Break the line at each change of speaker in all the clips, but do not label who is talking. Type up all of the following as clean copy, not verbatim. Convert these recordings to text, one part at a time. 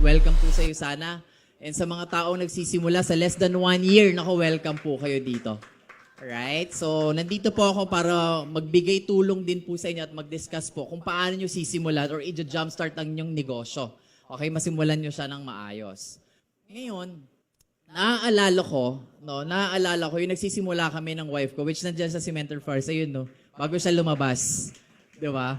Welcome po sa iyo sana. And sa mga taong nagsisimula sa less than 1 year, nako, welcome po kayo dito. Alright? So, nandito po ako para magbigay tulong din po sa inyo at mag-discuss po kung paano nyo sisimulan or i-jumpstart ang inyong negosyo. Okay, masimulan nyo siya ng maayos. Ngayon, naaalala ko, yung nagsisimula kami ng wife ko, which nandyan sa Cemental Farms, ayun, no? Bago siya lumabas. Di ba?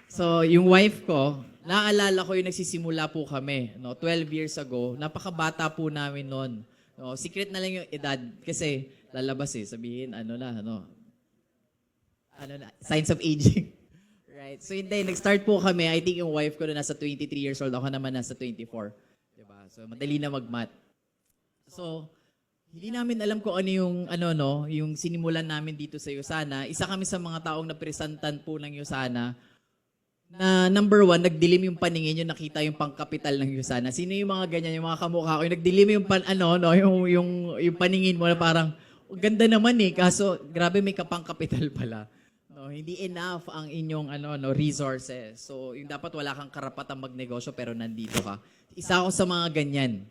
So, yung wife ko, naaalala ko yung nagsisimula po kami, no, 12 years ago. Napakabata po namin noon. No, secret na lang yung edad kasi lalabas sabihin signs of aging. Right? So hindi, nag-start po kami. I think yung wife ko na nasa 23 years old, ako naman nasa 24. Diba? So madali na mag-math. So hindi namin alam kung ano yung yung sinimulan namin dito sa Yusana. Isa kami sa mga taong napresentan po ng Yusana na number 1, nagdilim yung paningin yung nakita yung pangkapital ng Yusana. Sino yung mga ganyan, yung mga kamukha ko, yung nagdilim yung yung paningin mo na parang, ganda naman kaso grabe may kapangkapital pala. No, hindi enough ang inyong resources. So, yung dapat wala kang karapatang magnegosyo pero nandito ka. Isa ako sa mga ganyan.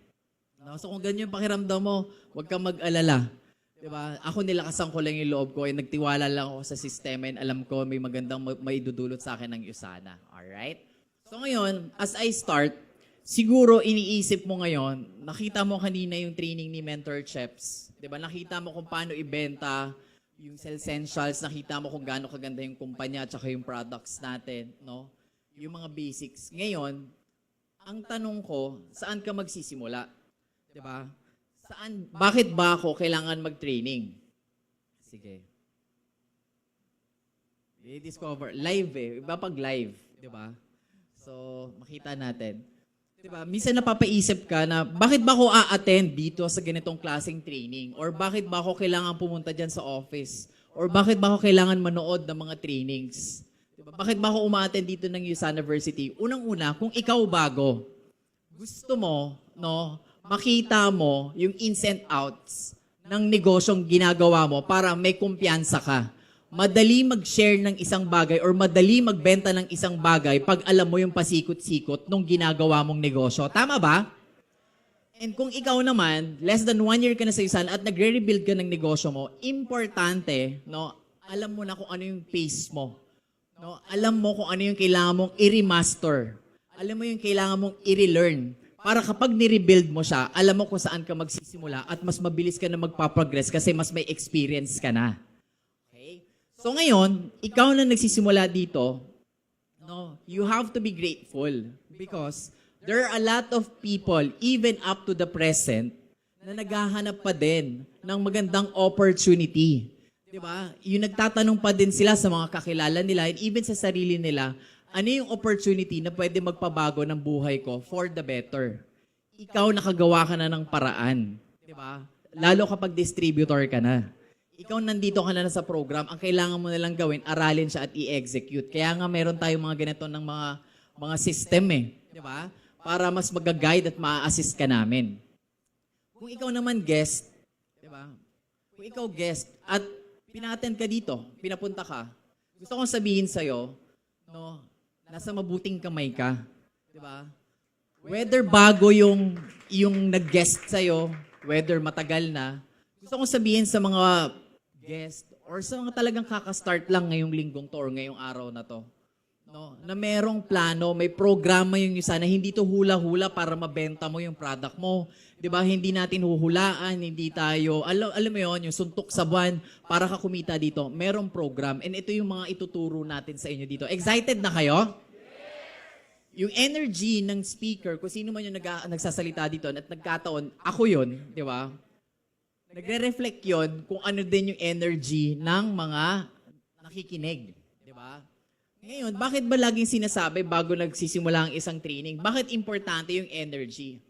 No, so kung ganyan yung pakiramdam mo, huwag kang mag-alala. Diba? Ako nilakasan ko lang yung loob ko, nagtiwala lang ako sa sistema and alam ko may magandang maidudulot sa akin ng Yusana. Alright? So ngayon, as I start, siguro iniisip mo ngayon, nakita mo kanina yung training ni Mentor Cheps. Diba? Nakita mo kung paano ibenta yung Essentials, nakita mo kung gaano kaganda yung kumpanya at saka yung products natin. No? Yung mga basics. Ngayon, ang tanong ko, saan ka magsisimula? Diba? Bakit ba ako kailangan mag-training? Sige. I-discover. Live Iba pag live. Diba? So, makita natin. Diba? Minsan napapaisip ka na, bakit ba ako a-attend dito sa ganitong klaseng training? Or bakit ba ako kailangan pumunta dyan sa office? Or bakit ba ako kailangan manood ng mga trainings? Diba? Bakit ba ako uma-attend dito ng Yusana University? Unang-una, kung ikaw bago, gusto mo, makita mo yung ins and outs ng negosyong ginagawa mo para may kumpiyansa ka. Madali mag-share ng isang bagay or madali magbenta ng isang bagay pag alam mo yung pasikot-sikot nung ginagawa mong negosyo. Tama ba? And kung ikaw naman, less than 1 year ka na sa Yusana at nagre-rebuild ka ng negosyo mo, importante, alam mo na kung ano yung pace mo. Alam mo kung ano yung kailangan mong i-remaster. Alam mo yung kailangan mong i-relearn. Para kapag ni-rebuild mo siya, alam mo kung saan ka magsisimula at mas mabilis ka na magpaprogress kasi mas may experience ka na. Okay? So ngayon, ikaw na nagsisimula dito, you have to be grateful because there are a lot of people, even up to the present, na naghahanap pa din ng magandang opportunity. Diba? Yung nagtatanong pa din sila sa mga kakilala nila and even sa sarili nila, ano yung opportunity na pwede magpabago ng buhay ko for the better? Ikaw nakagawa ka na ng paraan. Diba? Lalo kapag distributor ka na. Ikaw nandito ka na sa program, ang kailangan mo na lang gawin, aralin siya at i-execute. Kaya nga meron tayong mga ganito ng mga system Diba? Para mas mag-guide at ma-assist ka namin. Kung ikaw naman guest, diba? Kung ikaw guest at pina-attend ka dito, pinapunta ka, gusto kong sabihin sa'yo, nasa mabuting kamay ka. Diba? Whether bago yung nag-guest sa'yo, whether matagal na, gusto kong sabihin sa mga guest or sa mga talagang kakastart lang ngayong linggong to or ngayong araw na to, na merong plano, may programa yung Yusana, hindi to hula-hula para mabenta mo yung product mo. Diba? Hindi natin huhulaan, hindi tayo, alam mo yun, yung suntok sa buwan para ka kumita dito. Merong program. And ito yung mga ituturo natin sa inyo dito. Excited na kayo? Yung energy ng speaker, kung sino man yung nagsasalita dito at nagkataon, ako yun, di ba? Nagre-reflect yun kung ano din yung energy ng mga nakikinig. Di ba? Ngayon, bakit ba laging sinasabi bago nagsisimula ang isang training, bakit importante yung energy?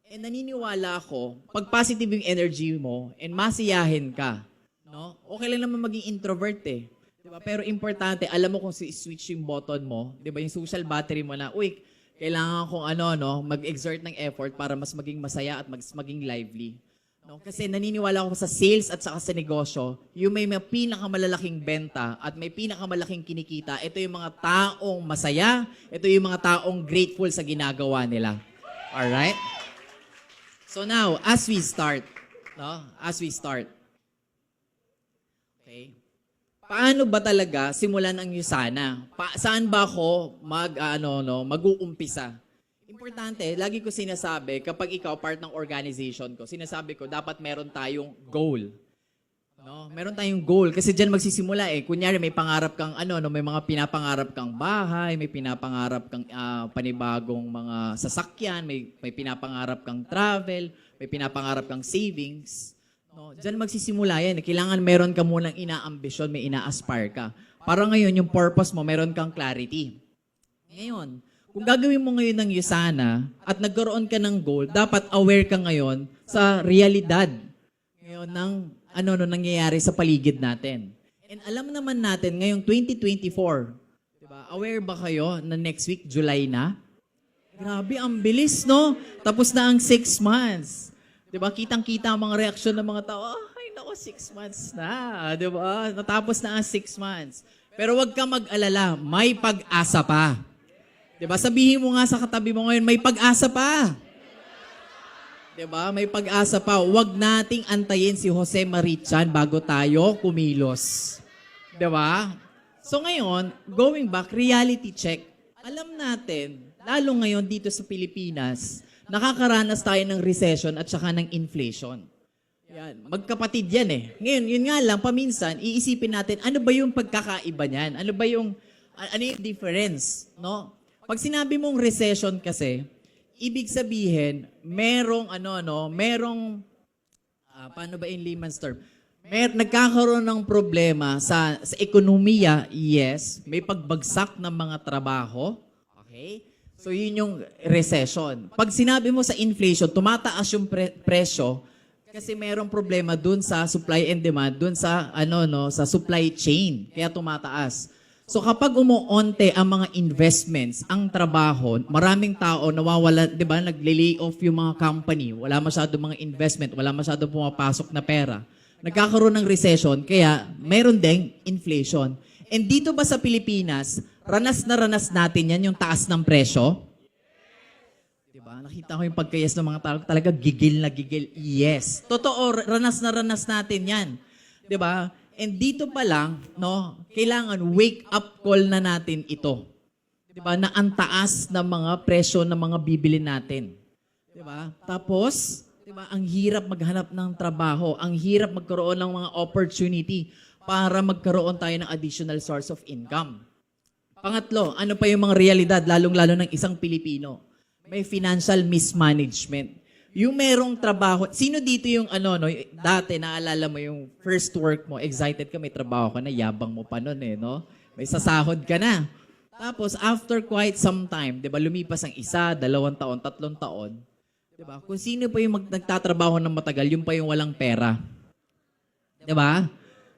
And naniniwala ako, pag positive yung energy mo and masiyahin ka, no? Okay lang naman maging introvert eh. Diba? Pero importante, alam mo kung switch yung button mo, 'di ba? Yung social battery mo na, uy, kailangan kong mag-exert ng effort para mas maging masaya at mas maging lively. No? Kasi naniniwala ako sa sales at saka sa negosyo, yung may pinakamalalaking benta at may pinakamalaking kinikita, ito yung mga taong masaya, ito yung mga taong grateful sa ginagawa nila. Alright? So now, as we start, okay, paano ba talaga simulan ang Usana? Saan ba ako mag-uumpisa? Importante, lagi ko sinasabi, kapag ikaw part ng organization ko, sinasabi ko, dapat meron tayong goal. No? Meron tayong goal. Kasi dyan magsisimula eh. Kunyari, may pangarap kang may mga pinapangarap kang bahay, may pinapangarap kang panibagong mga sasakyan, may pinapangarap kang travel, may pinapangarap kang savings. No? Dyan magsisimula yan. Kailangan meron ka munang inaambisyon, may ina-aspire ka. Para ngayon, yung purpose mo, meron kang clarity. Ngayon, kung gagawin mo ngayon ng Usana at nagkaroon ka ng goal, dapat aware ka ngayon sa realidad ngayon ng nangyayari sa paligid natin. And alam naman natin, ngayong 2024, diba, aware ba kayo na next week, July na? Grabe, ang bilis, no? Tapos na ang 6 months. Diba, kitang-kita ang mga reaksyon ng mga tao, ay nako, 6 months na. Diba, natapos na ang 6 months. Pero wag ka mag-alala, may pag-asa pa. Diba, sabihin mo nga sa katabi mo ngayon, may pag-asa pa. Diba, may pag-asa pa. Wag nating antayin si Jose Marichan bago tayo kumilos. Diba? So ngayon, going back, reality check. Alam natin, lalo ngayon dito sa Pilipinas, nakakaranas tayo ng recession at saka ng inflation. Yan. Magkapatid yan eh. Ngayon, yun nga lang, paminsan, iisipin natin, ano ba yung pagkakaiba niyan? Ano yung difference? No? Pag sinabi mong recession kasi, ibig sabihin, paano ba in layman's term? Nagkakaroon ng problema sa ekonomiya, yes. May pagbagsak ng mga trabaho, okay? So, yun yung recession. Pag sinabi mo sa inflation, tumataas yung presyo kasi mayroong problema dun sa supply and demand, dun sa, sa supply chain. Kaya tumataas. So, kapag umuonte ang mga investments, ang trabaho, maraming tao nawawala, di ba, nagle-lay off yung mga company. Wala masyado mga investment, wala masyado pumapasok na pera. Nagkakaroon ng recession, kaya mayroon ding inflation. And dito ba sa Pilipinas, ranas na ranas natin yan, yung taas ng presyo? Diba? Nakita ko yung pagkayas ng mga tao, talaga gigil na gigil. Yes. Totoo, ranas na ranas natin yan. Diba? And dito pa lang, kailangan wake up call na natin ito. Diba? Na ang taas ng mga presyo ng mga bibili natin. Diba? Tapos, diba, ang hirap maghanap ng trabaho, ang hirap magkaroon ng mga opportunity para magkaroon tayo ng additional source of income. Pangatlo, ano pa yung mga realidad, lalong-lalo ng isang Pilipino? May financial mismanagement. Yung merong trabaho, sino dito yung dati naalala mo yung first work mo, excited ka, may trabaho ka na, yabang mo pa nun no? May sasahod ka na. Tapos after quite some time, 'di ba, lumipas ang 1, 2 taon, 3 taon. 'Di ba? Kung sino pa yung nagtatrabaho ng matagal, yung pa yung walang pera. 'Di ba?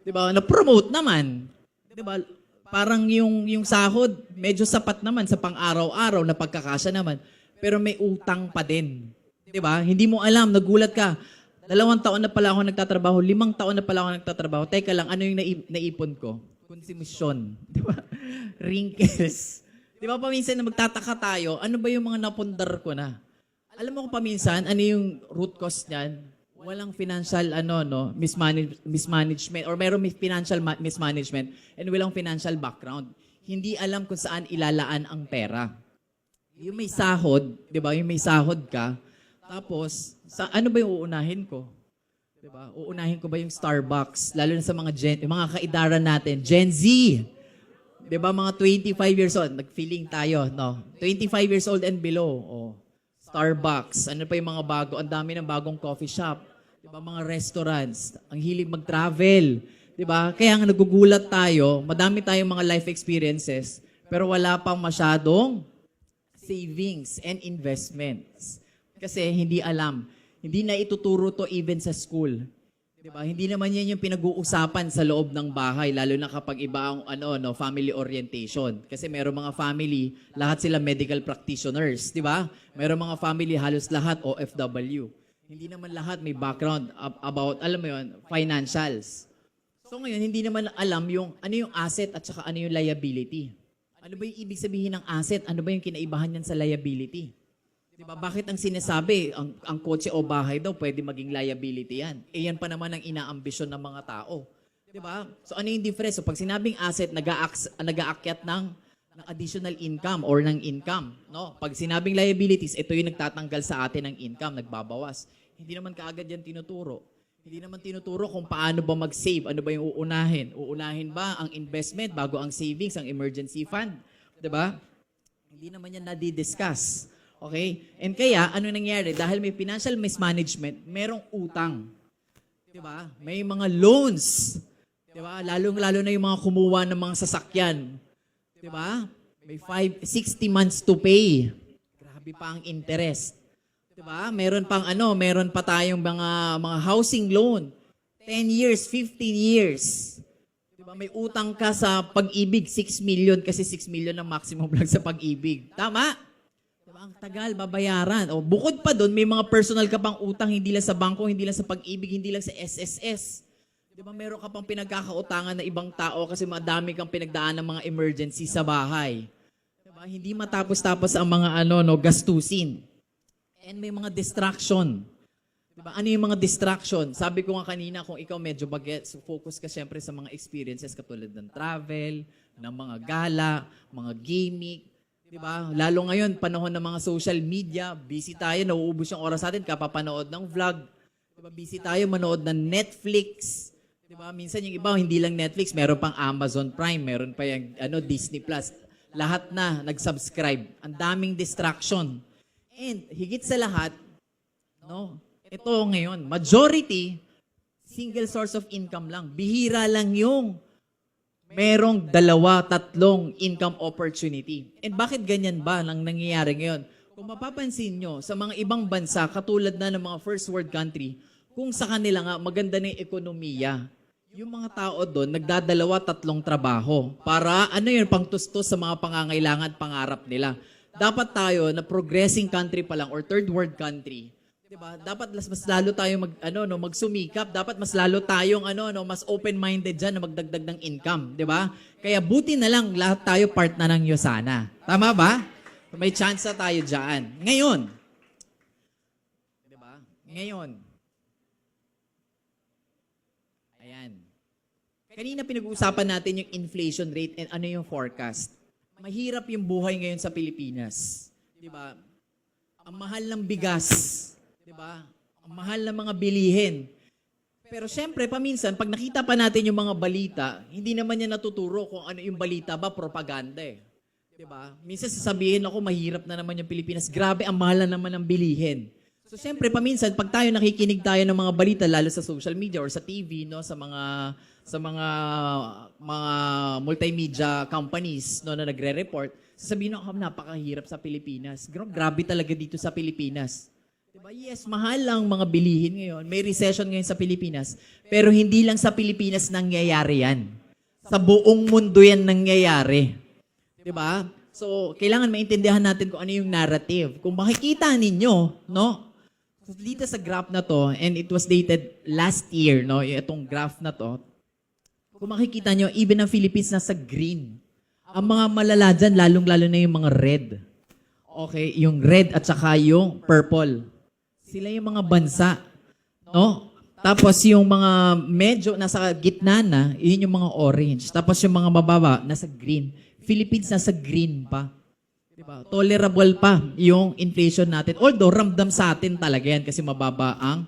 'Di ba? Na-promote naman. 'Di ba? Parang yung sahod, medyo sapat naman sa pang-araw-araw na pagkakasya naman. Pero may utang pa din. 'Di ba? Hindi mo alam, nagulat ka. 2 taon na pala ako nagtatrabaho, 5 taon na pala ako nagtatrabaho. Teka lang, ano yung naipon ko? Konsumisyon. 'Di ba? Wrinkles. 'Di ba paminsan na magtataka tayo, ano ba yung mga napundar ko na? Alam mo kung paminsan, ano yung root cause niyan? Walang financial mismanagement or mayroong financial mismanagement and walang financial background. Hindi alam kung saan ilalaan ang pera. Yung may sahod, 'di ba? Yung may sahod ka, tapos ano ba yung uunahin ko? 'Di ba? Uunahin ko ba yung Starbucks, lalo na sa mga kaidara natin, Gen Z. 'Di ba, mga 25 years old, nag-feeling tayo, 25 years old and below. Starbucks, ano pa yung mga bago, ang dami ng bagong coffee shop. Diba, mga restaurants, ang hilig mag-travel. 'Di ba? Kaya nga nagugulat tayo, madami tayong mga life experiences, pero wala pang masyadong savings and investments. Kasi hindi alam. Hindi na ituturo to even sa school. 'Di ba? Hindi naman yan yung pinag-uusapan sa loob ng bahay, lalo na kapag iba ang family orientation. Kasi meron mga family, lahat sila medical practitioners, 'di ba? Meron mga family halos lahat OFW. Hindi naman lahat may background about, alam mo 'yon, financials. So ngayon, hindi naman alam yung ano yung asset at saka ano yung liability. Ano ba yung ibig sabihin ng asset? Ano ba yung kinaibahan niyan sa liability? Diba? Bakit ang sinasabi, ang kotse o bahay daw pwede maging liability yan? Eh yan pa naman ang inaambisyon ng mga tao. Diba? So ano yung difference? So pag sinabing asset, nag-aakyat ng additional income or ng income. No? Pag sinabing liabilities, ito yung nagtatanggal sa atin ng income, nagbabawas. Hindi naman kaagad yan tinuturo. Hindi naman tinuturo kung paano ba mag-save, ano ba yung uunahin. Uunahin ba ang investment bago ang savings, ang emergency fund? Diba? Hindi naman yan nadi-discuss. Okay? And kaya, ano nangyari? Dahil may financial mismanagement, merong utang. Diba? May mga loans. Diba? Lalo na yung mga kumuha ng mga sasakyan. Diba? May 60 months to pay. Grabe pa ang interest. Diba? Meron pa tayong mga housing loan. 10 years, 15 years. Diba? May utang ka sa Pag-ibig, 6 million kasi 6 million ang maximum lang sa Pag-ibig. Tama? Ang tagal, babayaran. O, bukod pa doon, may mga personal ka pang utang, hindi lang sa bangko, hindi lang sa Pag-ibig, hindi lang sa SSS. Di ba, meron ka pang pinagkakautangan na ibang tao kasi madami kang pinagdaan ng mga emergency sa bahay. Di ba, hindi matapos-tapos ang mga gastusin. And may mga distraction. Di ba, ano yung mga distraction? Sabi ko nga kanina, kung ikaw medyo bagets, focus ka syempre sa mga experiences katulad ng travel, ng mga gala, mga gaming. Diba? Lalo ngayon, panahon ng mga social media, busy tayo, nauubos yung oras natin, kapapanood ng vlog. Diba? Busy tayo, manood ng Netflix. Diba? Minsan yung iba, hindi lang Netflix, meron pang Amazon Prime, meron pa yung Disney Plus. Lahat na nag-subscribe. Ang daming distraction. And higit sa lahat, ito ngayon, majority, single source of income lang. Bihira lang yung merong 2-3 income opportunity. And bakit ganyan ba nang nangyayari ngayon? Kung mapapansin nyo, sa mga ibang bansa, katulad na ng mga first world country, kung sa kanila nga maganda na yung ekonomiya, yung mga tao doon nagdadalawa-3 trabaho para pangtustos sa mga pangangailangan at pangarap nila. Dapat tayo na progressing country pa lang or third world country, diba? Dapat mas lalo tayo magsumikap, dapat mas lalo tayong mas open-minded diyan na magdagdag ng income, 'di ba? Kaya buti na lang lahat tayo part na ng Yosana. Tama ba? May chance na tayo diyan. Ngayon, 'di ba? Ngayon. Ayan. Kanina pinag-uusapan natin yung inflation rate and ano yung forecast. Mahirap yung buhay ngayon sa Pilipinas, 'di ba? Ang mahal ng bigas, diba? Ang mahal ng mga bilihin. Pero syempre, paminsan, pag nakita pa natin yung mga balita, hindi naman niya natuturo kung ano yung balita ba, propaganda eh. Diba? Minsan sasabihin ako, mahirap na naman yung Pilipinas. Grabe, ang mahal na naman ng bilihin. So syempre, paminsan, pag tayo nakikinig tayo ng mga balita, lalo sa social media or sa TV, sa mga multimedia companies na nagre-report, sasabihin ako, napakahirap sa Pilipinas. Grabe talaga dito sa Pilipinas. Diba? Yes, mahal ang mga bilihin ngayon. May recession ngayon sa Pilipinas. Pero hindi lang sa Pilipinas nangyayari yan. Sa buong mundo yan nangyayari. Diba? So, kailangan maintindihan natin kung ano yung narrative. Kung makikita ninyo, so, dito sa graph na to, and it was dated last year, itong graph na to, kung makikita nyo, even ang Philippines nasa green. Ang mga malala dyan, lalong-lalo na yung mga red. Okay, yung red at saka yung purple. Sila yung mga bansa, Tapos yung mga medyo nasa gitna na, yun yung mga orange. Tapos yung mga mababa, nasa green. Philippines nasa green pa. Diba? Tolerable pa yung inflation natin. Although, ramdam sa atin talaga yan kasi mababa ang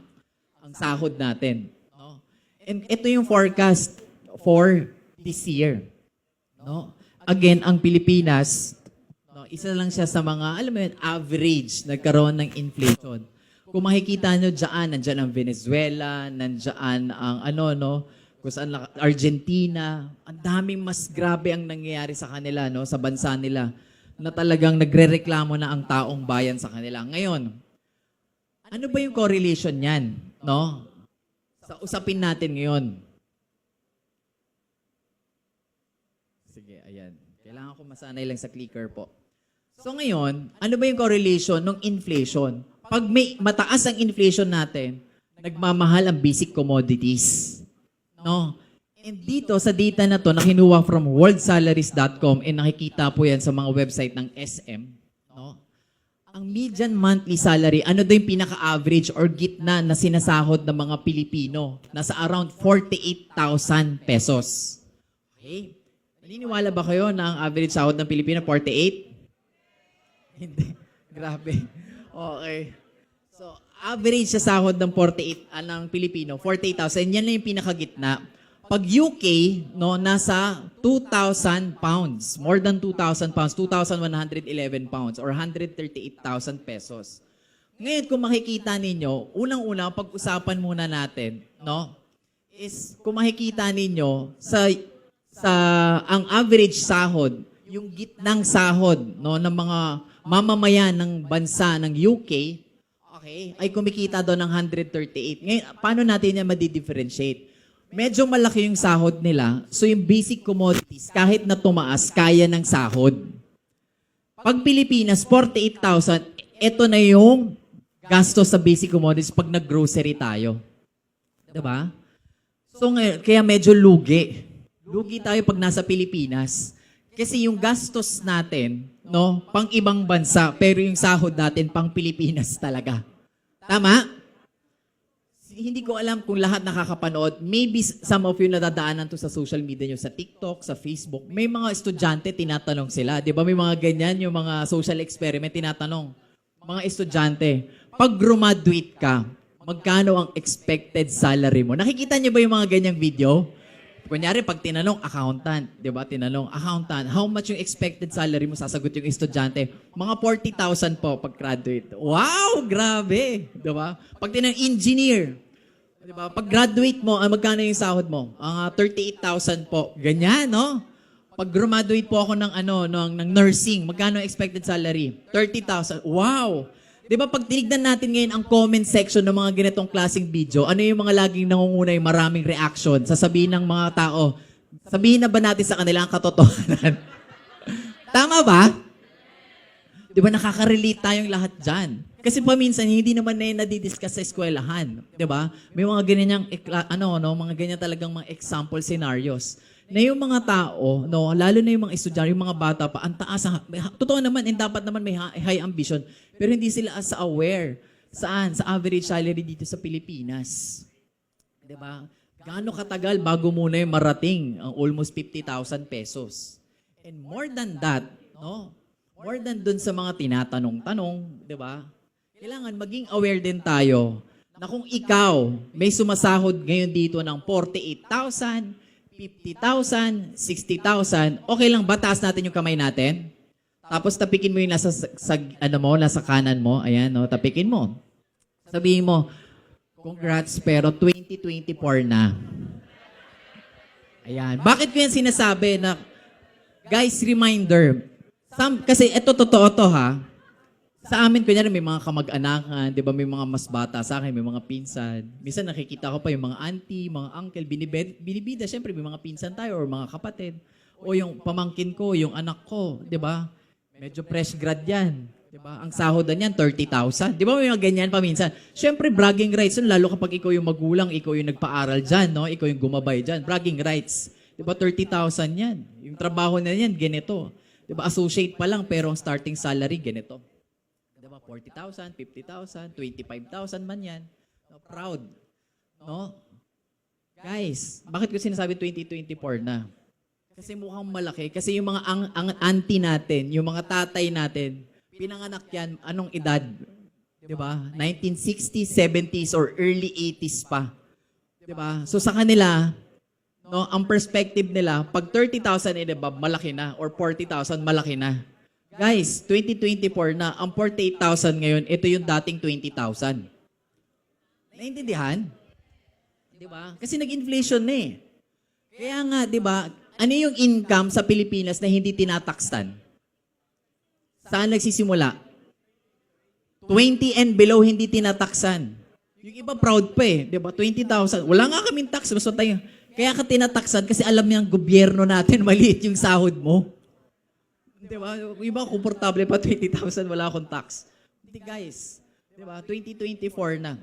sahod natin. And ito yung forecast for this year. Again, ang Pilipinas, isa lang siya sa mga, average nagkaroon ng inflation. Kung makikita nyo dyan, nandyan ang Venezuela, nandyan ang kung saan Argentina, ang daming mas grabe ang nangyayari sa kanila, no, sa bansa nila, na talagang nagrereklamo na ang taong bayan sa kanila. Ngayon, ano ba yung correlation niyan, no? Sa usapin natin ngayon. Sige, ayan. Kailangan ko masanay lang sa clicker po. So ngayon, ano ba yung correlation ng inflation? Pag may mataas ang inflation natin, nagmamahal ang basic commodities. No? And dito sa data na to na kinuha from worldsalaries.com and nakikita po yan sa mga website ng SM, no? Ang median monthly salary, ano daw yung pinaka-average or gitna na sinasahod ng mga Pilipino? Nasa around 48,000 pesos. Okay? Naniniwala ba kayo na ang average sahod ng Pilipino 48? Hindi. Grabe. Okay. So, average sa sahod ng 48 ng Pilipino, 48,000. Yan lang yung pinakagitna. Pag UK, no, nasa 2,000 pounds. More than 2,000 pounds. 2,111 pounds or 138,000 pesos. Ngayon, kung makikita ninyo, unang-una, pag-usapan muna natin, no, is kung makikita ninyo sa ang average sahod, yung gitnang sahod, no, ng mga mamamayan ng bansa ng UK, okay, ay kumikita doon ng 138. Ngayon, paano natin yan madi-differentiate? Medyo malaki yung sahod nila, so yung basic commodities, kahit na tumaas, kaya ng sahod. Pag Pilipinas, 48,000, ito na yung gastos sa basic commodities pag nag-grocery tayo. Diba? So, kaya medyo lugi. Lugi tayo pag nasa Pilipinas. Kasi yung gastos natin, no, pang ibang bansa, pero yung sahod natin pang Pilipinas talaga. Tama? Hindi ko alam kung lahat nakakapanood. Maybe some of you nadadaanan to sa social media nyo, sa TikTok, sa Facebook. May mga estudyante, tinatanong sila. Di ba may mga ganyan, yung mga social experiment, tinatanong. Mga estudyante, pag graduate ka, magkano ang expected salary mo? Nakikita niyo ba yung mga ganyang video? Kunyari, pag tinanong, accountant, di ba? Tinanong, accountant, how much yung expected salary mo? Sasagot yung estudyante, mga 40,000 po pag graduate. Wow! Grabe! Di ba? Pag tinanong, engineer, di ba? Pag graduate mo, magkano yung sahod mo? 38,000 po. Ganyan, no? Pag graduate po ako ng nursing, magkano yung expected salary? 30,000. Wow! Di ba pag tinignan natin ngayon ang comment section ng mga ganitong klaseng video, ano yung mga laging nangungunay, maraming reaction? Sasabihin ng mga tao, sabihin na ba natin sa kanila ang katotohanan? Tama ba? Di ba nakaka-relate tayong lahat dyan? Kasi paminsan, hindi naman na yun nadidiscuss sa eskwelahan. Di ba? May mga ganyang, mga ganyan talagang mga example scenarios na yung mga tao, no, lalo na yung mga estudyante, yung mga bata pa, ang taas, totoo naman, and dapat naman may high ambition, pero hindi sila as aware. Saan? Sa average salary dito sa Pilipinas. Diba? Gaano katagal bago muna yung marating ang almost 50,000 pesos. And more than that, no, more than dun sa mga tinatanong-tanong, diba? Kailangan maging aware din tayo na kung ikaw may sumasahod ngayon dito ng 48,000, 50,000, 60,000, okay lang ba taas natin yung kamay natin? Tapos tapikin mo yung nasa kanan mo, ayan, no, tapikin mo. Sabihin mo, congrats, pero 2024 na. Ayan. Bakit ko yan sinasabi na, guys, reminder, kasi ito totoo to ha, sa amin, kunyari, may mga kamag-anakan, di ba, may mga mas bata sa akin, may mga pinsan. Minsan nakikita ko pa yung mga auntie, mga uncle, binibida. Siyempre, may mga pinsan tayo or mga kapatid. O yung pamangkin ko, yung anak ko, di ba? Medyo fresh grad yan. Di ba? Ang sahodan niyan, 30,000. Di ba may mga ganyan pa minsan? Siyempre, bragging rights yun, lalo kapag ikaw yung magulang, ikaw yung nagpa-aral dyan, no? Ikaw yung gumabay dyan. Bragging rights. Di ba, 30,000 yan. Yung trabaho na yan, ganito. Di ba, associate pa lang, pero ang starting salary, ganito. 40,000, 50,000, 25,000 man yan. No, proud. No? Guys, bakit ko sinasabi 2024 na? Kasi mukhang malaki. Kasi yung mga ang auntie natin, yung mga tatay natin, pinanganak yan, anong edad? Diba? 1960s, 70s, or early 80s pa. Diba? So sa kanila, no, ang perspective nila, pag 30,000 diba, malaki na, or 40,000, malaki na. Guys, 2024 na, ang 48,000 ngayon, ito yung dating 20,000. Naintindihan? Di ba? Kasi nag-inflation na eh. Kaya nga, di ba, ano yung income sa Pilipinas na hindi tinataksan? Saan nagsisimula? 20 and below hindi tinataksan. Yung iba proud pa eh, 'di ba? 20,000. Wala nga kaming tax, basta tayo. Kaya ka tinataksan kasi alam niya ang gobyerno natin maliit yung sahod mo. 'Di ba? Yung iba komportable pa 20,000 wala akong tax. Hindi guys, 'di ba? 2024 na.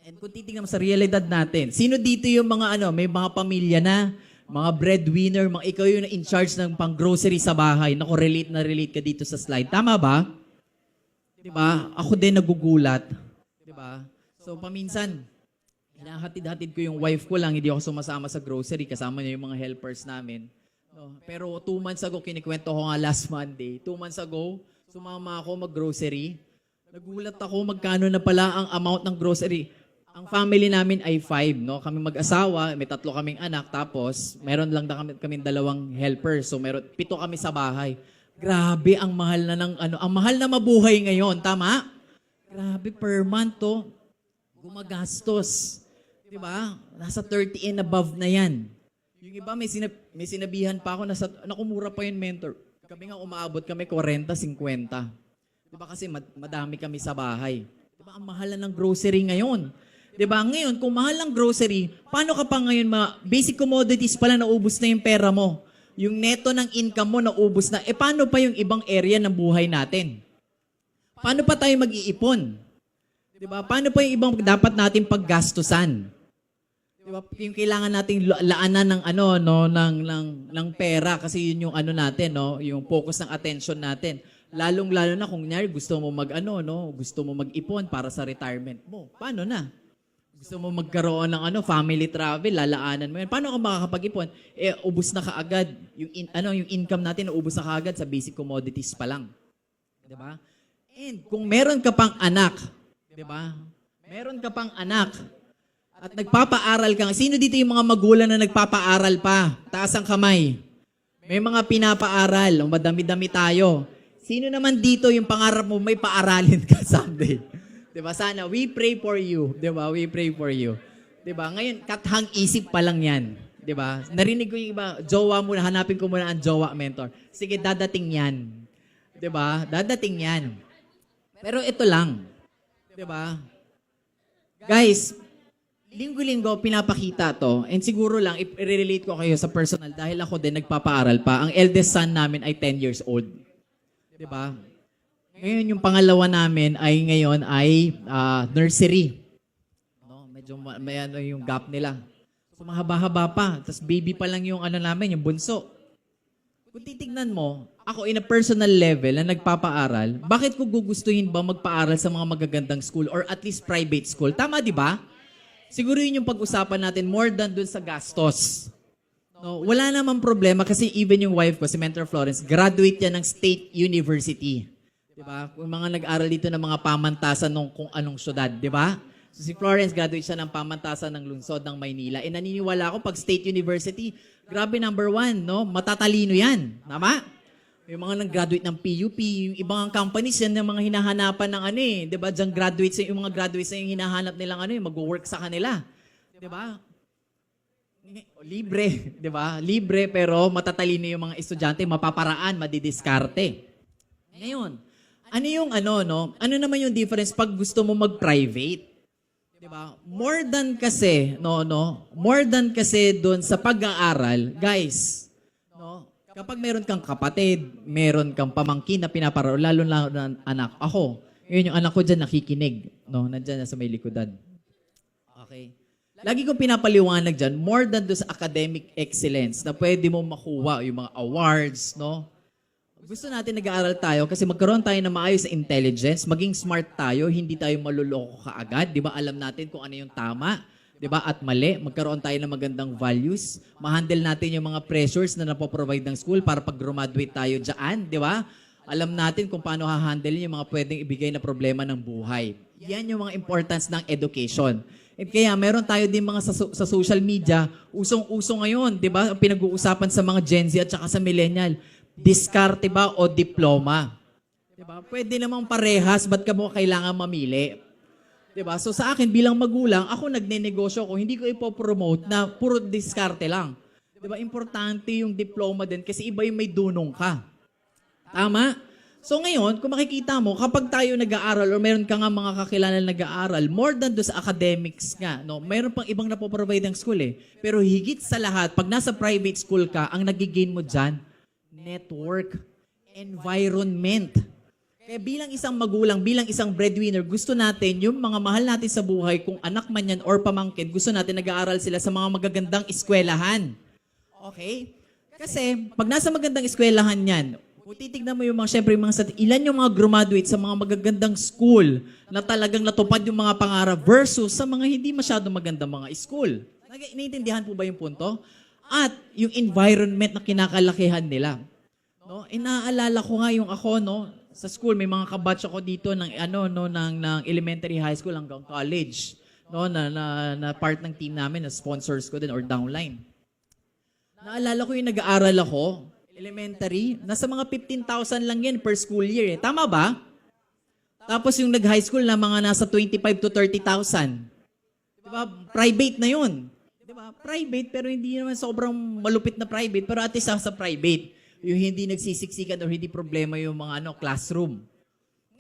And kung titingnan mo sa realidad natin, sino dito yung mga may mga pamilya na, mga breadwinner, mga ikaw yung in charge ng pang-grocery sa bahay. Naku, relate na relate ka dito sa slide. Tama ba? 'Di ba? Ako din nagugulat. 'Di ba? So paminsan hinahatid-hatid ko yung wife ko lang, hindi ako sumasama sa grocery, kasama niya yung mga helpers namin. No, pero 2 months ago kinikwento ko nga last Monday. 2 months ago, sumama ako mag-grocery. Nagulat ako magkano na pala ang amount ng grocery. Ang family namin ay 5, no? Kami mag-asawa, may 3 kaming anak, tapos meron lang na kami 2 helpers. So meron 7 kami sa bahay. Grabe ang mahal na ang mahal na mabuhay ngayon, tama? Grabe per month to. Gumagastos. 'Di ba? Nasa 30 and above na 'yan. Yung iba may sinabihan pa ako nakumura pa yung mentor. Kami nga umaabot kami 40, 50. 'Di ba kasi madami kami sa bahay. 'Di ba ang mahal na ng grocery ngayon? 'Di ba? Ngayon kung mahal ang grocery, paano ka pa ngayon basic commodities pala naubos na yung pera mo? Yung neto ng income mo naubos na. Paano pa yung ibang area ng buhay natin? Paano pa tayo mag-iipon? 'Di ba? Paano pa yung ibang dapat natin paggastusan? 'Di ba? Yung kailangan nating laanan ng ng pera kasi yun yung natin, no, yung focus ng attention natin. Lalong-lalo na kung nyari gusto mo gusto mo mag-ipon para sa retirement mo. Paano na? Gusto mo magkaroon ng family travel, lalaanan mo yan. Paano ka makakapag-ipon? Ubus na kaagad. Yung income natin, ubus na kaagad sa basic commodities pa lang. 'Di ba? And kung meron ka pang anak, 'di ba? Meron ka pang anak at nagpapaaral ka. Sino dito yung mga magulang na nagpapaaral pa? Taas ang kamay. May mga pinapaaral. Madami-dami tayo. Sino naman dito yung pangarap mo may paaralin ka someday? 'Di ba? Sana we pray for you, 'di ba? We pray for you. 'Di ba? Ngayon kathang isip pa lang 'yan, 'di ba? Narinig ko yung iba, jowa muna, hanapin ko muna ang jowa mentor. Sige, dadating 'yan. 'Di ba? Dadating 'yan. Pero ito lang. 'Di ba? Guys, linggo-linggo pinapakita 'to, and siguro lang i-relate ko kayo sa personal dahil ako din nagpapaaral pa. Ang eldest son namin ay 10 years old. 'Di ba? Ngayon, yung pangalawa namin ay nursery. No, medyo may yung gap nila. So mahaba-haba pa. Tapos baby pa lang yung namin, yung bunso. Kung titignan mo, ako in a personal level na nagpapaaral, bakit ko gugustuhin ba magpaaral sa mga magagandang school or at least private school? Tama, di ba? Siguro yun yung pag-usapan natin more than dun sa gastos. No, wala namang problema kasi even yung wife ko, si Mentor Florence, graduate yan ng State University. Diba? Kung mga nag-aral dito ng mga pamantasan ng kung anong syudad, di ba? So si Florence, graduate siya ng pamantasan ng lungsod ng Maynila. E naniniwala ako pag State University, grabe number 1, no? Matatalino yan. Tama? Yung mga nag-graduate ng PUP, yung ibang companies yan ng mga hinahanapan ng di ba? Diyan graduates, yung mga graduates na yung hinahanap nilang mag-work sa kanila. Di ba? Libre, di ba? Libre pero matatalino yung mga estudyante, mapaparaan, madidiskarte. Ngayon, ano yung Ano naman yung difference pag gusto mo mag-private? 'Di ba? More than kasi, more than kasi doon sa pag-aaral, guys, no? Kapag meron kang kapatid, meron kang pamangkin na pinaparal, lalo na anak. Ako, yun yung anak ko diyan nakikinig, no? Nandiyan na sa may likodan. Okay. Lagi kong pinapaliwanag diyan, more than doon sa academic excellence na pwede mo makuha yung mga awards, no? Gusto natin nag-aaral tayo kasi magkaroon tayo ng maayos na intelligence, maging smart tayo, hindi tayo maluloko kaagad, 'di ba? Alam natin kung ano yung tama, 'di ba? At mali, magkaroon tayo ng magandang values, ma-handle natin yung mga pressures na napoprovide ng school para pag graduate tayo diyan, 'di ba? Alam natin kung paano ha-handle yung mga pwedeng ibigay na problema ng buhay. Yan yung mga importance ng education. At kaya meron tayo din mga sa social media, usong-uso ngayon, 'di ba? Pinag-uusapan sa mga Gen Z at saka sa millennial. Diskarte ba o diploma? Diba? Pwede namang parehas, ba't ka mo kailangan mamili? Diba? So sa akin bilang magulang, ako nagnenegosyo ko, hindi ko ipopromote na puro diskarte lang. 'Di ba? Importante yung diploma din kasi iba yung may dunong ka. Tama? So ngayon, kung makikita mo, kapag tayo nag-aaral or meron ka nga mga kakilala na nag-aaral, more than do sa academics nga, no? Meron pang ibang napoprovide ng school eh. Pero higit sa lahat, pag nasa private school ka, ang nagigain mo dyan, network, environment. Kaya bilang isang magulang, bilang isang breadwinner, gusto natin yung mga mahal natin sa buhay, kung anak man yan or pamangkin, gusto natin nag-aaral sila sa mga magagandang eskwelahan. Okay? Kasi pag nasa magandang eskwelahan yan, kung titignan mo yung mga, syempre, ilan yung mga graduate sa mga magagandang school na talagang natupad yung mga pangarap versus sa mga hindi masyadong magandang mga school. Naiintindihan po ba yung punto? At yung environment na kinakalakihan nila. No? Inaalala ko nga yung ako, no, sa school, may mga kabatch ako dito ng elementary, high school hanggang college, no, na part ng team namin, na sponsors ko din or downline. Naalala ko yung nag-aaral ako, elementary, nasa mga 15,000 lang yan per school year. Eh. Tama ba? Tapos yung nag-high school na mga nasa 25 to 30,000. Diba? Private na yun. Diba? Private, pero hindi naman sobrang malupit na private, pero at least sa private, yung hindi nagsisiksikan or hindi problema yung mga classroom.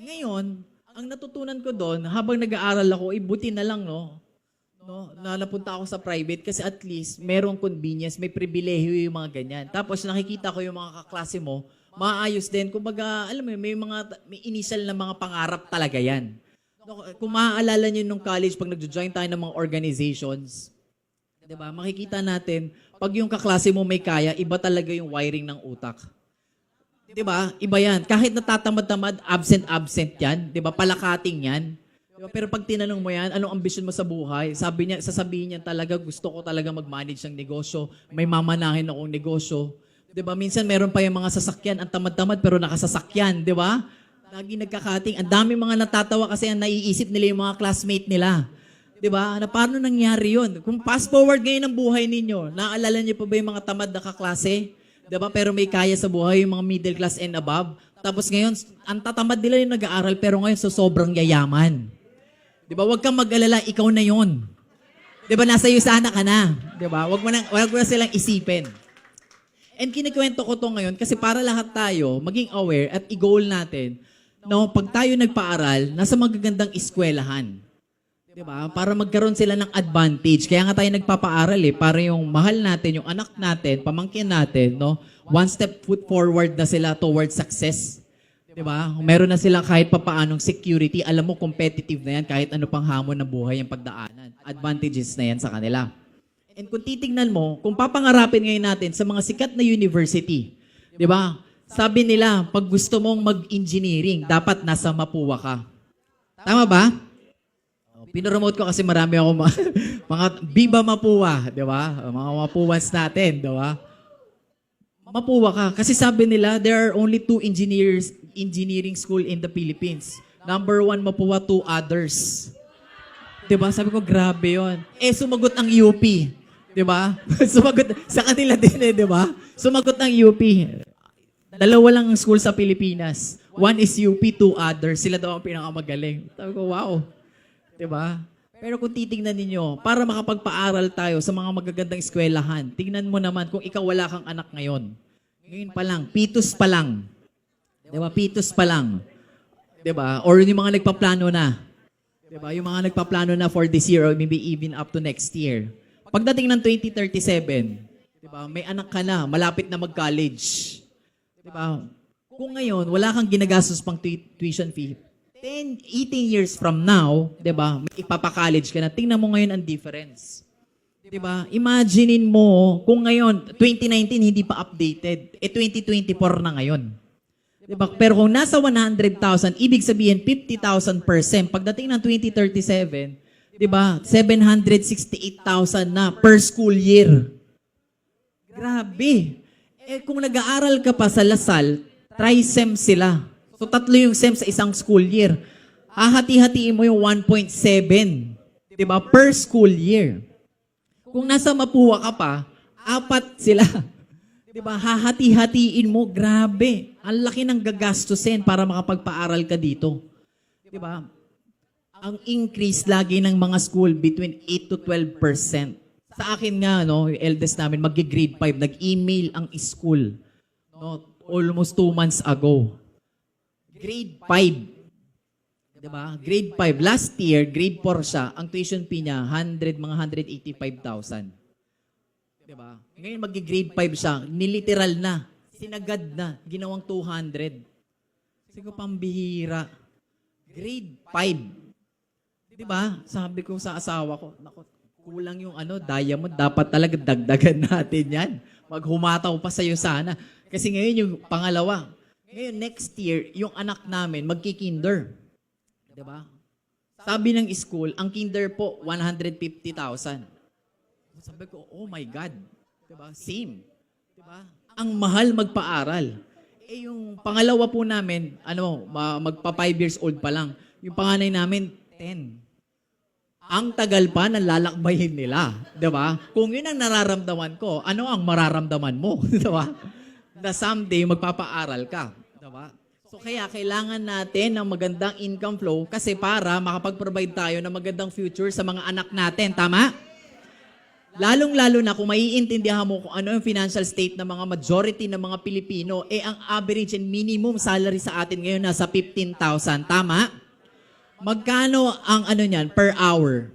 Ngayon, ang natutunan ko doon, habang nag-aaral ako, buti na lang, na napunta ako sa private kasi at least merong convenience, may pribilehiyo yung mga ganyan. Tapos nakikita ko yung mga kaklase mo, maayos din. Kumbaga, alam mo, may initial na mga pangarap talaga yan. Kung maaalala nyo nung college, pag nag-join tayo ng mga organizations, diba, makikita natin, pag yung kaklase mo may kaya, iba talaga yung wiring ng utak. Diba? Iba yan. Kahit natatamad-tamad, absent yan. Diba? Palakating yan. Pero pag tinanong mo yan, anong ambisyon mo sa buhay? Sasabihin niya talaga, gusto ko talaga mag-manage ng negosyo. May mamanahin akong negosyo. Diba? Minsan meron pa yung mga sasakyan, ang tamad-tamad pero nakasasakyan. Diba? Lagi nagkakating. Ang dami mga natatawa kasi ang naiisip nila yung mga classmate nila. Diba? Na paano nangyari yun? Kung fast forward ngayon ang buhay ninyo, naaalala niyo pa ba yung mga tamad na kaklase? Diba? Pero may kaya sa buhay, yung mga middle class and above. Tapos ngayon, ang tatamad nila yung nag-aaral pero ngayon sobrang yayaman. Diba? Huwag kang mag-alala, ikaw na yon. Diba? Nasa iyo sana ka na. Diba? Huwag mo na silang isipin. And kinikwento ko to ngayon kasi para lahat tayo maging aware at i-goal natin pag tayo nagpaaral, nasa magagandang eskwelahan. Diba? Para magkaroon sila ng advantage. Kaya nga tayo nagpapaaral para yung mahal natin, yung anak natin, pamangkin natin, one step forward na sila towards success. Diba? Meron na sila kahit papaanong security. Alam mo, competitive na yan kahit ano pang hamon ng buhay ang pagdaanan. Advantages na yan sa kanila. And kung titignan mo, kung papangarapin ngayon natin sa mga sikat na university, diba? Sabi nila, pag gusto mong mag-engineering, dapat nasa Mapua ka. Tama ba? Pinoromote ko kasi marami ako mga Viva Mapua, diba? Mga Mapuans natin, diba? Mapua ka. Kasi sabi nila, there are only 2 engineering school in the Philippines. Number 1, Mapua, 2 others. Diba? Sabi ko, grabe yon. Sumagot ang UP. Diba? Sumagot, sa kanila din diba? Sumagot ang UP. 2 lang ang school sa Pilipinas. 1 is UP, 2 others. Sila daw ang pinakamagaling. Sabi ko, wow. Diba? Pero kung titignan ninyo, para makapagpaaral tayo sa mga magagandang eskwelahan, tignan mo naman kung ikaw wala kang anak ngayon. Ngayon pa lang, pitus pa lang. Diba? Pitus pa lang. Diba? Or yung mga nagpaplano na. Diba? Yung mga nagpaplano na for this year or maybe even up to next year. Pagdating ng 2037, diba? May anak ka na, malapit na mag-college. Diba? Kung ngayon, wala kang ginagastos pang tuition fee, 10, 18 years from now, 'di ba? Ipapa-college ka na. Tingnan mo ngayon ang difference. 'Di ba? Imaginein mo kung ngayon 2019 hindi pa updated, 2024 na ngayon. 'Di ba? Pero kung nasa 100,000, ibig sabihin 50,000 per sem. Pagdating ng 2037, 'di ba? 768,000 na per school year. Grabe. Kung nag-aaral ka pa sa Lasal, tri-sem sila. So, 3 yung SEM sa isang school year. Hahati-hatiin mo yung 1.7, diba, per school year. Kung nasa Mapua ka pa, 4 sila. Diba, hahati-hatiin mo, grabe. Ang laki ng gagastusin para makapagpaaral ka dito. Diba? Ang increase lagi ng mga school between 8 to 12% Sa akin nga, no, yung eldest namin, mag-grade 5, nag-email ang school, no, almost 2 months ago. Grade 5. Diba? Grade 5. Last year, grade 4 siya. Ang tuition fee niya, mga 185,000. Diba? Ngayon, mag-grade 5 siya. Niliteral na. Sinagad na. Ginawang 200. Sige, pambihira. Grade 5. Diba? Sabi ko sa asawa ko, nako, kulang yung diamond. Dapat talaga dagdagan natin yan. Maghumataw pa sa'yo sana. Kasi ngayon yung pangalawa. Ngayon, next year, yung anak namin, magki-kinder. Diba? Sabi ng school, ang kinder po, 150,000. Sabi ko, oh my God. Diba? Same. Diba? Ang mahal magpaaral. Eh yung pangalawa po namin, magpa 5 years old pa lang. Yung panganay namin, 10. Ang tagal pa ng lalakbayin nila. Diba? Kung yun ang nararamdaman ko, ano ang mararamdaman mo? Diba? Na someday, magpapaaral ka. Diba? So kaya kailangan natin ng magandang income flow kasi para makapag-provide tayo ng magandang future sa mga anak natin. Tama? Lalong-lalo na kung maiintindihan mo kung ano yung financial state ng mga majority ng mga Pilipino, ang average and minimum salary sa atin ngayon nasa 15,000. Tama? Magkano ang niyan per hour?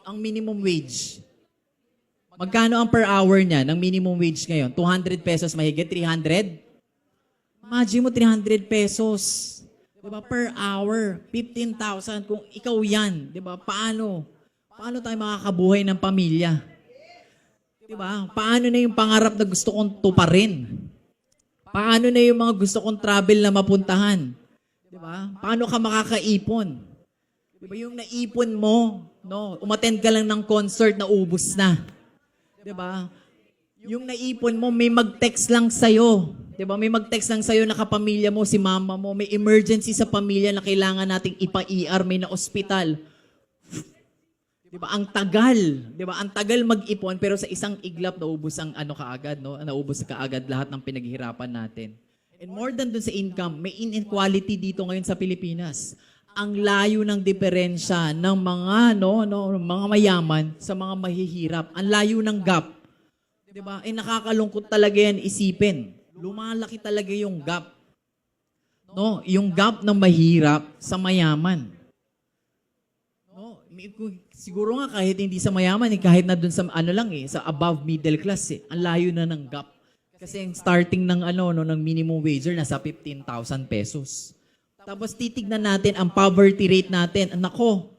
Ang minimum wage. Magkano ang per hour niya ng minimum wage ngayon? 200 pesos mahigit? 300? Imagine mo 300 pesos. Diba? Per hour. 15,000. Kung ikaw yan, diba? Paano? Paano tayo makakabuhay ng pamilya? Diba? Paano na yung pangarap na gusto kong tuparin? Paano na yung mga gusto kong travel na mapuntahan? Diba? Paano ka makakaipon? Diba? Yung naipon mo, no, umattend ka lang ng concert na ubus na. Diba? Yung naipon mo, may mag-text lang sa'yo. Diba? May mag-text lang sa'yo na kapamilya mo, si mama mo, may emergency sa pamilya na kailangan nating ipa-ER, may na-hospital. Diba? Ang tagal. Diba? Ang tagal mag-ipon, pero sa isang iglap, naubos ang kaagad, no? Naubos kaagad lahat ng pinaghirapan natin. And more than dun sa income, may inequality dito ngayon sa Pilipinas. Ang layo ng diferensya ng mga mga mayaman sa mga mahihirap. Ang layo ng gap. 'Di ba? Nakakalungkot talaga yan isipin. Lumalaki talaga yung gap. No, yung gap ng mahirap sa mayaman. No, siguro nga kahit hindi sa mayaman, kahit na dun sa sa above middle class, ang layo na ng gap. Kasi ang starting ng ng minimum wage nasa 15,000 pesos. Tapos titignan natin ang poverty rate natin. Nako,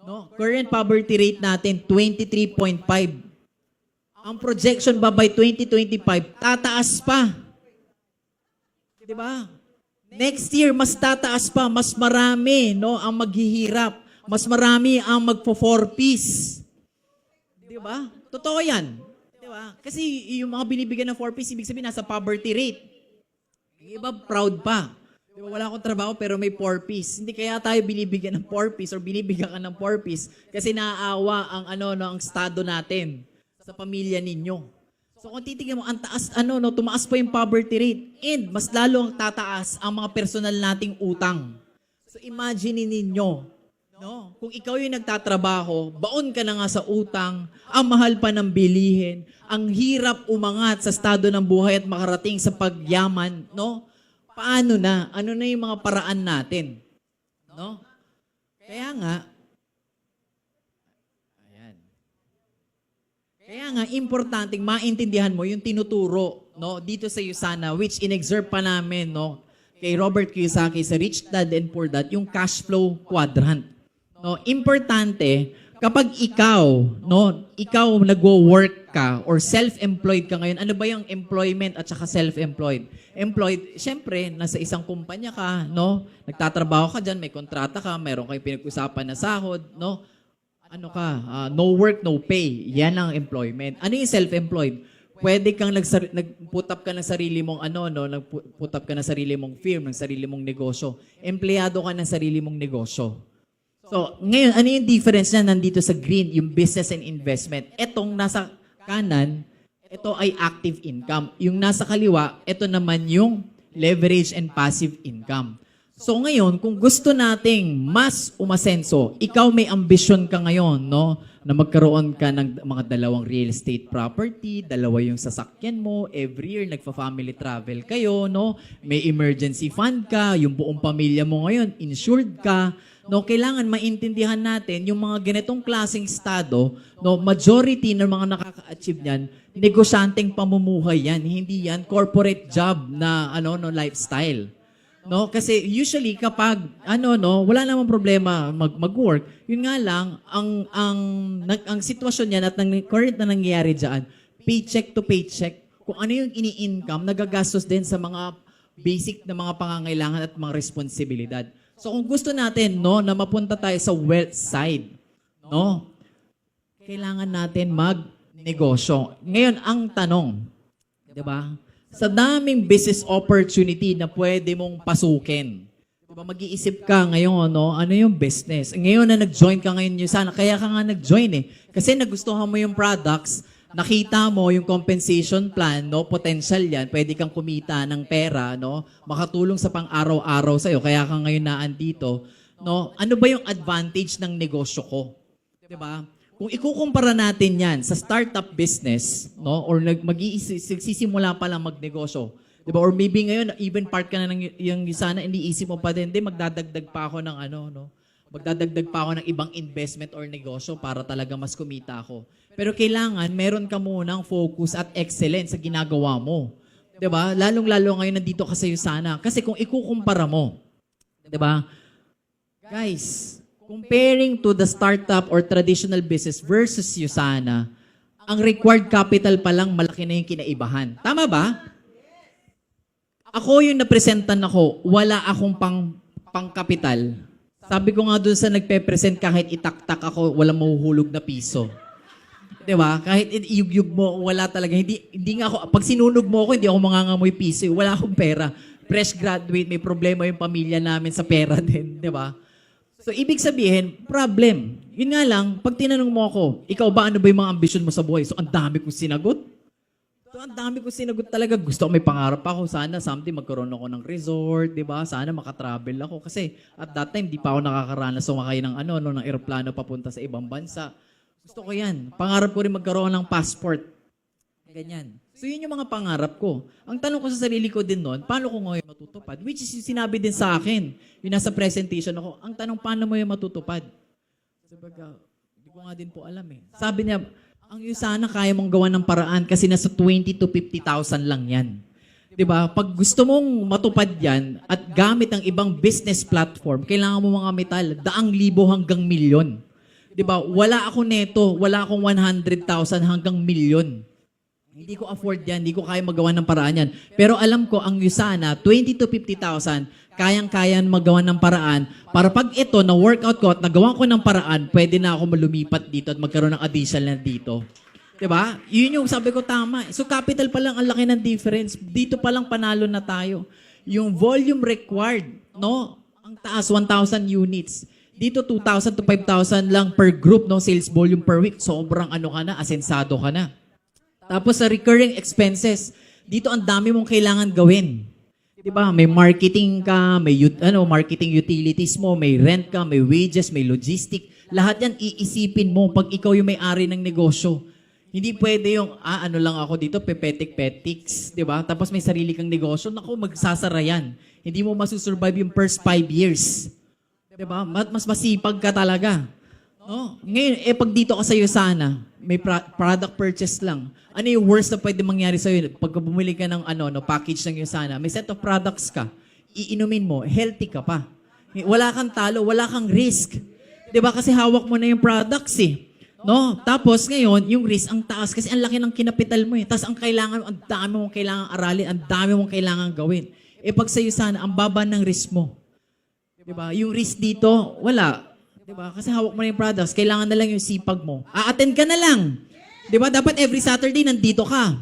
no? Current poverty rate natin 23.5. Ang projection ba by 2025 tataas pa. 'Di ba? Next year mas tataas pa, mas marami ang maghihirap, mas marami ang magfo-4Ps. 'Di ba? Totoo 'yan. Diba? Kasi yung mga binibigyan ng 4Ps, ibig sabihin nasa poverty rate. Yung iba proud pa. Diba? Wala akong trabaho pero may 4Ps. Hindi kaya tayo binibigyan ng 4Ps or binibigyan ka ng 4Ps kasi naaawa ang ang estado natin sa pamilya ninyo. So kung titignan mo, ang taas, tumaas pa yung poverty rate and mas lalo tataas ang mga personal nating utang. So imagine ninyo, no? Kung ikaw yung nagtatrabaho, baon ka na nga sa utang, ang mahal pa ng bilihin, ang hirap umangat sa estado ng buhay at makarating sa pagyaman, no? Paano na? Ano na yung mga paraan natin? No? Kaya nga, importanteng maintindihan mo yung tinuturo, no, dito sa USANA, which in-exert pa namin, no, kay Robert Kiyosaki sa Rich Dad and Poor Dad, yung cash flow quadrant. No, importante kapag ikaw nagwo-work ka or self-employed ka ngayon, ano ba yung employment at saka self-employed? Employed, syempre, nasa isang kumpanya ka, no? Nagtatrabaho ka diyan, may kontrata ka, meron kayong pinag-usapan na sahod, no? No work, no pay. Yan ang employment. Ano yung self-employed? Pwede kang nag-put up ka ng sarili mong nag-put up ka ng sarili mong firm, ng sarili mong negosyo. Empleyado ka ng sarili mong negosyo. So, ngayon, ano yung difference na nandito sa green, yung business and investment? Etong nasa kanan, ito ay active income. Yung nasa kaliwa, ito naman yung leverage and passive income. So ngayon, kung gusto nating mas umasenso, ikaw may ambisyon ka ngayon, no? na magkaroon ka ng mga dalawang real estate property, dalawa yung sasakyan mo, every year nagfa-family travel kayo, no? May emergency fund ka, yung buong pamilya mo ngayon, insured ka, no? Kailangan maintindihan natin yung mga ganitong klaseng estado, no? Majority ng mga nakaka-achieve niyan, negosyanteng pamumuhay yan, hindi yan corporate job na no lifestyle. No, kasi usually kapag wala namang problema mag-work, yun nga lang ang sitwasyon niyan at current na nangyayari diyan, paycheck to paycheck. Kung ano yung ini-income, nagagastos din sa mga basic na mga pangangailangan at mga responsibilidad. So kung gusto natin na mapunta tayo sa wealth side, kailangan natin magnegosyo. Ngayon ang tanong, 'di ba? Sa daming business opportunity na pwede mong pasukin. Diba, mag-iisip ka ngayon, ano yung business? Ngayon na nag-join ka ngayon sana, kaya ka nga nag-join eh. Kasi nagustuhan mo yung products, nakita mo yung compensation plan, potential yan, pwede kang kumita ng pera, makatulong sa pang-araw-araw sa'yo, kaya ka ngayon naandito. Ano ba yung advantage ng negosyo ko? Diba? Kung ikukumpara natin yan sa startup business, or magsisimula pa lang magnegosyo, diba? Or maybe ngayon, even part ka na ng yung sana, iniisip mo pa din, magdadagdag pa ako ng magdadagdag pa ako ng ibang investment or negosyo para talaga mas kumita ako. Pero kailangan, meron ka munang focus at excellence sa ginagawa mo. Diba? Lalong-lalo ngayon nandito ka sa sana. Kasi kung ikukumpara mo, diba? Guys, comparing to the startup or traditional business versus Usana, ang required capital pa lang malaki na yung kinaibahan. Tama ba? Ako yung napresentan ako, wala akong pang-kapital. Sabi ko nga doon sa nagpe-present, kahit itaktak ako, walang mahuhulog na piso. Diba? Kahit iyug-yug mo, wala talaga. Hindi nga ako, pag sinunog mo ako, hindi ako mangangamoy piso. Wala akong pera. Fresh graduate, may problema yung pamilya namin sa pera din. Diba? So, ibig sabihin, problem. Yun nga lang, pag tinanong mo ako, ikaw ba, ano ba yung mga ambisyon mo sa buhay? So, ang dami kong sinagot. Talaga. Gusto ko, may pangarap ako. Sana someday magkaroon ako ng resort, di ba? Sana makatravel ako. Kasi at that time, di pa ako nakakaranas sumakay ng ng eroplano papunta sa ibang bansa. Gusto ko yan. Pangarap ko rin magkaroon ng passport. Ganyan. So, yun yung mga pangarap ko. Ang tanong ko sa sarili ko din noon, paano ko ngayon matutupad? Which is yung sinabi din sa akin. Yung nasa presentation ako, ang tanong, paano mo yung matutupad? Sabaga, hindi ko nga din po alam eh. Sabi niya, ang Usana kaya mong gawa ng paraan kasi nasa 20 to 50,000 lang yan. Diba? Pag gusto mong matupad yan at gamit ang ibang business platform, kailangan mo mga metal, 100,000 hanggang milyon. Diba? Wala ako neto, wala akong 100,000 hanggang milyon. Hindi ko afford yan, hindi ko kaya magawa ng paraan yan. Pero alam ko, ang Usana, 20 to 50,000, kayang-kaya magawa ng paraan para pag ito, na-workout ko at nagawa ko ng paraan, pwede na ako malumipat dito at magkaroon ng additional dito. Diba? Yun yung sabi ko tama. So capital pa lang ang laki ng difference. Dito pa lang panalo na tayo. Yung volume required, ang taas, 1,000 units. Dito, 2,000 to 5,000 lang per group, sales volume per week. Sobrang ka na, asensado ka na. Tapos sa recurring expenses, dito ang dami mong kailangan gawin. 'Di ba? May marketing ka, may marketing utilities mo, may rent ka, may wages, may logistic. Lahat 'yan iisipin mo pag ikaw yung may-ari ng negosyo. Hindi pwede yung lang ako dito, pepetik-petiks, 'di ba? Tapos may sarili kang negosyo, naku, magsasara 'yan. Hindi mo masusurvive yung first 5 years. 'Di ba? Mas masipag ka talaga. Ngayon, pag dito ka sa Usana, may product purchase lang. Ano yung worst na pwede mangyari sa'yo? Pag bumili ka ng package ng Usana, may set of products ka, iinumin mo, healthy ka pa. Wala kang talo, wala kang risk. Diba? Kasi hawak mo na yung products eh. Tapos ngayon, yung risk ang taas kasi ang laki ng kinapital mo eh. Tapos ang dami mong kailangan aralin, ang dami mong kailangan gawin. Pag sa Usana, ang baba ng risk mo. Diba? Yung risk dito, wala. Diba? Kasi hawak mo na yung products, kailangan na lang yung sipag mo. A-attend ka na lang. Diba? Dapat every Saturday nandito ka.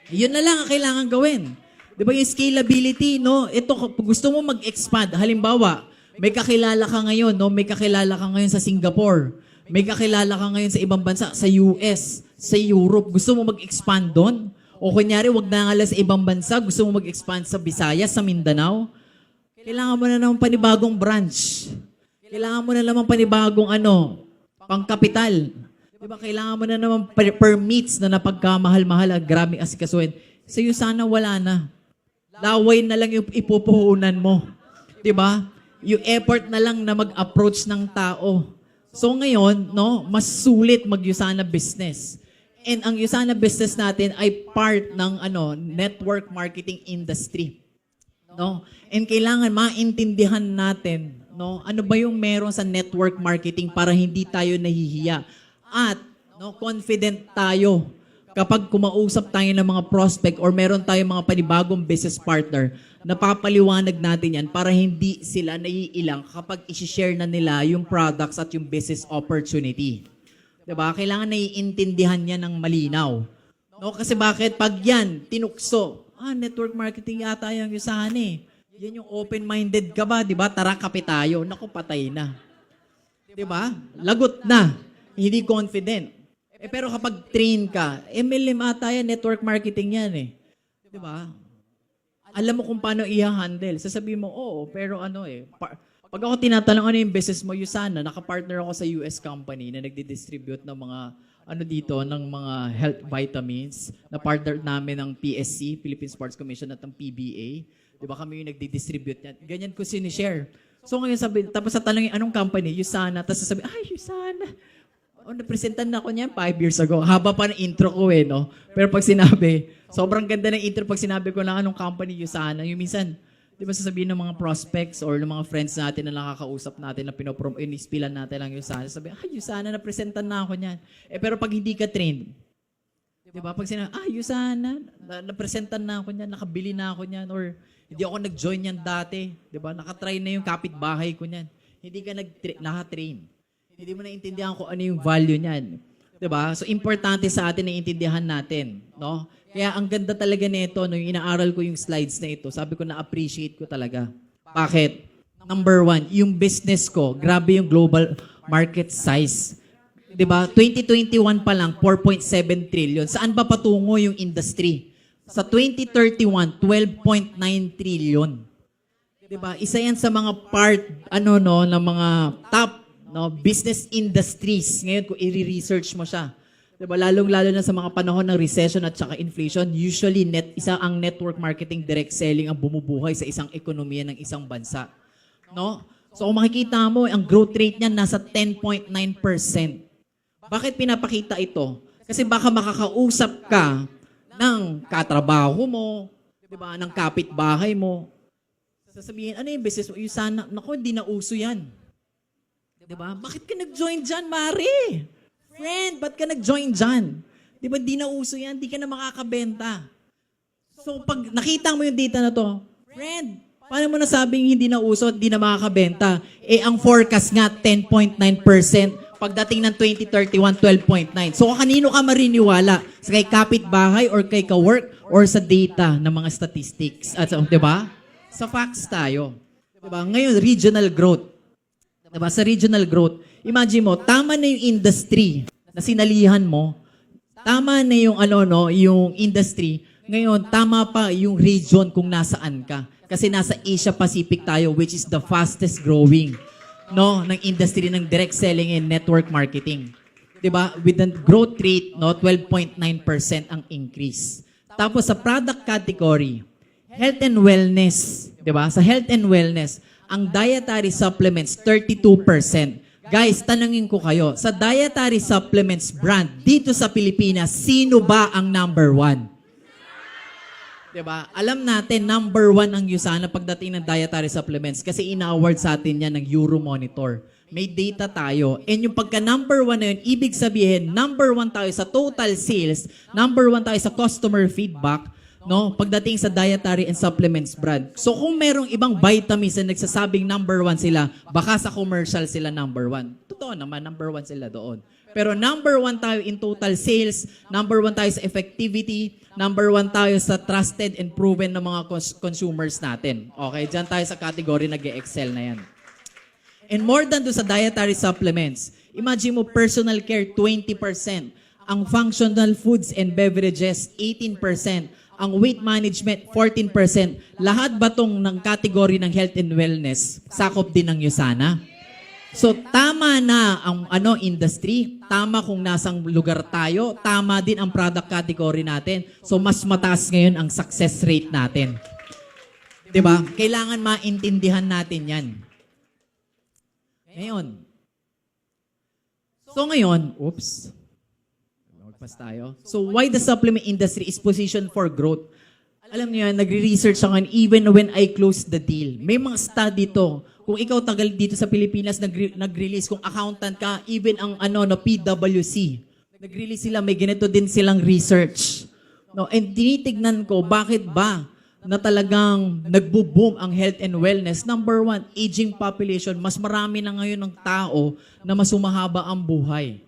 Yun na lang ang kailangan gawin. Diba? Yung scalability, ito, kung gusto mo mag-expand, halimbawa, may kakilala ka ngayon, may kakilala ka ngayon sa Singapore, may kakilala ka ngayon sa ibang bansa, sa US, sa Europe, gusto mo mag-expand doon? O kunyari, wag na nga lang sa ibang bansa, gusto mo mag-expand sa Visayas, sa Mindanao, kailangan mo na ng panibagong branch. Kailangan mo na naman panibagong pangkapital. Di ba, kailangan mo na naman permits na napagkamahal-mahal, grabe asikasuhin. Sa iyo sana wala na. Laway na lang yung ipupuhunan mo. Di ba? Yung effort na lang na mag-approach ng tao. So ngayon, no, mas sulit mag-Usana business. And ang Usana business natin ay part ng network marketing industry. No? And kailangan maintindihan natin, no, ano ba yung meron sa network marketing para hindi tayo nahihiya. At confident tayo kapag kumausap tayo ng mga prospect or meron tayong mga panibagong business partner, napapaliwanag natin yan para hindi sila naiilang kapag isi-share na nila yung products at yung business opportunity. Diba? Kailangan naiintindihan yan ng malinaw. No? Kasi bakit? Pag yan, tinukso, network marketing yata yung Usana eh. Yan yung open-minded ka ba? Diba? Tara, kape tayo. Naku, patay na. Diba? Lagot na. Hindi confident. Pero kapag train ka, MLM ata yan, network marketing yan eh. Diba? Alam mo kung paano i-handle. Sasabihin mo, oo, pero pag ako tinatanong ano yung business mo, Usana, nakapartner ako sa US company na nagdi-distribute ng mga, ng mga health vitamins, na partner namin ng PSC, Philippine Sports Commission, at ng PBA. Di ba kami yung nagdi-distribute yan? Ganyan ko sinishare. So ngayon tapos sa tanongin, anong company? Usana. Tapos sasabihin, Usana. Napresentan na ako niyan 5 years ago. Haba pa ng intro ko no? Pero pag sinabi, sobrang ganda ng intro pag sinabi ko lang anong company Usana. Yung minsan, di ba sasabihin ng mga prospects or ng mga friends natin na nakakausap natin na inispilan natin lang Usana. Sabi, Usana, napresentan na ako niyan. Pero pag hindi ka trained, di ba? Pag sinabi, Usana, napresentan na ako niyan, nakabili na ako niyan, or hindi ako nag-join niyan dati. Di ba? Nakatry na yung kapitbahay ko niyan. Hindi ka naka-train. Hindi mo naintindihan kung ano yung value niyan. Di ba? So, importante sa atin na intindihan natin. No? Kaya ang ganda talaga nito, yung inaaral ko yung slides na ito, sabi ko na-appreciate ko talaga. Bakit? Number 1, yung business ko, grabe yung global market size. Diba? 2021 pa lang, 4.7 trillion. Saan ba patungo yung industry? Sa 2031, 12.9 trillion. Diba? Isa yan sa mga part, ng mga top business industries. Ngayon, kung i-research mo siya. Diba? Lalong-lalo na sa mga panahon ng recession at saka inflation, usually ang network marketing direct selling ang bumubuhay sa isang ekonomiya ng isang bansa. No? So kung makikita mo, ang growth rate niya nasa 10.9%. Bakit pinapakita ito? Kasi baka makakausap ka ng katrabaho mo, diba? Ng kapitbahay mo. Sasabihin, ano yung business mo? Usana, naku, hindi na uso yan. Diba? Bakit ka nag-join dyan, Mari? Friend, ba't ka nag-join dyan? Di ba, di na uso yan, di ka na makakabenta. So, pag nakita mo yung data na to, friend, paano mo nasabing hindi na uso at di na makakabenta? Ang forecast nga, 10.9%. Pagdating ng 2031, 12.9%. So, kanino ka mariniwala? Sa kay kapitbahay or kay ka-work or sa data ng mga statistics? At, di ba? Sa facts tayo. Di ba? Ngayon, regional growth. Diba? Sa regional growth, imagine mo, tama na yung industry na sinalihan mo, tama na yung yung industry, ngayon tama pa yung region kung nasaan ka. Kasi nasa Asia Pacific tayo, which is the fastest growing ng industry ng direct selling and network marketing. Diba? With the growth rate, 12.9% ang increase. Tapos sa product category, health and wellness, diba? Sa health and wellness, ang dietary supplements, 32%. Guys, tanungin ko kayo, sa dietary supplements brand dito sa Pilipinas, sino ba ang number 1? Diba? Alam natin, number 1 ang Usana pagdating ng dietary supplements kasi ina-award sa atin yan ng Euromonitor. May data tayo. And yung pagka number 1 na yun, ibig sabihin, number 1 tayo sa total sales, number 1 tayo sa customer feedback, pagdating sa dietary and supplements brand. So kung merong ibang vitamins na nagsasabing number 1 sila, baka sa commercial sila number 1. Totoo naman, number 1 sila doon. Pero number 1 tayo in total sales, number 1 tayo sa effectivity, number 1 tayo sa trusted and proven ng mga consumers natin. Okay, dyan tayo sa category nag-excel na yan. And more than do sa dietary supplements, imagine mo personal care 20%, ang functional foods and beverages 18%, ang weight management, 14%. Lahat ba tong ng category ng health and wellness, sakop din ng Usana? So tama na ang industry, tama kung nasang lugar tayo, tama din ang product category natin. So mas mataas ngayon ang success rate natin. 'Di ba? Kailangan maintindihan natin 'yan. Ngayon, magpas tayo. So why the supplement industry is positioned for growth? Alam niyo yan, nagre-research ako even when I close the deal. May mga study to. Kung ikaw tagal dito sa Pilipinas, nag-release, kung accountant ka, even ang PwC, nag-release sila, may ganito din silang research. No, and tinitignan ko, bakit ba na talagang nagbo-boom ang health and wellness? Number one, aging population. Mas marami na ngayon ng tao na mas humahaba ang buhay.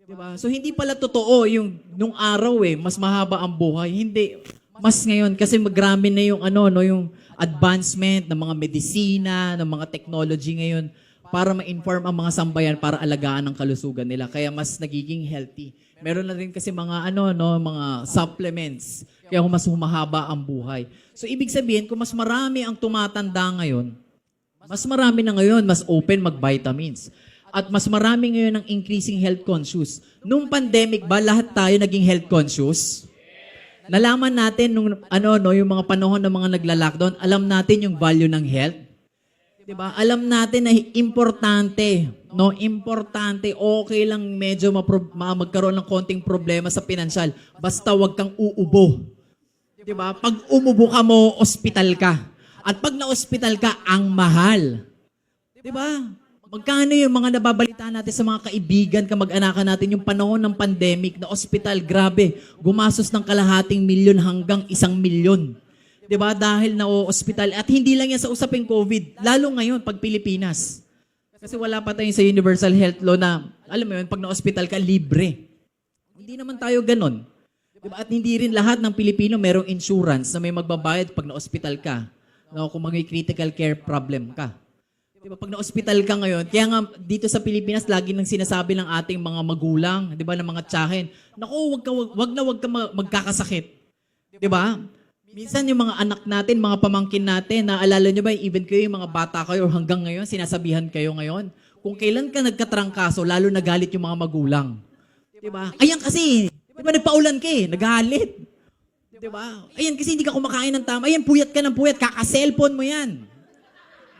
Diba? So hindi pala totoo yung nung araw mas mahaba ang buhay. Hindi. Mas ngayon kasi magrami na yung yung advancement ng mga medisina, ng mga technology ngayon para ma-inform ang mga sambayan para alagaan ang kalusugan nila. Kaya mas nagiging healthy. Meron na rin kasi mga mga supplements kaya mas humahaba ang buhay. So ibig sabihin kung mas marami ang tumatanda ngayon, mas marami na ngayon mas open mag-vitamins. At mas marami ngayon ang increasing health conscious. Nung pandemic ba lahat tayo naging health conscious? Nalaman natin nung yung mga panahon ng mga nagla-lockdown, alam natin yung value ng health. 'Di ba? Alam natin na importante, importante, okay lang medyo magkaroon ng konting problema sa pinansyal, basta wag kang uubo. 'Di ba? Pag umubo ka mo, ospital ka. At pag na-ospital ka, ang mahal. 'Di ba? Magkano yung mga nababalita natin sa mga kaibigan, kamag-anakan natin yung panahon ng pandemic na ospital, grabe, gumastos ng kalahating milyon hanggang 1 milyon. 'Di ba? Dahil na-ospital. At hindi lang yan sa usaping COVID, lalo ngayon pag Pilipinas. Kasi wala pa tayo sa Universal Health Law na, alam mo yun, pag na-ospital ka, libre. Hindi naman tayo ganon. 'Di ba? At hindi rin lahat ng Pilipino merong insurance na may magbabayad pag na-ospital ka. Kung may critical care problem ka. Diba, pag na-hospital ka ngayon, kaya nga dito sa Pilipinas, lagi nang sinasabi ng ating mga magulang, di ba, ng mga tiyahin, naku, wag ka magkakasakit. Di ba? Minsan yung mga anak natin, mga pamangkin natin, naalala nyo ba, even kayo, yung mga bata kayo, or hanggang ngayon, sinasabihan kayo ngayon, kung kailan ka nagkatrangkaso, lalo nagalit yung mga magulang. Di ba? Ayan kasi, di ba, nagpaulan ka nagalit. Di ba? Ayan kasi hindi ka kumakain ng tama. Ayan, puyat ka ng puyat, kaka-cellphone mo yan.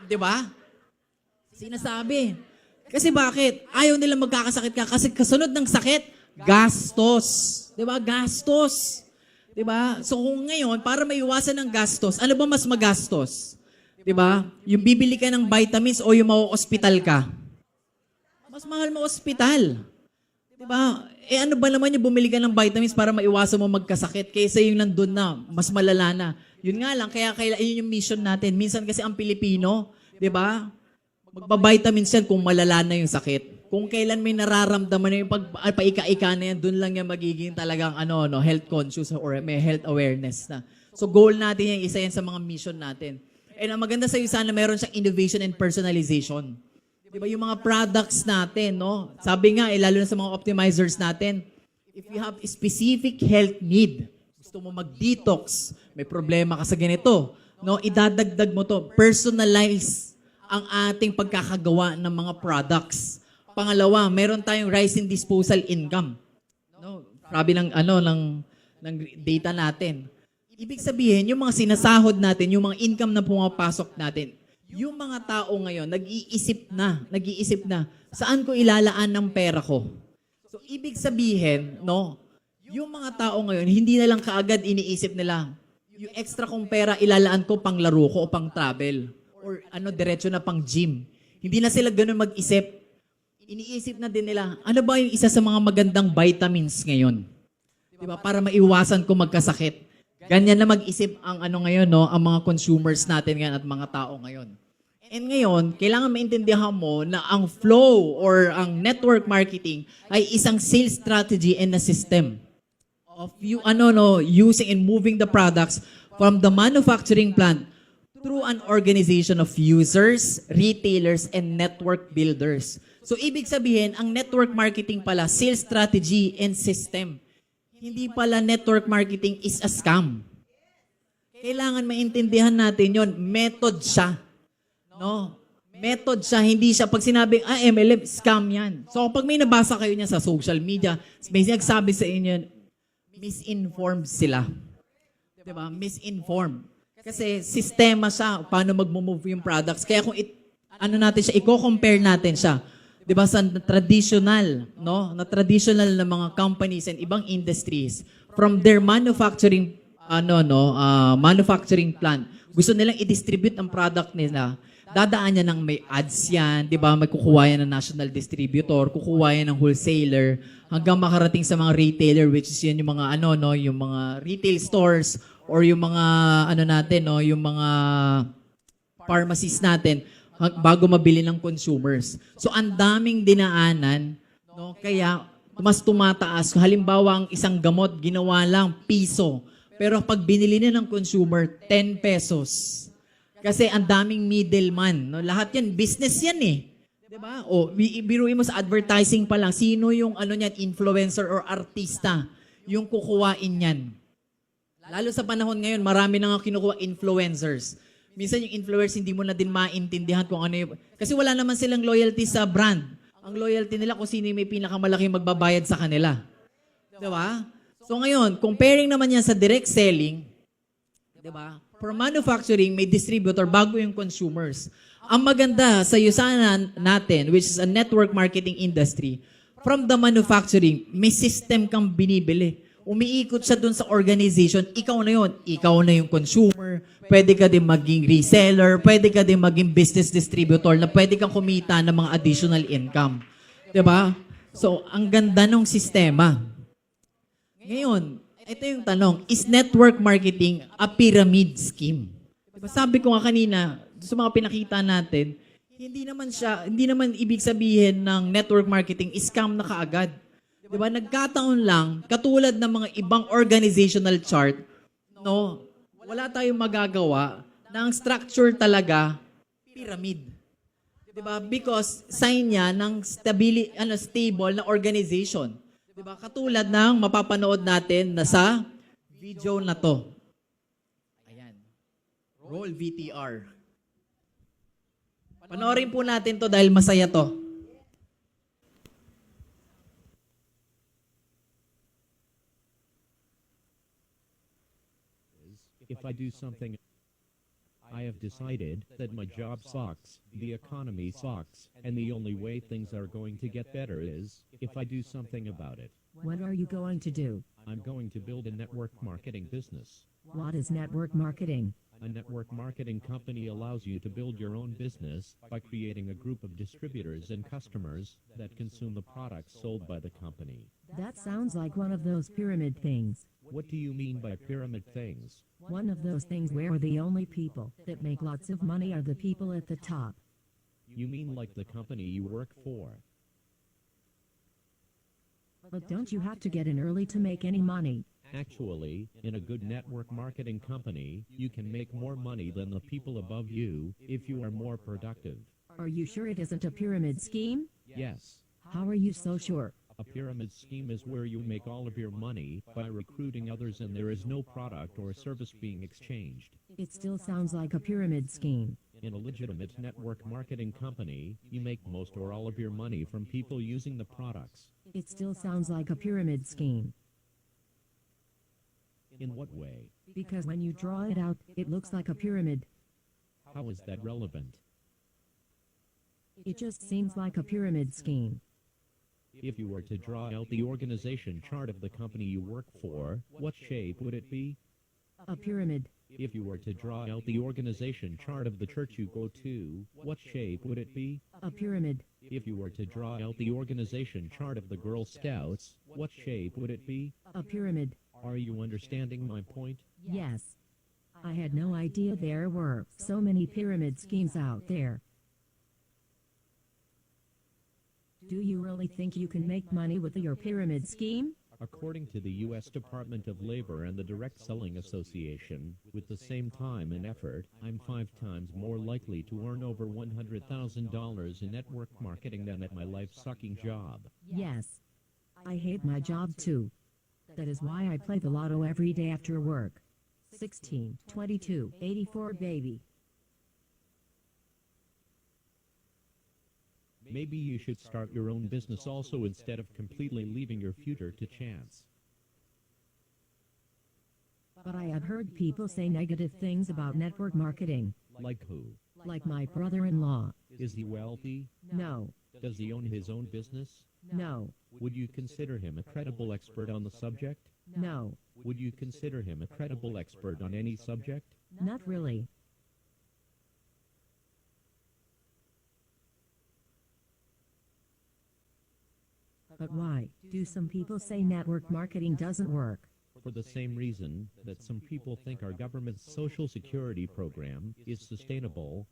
Di ba? Sinasabi. Kasi bakit? Ayaw nila magkakasakit ka kasi kasunod ng sakit, gastos. 'Di ba? Gastos. 'Di ba? So kung ngayon, para maiwasan ng gastos, ano ba mas magastos? 'Di ba? Yung bibili ka ng vitamins o yung mau-hospital ka? Mas mahal ma-hospital. 'Di ba? Ano ba naman yung bumili ka ng vitamins para maiwasan mo magkasakit kaysa yung nandun na, mas malala na. Yun nga lang, kaya yun yung mission natin. Minsan kasi ang Pilipino, 'di ba? Magba-vitamins yan kung malala na yung sakit. Kung kailan may nararamdaman na yung paika-ika na yan, dun lang yan magiging talagang health conscious or may health awareness na. So goal natin yan, isa yan sa mga mission natin. And ang maganda sa iyo sana meron siyang innovation and personalization. Diba yung mga products natin, Sabi nga, lalo na sa mga optimizers natin, if you have a specific health need, gusto mo mag-detox, may problema ka sa ganito, idadagdag mo to, personalize ang ating pagkakagawa ng mga products. Pangalawa, meron tayong rise in disposal income. Sabi ng data natin. Ibig sabihin, yung mga sinasahod natin, yung mga income na pumapasok natin, yung mga tao ngayon, nag-iisip na, saan ko ilalaan ng pera ko? So, ibig sabihin, yung mga tao ngayon, hindi na lang kaagad iniisip nila, yung extra kong pera ilalaan ko pang laro ko o pang travel. Or diretso na pang gym. Hindi na sila ganun mag-isip. Iniisip na din nila, ano ba yung isa sa mga magandang vitamins ngayon? Diba? Para maiwasan ko magkasakit. Ganyan na mag-isip ang ngayon, ang mga consumers natin ngayon at mga tao ngayon. And ngayon, kailangan maintindihan mo na ang flow or ang network marketing ay isang sales strategy and a system of you using and moving the products from the manufacturing plant through an organization of users, retailers, and network builders. So, ibig sabihin, ang network marketing pala, sales strategy and system. Hindi pala network marketing is a scam. Kailangan maintindihan natin yon. Method siya. Method siya, hindi siya, pag sinabing, MLM, scam yan. So kapag may nabasa kayo niya sa social media, may nagsabi sa inyo, misinformed sila. Diba? Misinformed. Kasi sistema siya, paano mag-move yung products. Kaya kung natin siya, i-compare natin siya. Diba sa traditional, no? Na traditional na mga companies and ibang industries, from their manufacturing, manufacturing plant, gusto nilang i-distribute ang product nila, dadaan niya ng may ads yan, di ba? May kukuha yan ng national distributor, kukuha yan ng wholesaler, hanggang makarating sa mga retailer, which is yan yung mga yung mga retail stores, or yung mga, yung mga pharmacies natin, bago mabili ng consumers. So, ang daming dinaanan, no? Kaya, mas tumataas. Halimbawa, ang isang gamot, ginawa lang piso. Pero pag binili na ng consumer, 10 pesos. Kasi ang daming middleman. No? Lahat yan, business yan eh. Diba? O, biruin mo sa advertising pa lang, sino yung influencer or artista yung kukuhain yan. Lalo sa panahon ngayon, marami na nga kinukuha influencers. Minsan yung influencers, hindi mo na din maintindihan kung ano yung... Kasi wala naman silang loyalty sa brand. Ang loyalty nila kung sino yung may pinakamalaking magbabayad sa kanila. Diba? So ngayon, comparing naman yan sa direct selling, diba? For manufacturing, may distributor bago yung consumers. Ang maganda sa USANA natin, which is a network marketing industry, from the manufacturing, may system kang binibili. Umiikot siya dun sa organization, ikaw na yun. Ikaw na yung consumer, pwede ka din maging reseller, pwede ka din maging business distributor na pwede kang kumita ng mga additional income. Diba? So, ang ganda ng sistema. Ngayon, ito yung tanong, is network marketing a pyramid scheme? Diba, sabi ko nga kanina, sa mga pinakita natin, hindi naman ibig sabihin ng network marketing is scam na kaagad. Diba, nagkataon lang, katulad ng mga ibang organizational chart, no, wala tayong magagawa na ang structure talaga, pyramid. Diba? Because sign niya ng stable na organization. Diba? Katulad ng mapapanood natin na sa video na to. Ayan. Roll VTR. Panoorin po natin to dahil masaya to.
If I do something, I have decided that my job sucks, the economy sucks, and the only way things are going to get better is if I do something about it.
What are you going to do?
I'm going to build a network marketing business.
What is network marketing?
A network marketing company allows you to build your own business by creating a group of distributors and customers that consume the products sold by the company.
That sounds like one of those pyramid things.
What do you mean by pyramid things?
One of those things where the only people that make lots of money are the people at the top.
You mean like the company you work for?
But don't you have to get in early to make any money?
Actually, in a good network marketing company, you can make more money than the people above you if you are more productive.
Are you sure it isn't a pyramid scheme?
Yes.
How are you so sure?
A pyramid scheme is where you make all of your money by recruiting others and there is no product or service being exchanged.
It still sounds like a pyramid scheme.
In a legitimate network marketing company, you make most or all of your money from people using the products.
It still sounds like a pyramid scheme.
In what way?
Because when you draw it out, it looks like a pyramid.
How is that relevant?
It just seems like a pyramid scheme.
If you were to draw out the organization chart of the company you work for, what shape would it be?
A pyramid.
If you were to draw out the organization chart of the church you go to, what shape would it be?
A pyramid.
If you were to draw out the organization chart of the Girl Scouts, what shape would it be?
A pyramid.
Are you understanding my point?
Yes. I had no idea there were so many pyramid schemes out there. Do you really think you can make money with your pyramid scheme?
According to the U.S. Department of Labor and the Direct Selling Association, with the same time and effort, I'm 5 times more likely to earn over $100,000 in network marketing than at my life-sucking job.
Yes. I hate my job too. That is why I play the lotto every day after work. 16, 22, 84 baby.
Maybe you should start your own business also instead of completely leaving your future to chance.
But I have heard people say negative things about network marketing.
Like who?
Like my brother-in-law.
Is he wealthy?
No,
Does he own his own business?
no,
Would you consider him a credible expert on the subject?
no,
Would you consider him a credible expert on any subject?
not really. But why do some people say network marketing doesn't work?
For the same reason that some people think our government's social security program is sustainable.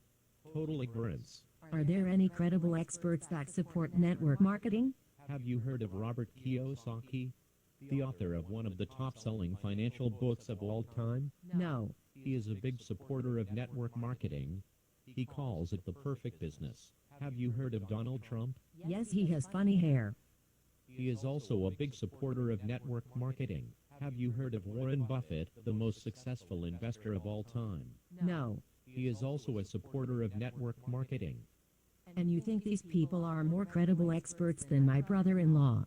Total ignorance.
Are there any credible experts that support network marketing?
Have you heard of Robert Kiyosaki, the author of one of the top-selling financial books of all time?
No.
He is a big supporter of network marketing. He calls it the perfect business. Have you heard of Donald Trump?
Yes, he has funny hair.
He is also a big supporter of network marketing. Have you heard of Warren Buffett, the most successful investor of all time?
No.
He is also a supporter of network marketing.
And you think these people are more credible experts than my brother-in-law?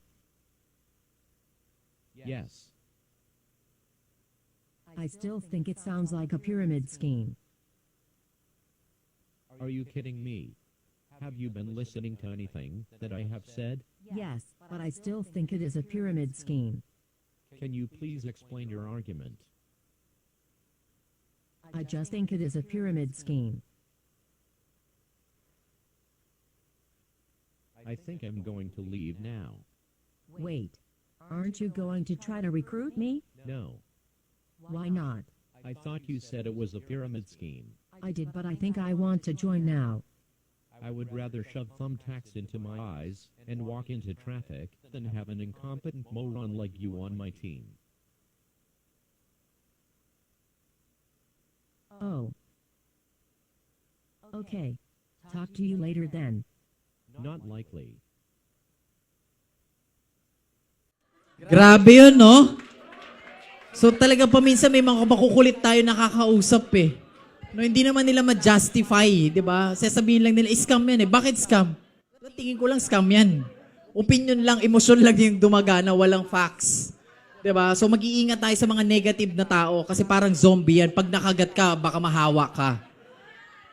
Yes.
I still think it sounds like a pyramid scheme.
Are you kidding me? Have you been listening to anything that I have said?
Yes, but I still think it is a pyramid scheme.
Can you please explain your argument?
I just think it is a pyramid scheme.
I think I'm going to leave now.
Wait, aren't you going to try to recruit me?
No.
Why not?
I thought you said it was a pyramid scheme.
I did, but I think I want to join now.
I would rather shove thumbtacks into my eyes and walk into traffic than have an incompetent moron like you on my team.
Oh. Okay. Talk to you later then.
Not likely.
Grabe yun, no? So talaga paminsan may mga makukulit tayo nakakausap eh. No, hindi naman nila ma-justify, di ba? Sasabihin lang nila, scam yan eh. Bakit scam? Tingin ko lang scam yan. Opinion lang, emosyon lang yung dumagana, walang facts. Di ba? So mag-iingat tayo sa mga negative na tao kasi parang zombie yan. Pag nakagat ka, baka mahawa ka.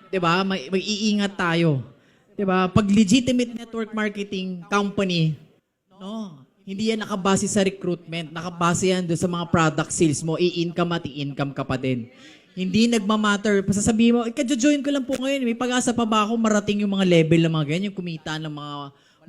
Di ba? Mag-iingat tayo. Di ba? Pag legitimate network marketing company, no, hindi yan nakabase sa recruitment. Nakabase yan doon sa mga product sales mo. I-income at i-income ka pa din. Hindi nagmamatter. Sasabihin mo, kadyo-join ko lang po ngayon. May pag-asa pa ba ako marating yung mga level ng mga ganyan, yung kumita ng mga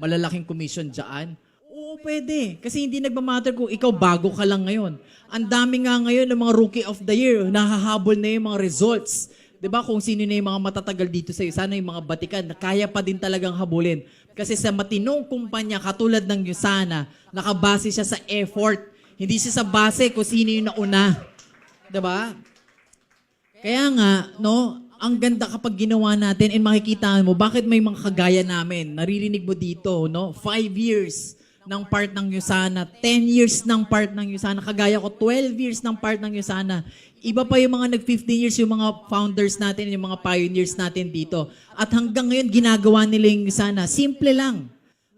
malalaking commission dyan? Oo, pwede. Kasi hindi nagmamatter kung ikaw bago ka lang ngayon. Ang dami nga ngayon ng mga rookie of the year, nahahabol na yung mga results. 'Di ba kung sino na yung mga matatagal dito sa iyo, sana yung mga batikan na kaya pa din talagang habulin. Kasi sa matinong kumpanya katulad ng Yusana, nakabase siya sa effort. Hindi siya sa base kung sino yung nauna. 'Di ba? Kaya nga, no, ang ganda kapag ginawa natin and makikita mo, bakit may mga kagaya namin, naririnig mo dito, no, 5 years ng part ng Yusana, 10 years ng part ng Yusana, kagaya ko, 12 years ng part ng Yusana. Iba pa yung mga nag-15 years, yung mga founders natin, yung mga pioneers natin dito. At hanggang ngayon, ginagawa nila yung Yusana. Simple lang.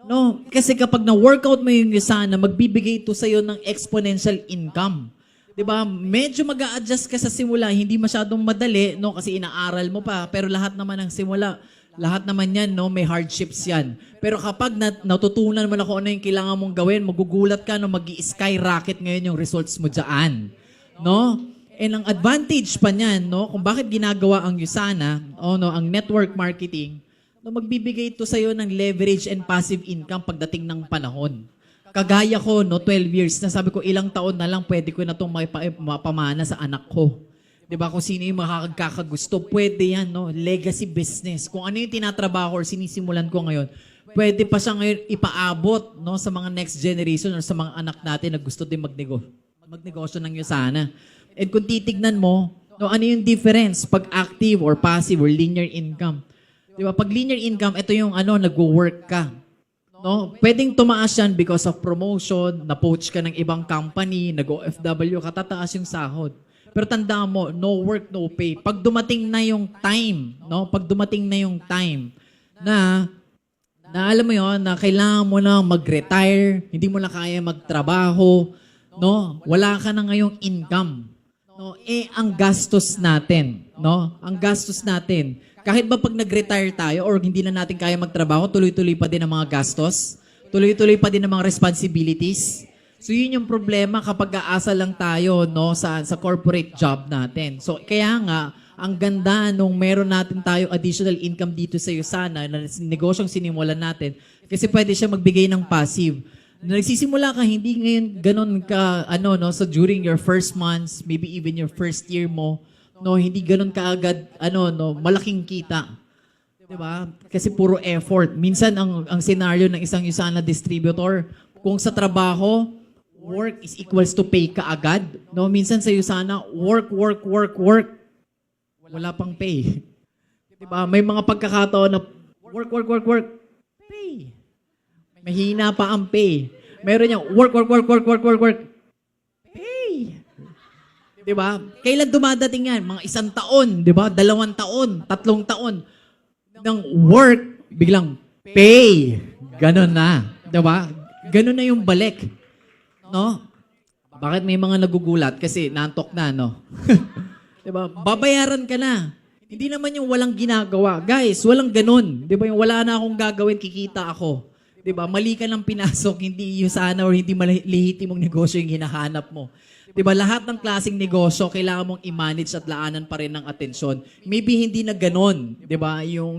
No? Kasi kapag na-workout mo yung Yusana, magbibigay ito sa'yo ng exponential income. Diba? Medyo mag-a-adjust ka sa simula, hindi masyadong madali, no? Kasi inaaral mo pa, pero lahat naman ng simula, lahat naman yan, no? May hardships yan. Pero kapag natutunan mo na kung ano yung kailangan mong gawin, magugulat ka, no? Mag-i-skyrocket ngayon yung results mo dyan. No? And ang advantage pa niyan, no? Kung bakit ginagawa ang Yusana, no? Ang network marketing, no? Magbibigay ito sa'yo ng leverage and passive income pagdating ng panahon. Kagaya ko, no, 12 years, na sabi ko, ilang taon na lang pwede ko na itong mapamana sa anak ko. Diba? Kung sino yung makakagagusto, pwede yan, no? Legacy business. Kung ano yung tinatrabaho or sinisimulan ko ngayon, pwede pa siya ngayon ipaabot, no, sa mga next generation or sa mga anak natin na gusto din magnegosyo ng Yusana. And kung titignan mo, no, ano yung difference pag active or passive or linear income? Diba? Pag linear income, ito yung nag-work ka. No, pwedeng tumaas yan because of promotion, na-poach ka ng ibang company, nag-OFW ka, tataas yung sahod. Pero tandaan mo, no work, no pay. Pag dumating na yung time, no? Pag dumating na yung time na Na alam mo yon na kailangan mo na mag-retire, hindi mo na kaya magtrabaho, no? Wala ka na ngayong income. No, ang gastos natin, no? Ang gastos natin. Kahit ba pag nag-retire tayo or hindi na natin kaya magtrabaho, tuloy-tuloy pa din ang mga gastos, tuloy-tuloy pa din ang mga responsibilities. So yun yung problema kapag aasa lang tayo, no, sa corporate job natin. So kaya nga ang ganda nung meron natin tayo additional income dito sa USANA na negosyong sinimulan natin kasi pwede siya magbigay ng passive. Na nagsisimula ka, hindi ngayon ganun ka, so during your first months, maybe even your first year mo, no, hindi ganun kaagad, malaking kita. Diba? Kasi puro effort. Minsan, ang scenario ng isang USANA distributor, kung sa trabaho, work is equals to pay kaagad. No? Minsan sa USANA, work. Wala pang pay. Diba? May mga pagkakataon na work. Pay. Mahina pa ang pay. Meron yung work. Pay. Diba? Kailan dumadating yan? Mga 1 taon, diba? 2 taon, 3 taon ng work, biglang pay. Ganon na. Diba? Ganon na yung balik. No? Bakit may mga nagugulat? Kasi nantok na, no? Diba? Babayaran ka na. Hindi naman yung walang ginagawa. Guys, walang ganun. Diba? Yung wala na akong gagawin, kikita ako. Diba? Mali ka lang pinasok, hindi USANA or hindi lehitimong negosyo yung hinahanap mo. Diba? Lahat ng klaseng negosyo, kailangan mong i-manage at laanan pa rin ng atensyon. Maybe hindi na ganun. Diba? Yung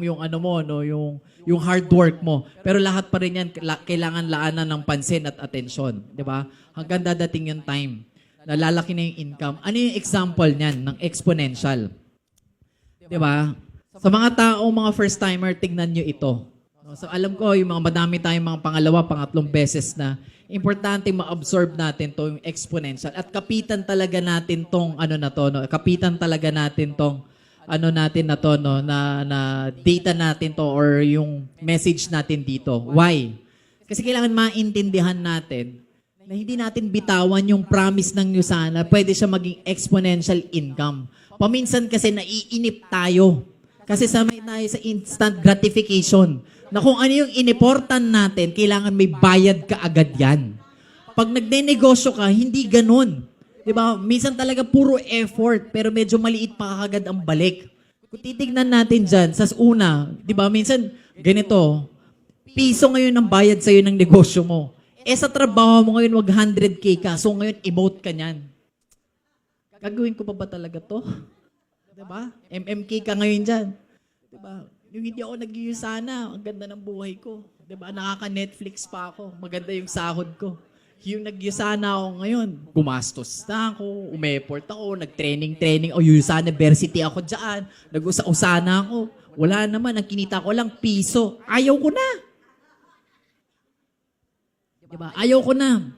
hard work mo. Pero lahat pa rin yan, kailangan laanan ng pansin at atensyon. Diba? Hanggang dadating yung time na lalaki na yung income. Ano yung example niyan ng exponential? Diba? Sa mga taong mga first-timer, tignan nyo ito. So alam ko, yung mga madami tayong mga pangalawa, pangatlong beses na importante ma-absorb natin to yung exponential. At kapitan talaga natin tong kapitan talaga natin tong na data natin to or yung message natin dito. Why? Kasi kailangan maintindihan natin na hindi natin bitawan yung promise ng USANA, pwede siya maging exponential income. Paminsan kasi naiinip tayo. Kasi sanay tayo sa instant gratification. Na kung ano yung iniportan natin, kailangan may bayad ka agad yan. Pag nagne-negosyo ka, hindi ganun. Diba? Minsan talaga puro effort, pero medyo maliit pa agad ang balik. Kung titignan natin dyan, sa una, diba? Minsan, ganito, piso ngayon ang bayad sa'yo ng negosyo mo. Sa trabaho mo ngayon, wag 100K ka. So ngayon, emote ka niyan. Gagawin ko pa ba talaga to? Diba? MMK ka ngayon dyan. Diba? Yung hindi ako nag-USANA, ang ganda ng buhay ko. Diba? Nakaka-Netflix pa ako. Maganda yung sahod ko. Yung nag-USANA ako ngayon, gumastos na ako, umeport ako, nag-training. USANA University ako dyan. Nag-USANA ako. Wala naman, ang kinita ko lang, piso. Ayaw ko na. Diba? Ayaw ko na.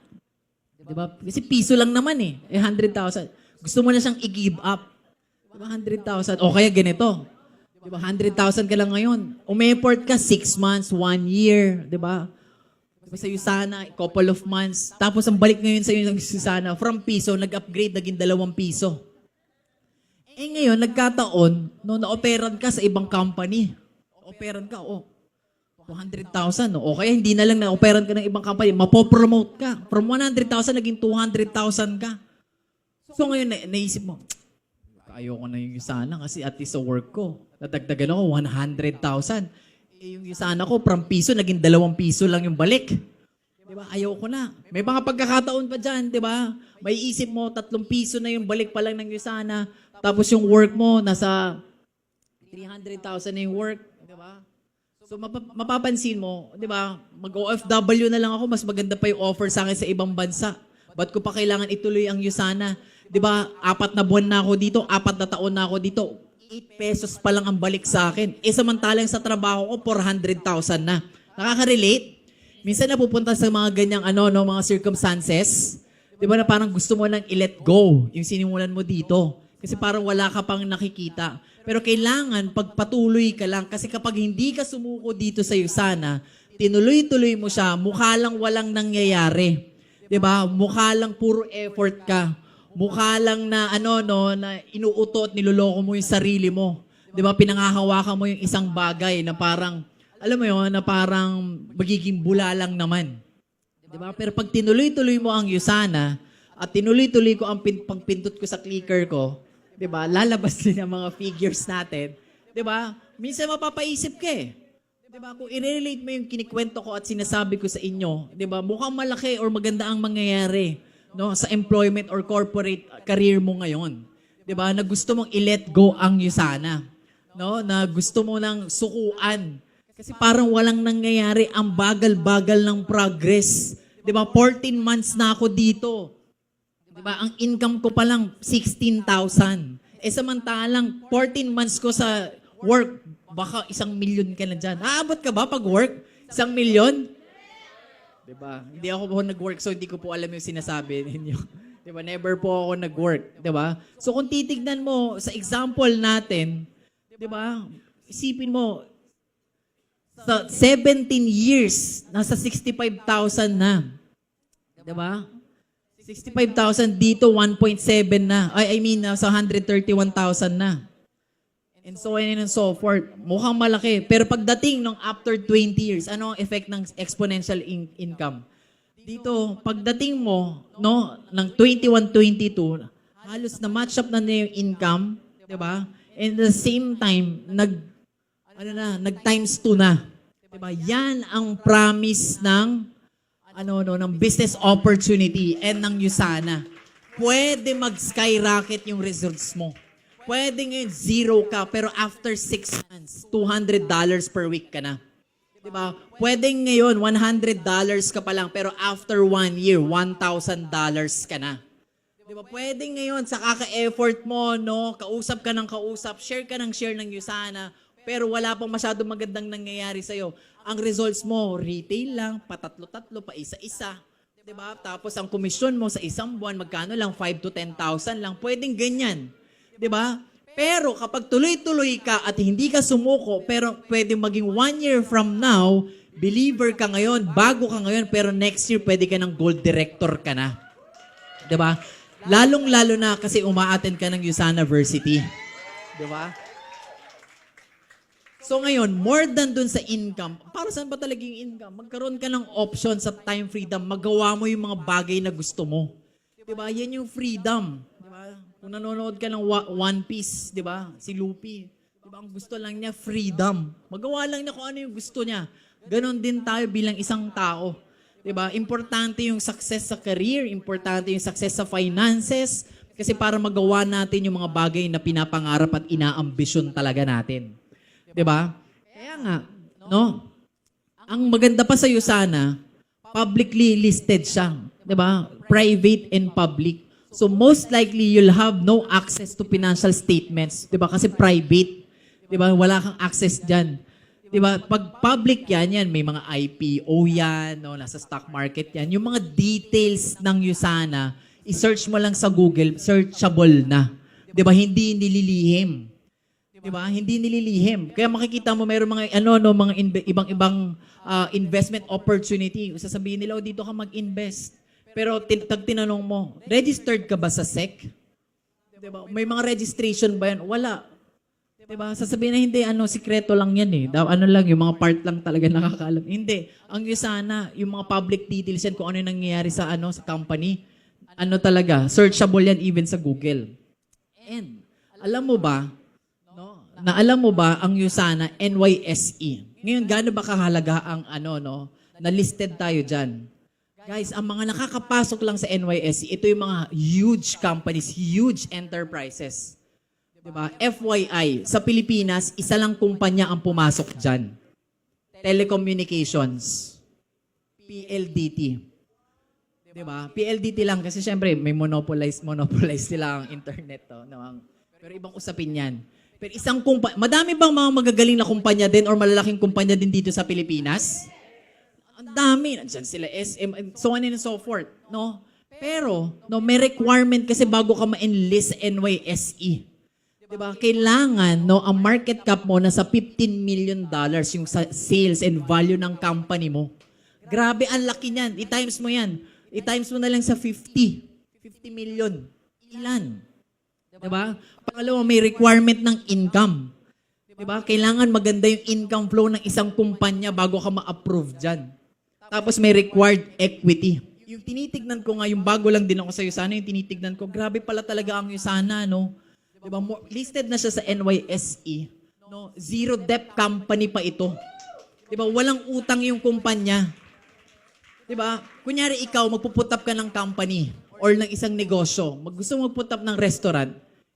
Diba? Kasi piso lang naman 100,000. Gusto mo na siyang i-give up. Diba? 100,000. O kaya ganito. Diba? 100,000 ka lang ngayon. Umeport ka 6 months, 1 year. Diba? Diba sa USANA, couple of months. Tapos ang balik ngayon sa iyo ng USANA, from piso, nag-upgrade, naging 2 piso. Ngayon, nagkataon, na-operan ka sa ibang company. Operan ka, 200,000. O kaya hindi na lang na-operan ka ng ibang company, mapopromote ka. From 100,000, naging 200,000 ka. So ngayon, naisip mo, ayoko na yung USANA kasi at least sa work ko, nadagdagan ako 100,000. Yung USANA ko, from piso, naging 2 piso lang yung balik. Diba? Ayoko na. May mga pagkakataon pa dyan, diba? May isip mo, 3 piso na yung balik pa lang ng USANA. Tapos yung work mo, nasa 300,000 na yung work. Diba? So mapapansin mo, di ba, mag-OFW na lang ako, mas maganda pa yung offer sa akin sa ibang bansa. Ba't ko pa kailangan ituloy ang USANA? Di ba, 4 na buwan na ako dito, 4 na taon na ako dito, 8 pesos pa lang ang balik sa akin. Samantalang sa trabaho ko, 400,000 na. Nakaka-relate? Minsan napupunta sa mga ganyang mga circumstances, di ba na parang gusto mo nang i-let go yung sinimulan mo dito. Kasi parang wala ka pang nakikita. Pero kailangan pagpatuloy ka lang kasi kapag hindi ka sumuko dito sa USANA, tinuloy-tuloy mo siya, mukha lang walang nangyayari. 'Di ba? Mukha lang puro effort ka. Mukha lang na na inuuto at niloloko mo yung sarili mo. 'Di ba? Pinangahawakan mo yung isang bagay na parang alam mo yun, na parang magiging bula lang naman. Diba? Pero pag tinuloy-tuloy mo ang Usana at tinuloy-tuloy ko ang pagpindot ko sa clicker ko, diba? Lalabas din ang mga figures natin. Diba? Minsan mapapaisip ka eh. Diba? Kung i-relate mo yung kinikwento ko at sinasabi ko sa inyo, diba? Mukhang malaki or maganda ang mangyayari, no, sa employment or corporate career mo ngayon. Diba? Na gusto mong i-let go ang Usana. No? Na gusto mo nang sukuan. Kasi parang walang nangyayari, ang bagal-bagal ng progress. 'Di ba? 14 months na ako dito. 'Di ba? Ang income ko pa lang 16,000. Samantalang 14 months ko sa work, baka 1,000,000 ka na diyan. Aabot ka ba pag work? 1,000,000? 'Di ba? Hindi ako po nag-work, so hindi ko po alam yung sinasabi ninyo. 'Di ba? Never po ako nag-work, 'di ba? So kung titignan mo sa example natin, 'di ba? Isipin mo, sa 17 years, nasa 65,000 na. Diba? 65,000 dito, 1.7 na. Nasa 131,000 na. And so on and so forth. Mukhang malaki. Pero pagdating ng after 20 years, ano ang effect ng exponential income? Dito, pagdating mo, no, ng 21-22, halos na match up na yung income, diba? And at the same time, nag times 2 na. Diba? Yan ang promise ng ng business opportunity and ng Usana. Pwede mag-skyrocket yung results mo. Pwede ngayon zero ka, pero after 6 months, $200 per week ka na. Diba? Pwede ngayon $100 ka pa lang, pero after 1 year, $1,000 ka na. Diba? Pwede ngayon sa kaka-effort mo, no, kausap ka ng kausap, share ka ng share ng Usana, pero wala pang masyadong magandang nangyayari sa'yo. Ang results mo, retail lang, patatlo-tatlo, pa isa-isa. Diba? Tapos ang komisyon mo sa isang buwan, magkano lang, 5 to 10,000 lang. Pwedeng ganyan. Diba? Pero kapag tuloy-tuloy ka at hindi ka sumuko, pero pwedeng maging 1 year from now, believer ka ngayon, bago ka ngayon, pero next year pwede ka ng gold director ka na. Diba? Lalong-lalo na kasi uma-attend ka ng Usana University. Diba? So ngayon, more than dun sa income, para saan ba talaga yung income? Magkaroon ka ng option sa time freedom, magawa mo yung mga bagay na gusto mo. Diba? Yan yung freedom. Diba? Kung nanonood ka ng One Piece, diba? Si Luffy, diba? Ang gusto lang niya, freedom. Magawa lang niya kung ano yung gusto niya. Ganon din tayo bilang isang tao. Diba? Importante yung success sa career, importante yung success sa finances, kasi para magawa natin yung mga bagay na pinapangarap at inaambisyon talaga natin. 'Di ba? Kaya nga, no? Ang maganda pa sa Usana, publicly listed siya, 'di ba? Private and public. So most likely you'll have no access to financial statements, 'di ba? Kasi private. 'Di ba? Wala kang access diyan. 'Di ba? Pag public yan, may mga IPO yan, no, nasa stock market yan. Yung mga details ng Usana, i-search mo lang sa Google, searchable na. 'Di ba? Hindi nililihim. Diba? Hindi nililihim. Kaya makikita mo mayroong mga mga ibang-ibang investment opportunity. Sasabihin nila, dito ka mag-invest. Pero tinanong mo, registered ka ba sa SEC? Diba? May mga registration ba yan? Wala. Diba? Sasabihin na hindi, sikreto lang yan eh. Lang, yung mga part lang talaga nakakaalam. Hindi. Ang Usana, yung mga public details yan, kung ano yung nangyayari sa sa company, talaga, searchable yan even sa Google. And, alam mo ba, ang Usana, NYSE. Ngayon, gaano ba kahalaga ang na listed tayo dyan? Guys, ang mga nakakapasok lang sa NYSE, ito yung mga huge companies, huge enterprises. Diba? FYI, sa Pilipinas, isa lang kumpanya ang pumasok dyan. Telecommunications. PLDT. Diba? PLDT lang kasi syempre may monopolize sila ang internet. Pero ibang usapin yan. Pero isang madami bang mga magagaling na kumpanya din or malalaking kumpanya din dito sa Pilipinas? Ang dami. Nandiyan sila SM, so on and so forth. No? Pero, may requirement kasi bago ka ma-enlist sa NYSE. Diba? Kailangan, ang market cap mo nasa $15 million yung sales and value ng company mo. Grabe, ang laki niyan. I-times mo yan. I-times mo na lang sa 50 million. Ilan? Diba? Pangalawa, may requirement ng income. Diba? Kailangan maganda yung income flow ng isang kumpanya bago ka ma-approve dyan. Tapos may required equity. Yung tinitignan ko nga, yung bago lang din ako sa Yusana, yung tinitignan ko, grabe pala talaga ang Yusana, no? Diba? Listed na siya sa NYSE. No? Zero debt company pa ito. Diba? Walang utang yung kumpanya. Diba? Kunyari ikaw, magpuput up ka ng company or ng isang negosyo. Gusto mo magput up ng restaurant.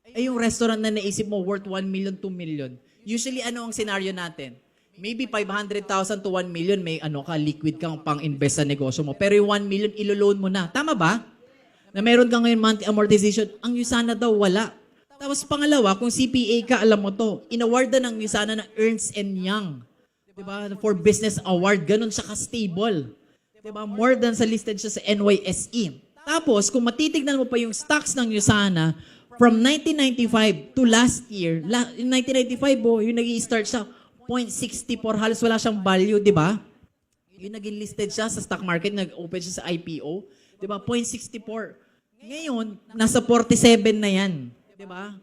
Ay yung restaurant na naisip mo worth 1 million, 2 million. Usually, ano ang scenario natin? Maybe 500,000 to 1 million, may liquid kang pang-invest sa negosyo mo. Pero yung 1 million, ilo-loan mo na. Tama ba? Na meron ka ngayon monthly amortization. Ang Yusana daw, wala. Tapos pangalawa, kung CPA ka, alam mo to, inawardan ng Yusana ng Ernst & Young. Diba? For Business Award. Ganun siya ka-stable. Diba? More than sa listed siya sa NYSE. Tapos, kung matitignan mo pa yung stocks ng Yusana, from 1995 to last year, in 1995, yung nag-i-start siya, 0.64, halos wala siyang value, di ba? Yung naging listed siya sa stock market, nag-open siya sa IPO, di ba? 0.64. Ngayon, nasa 47 na yan, di ba?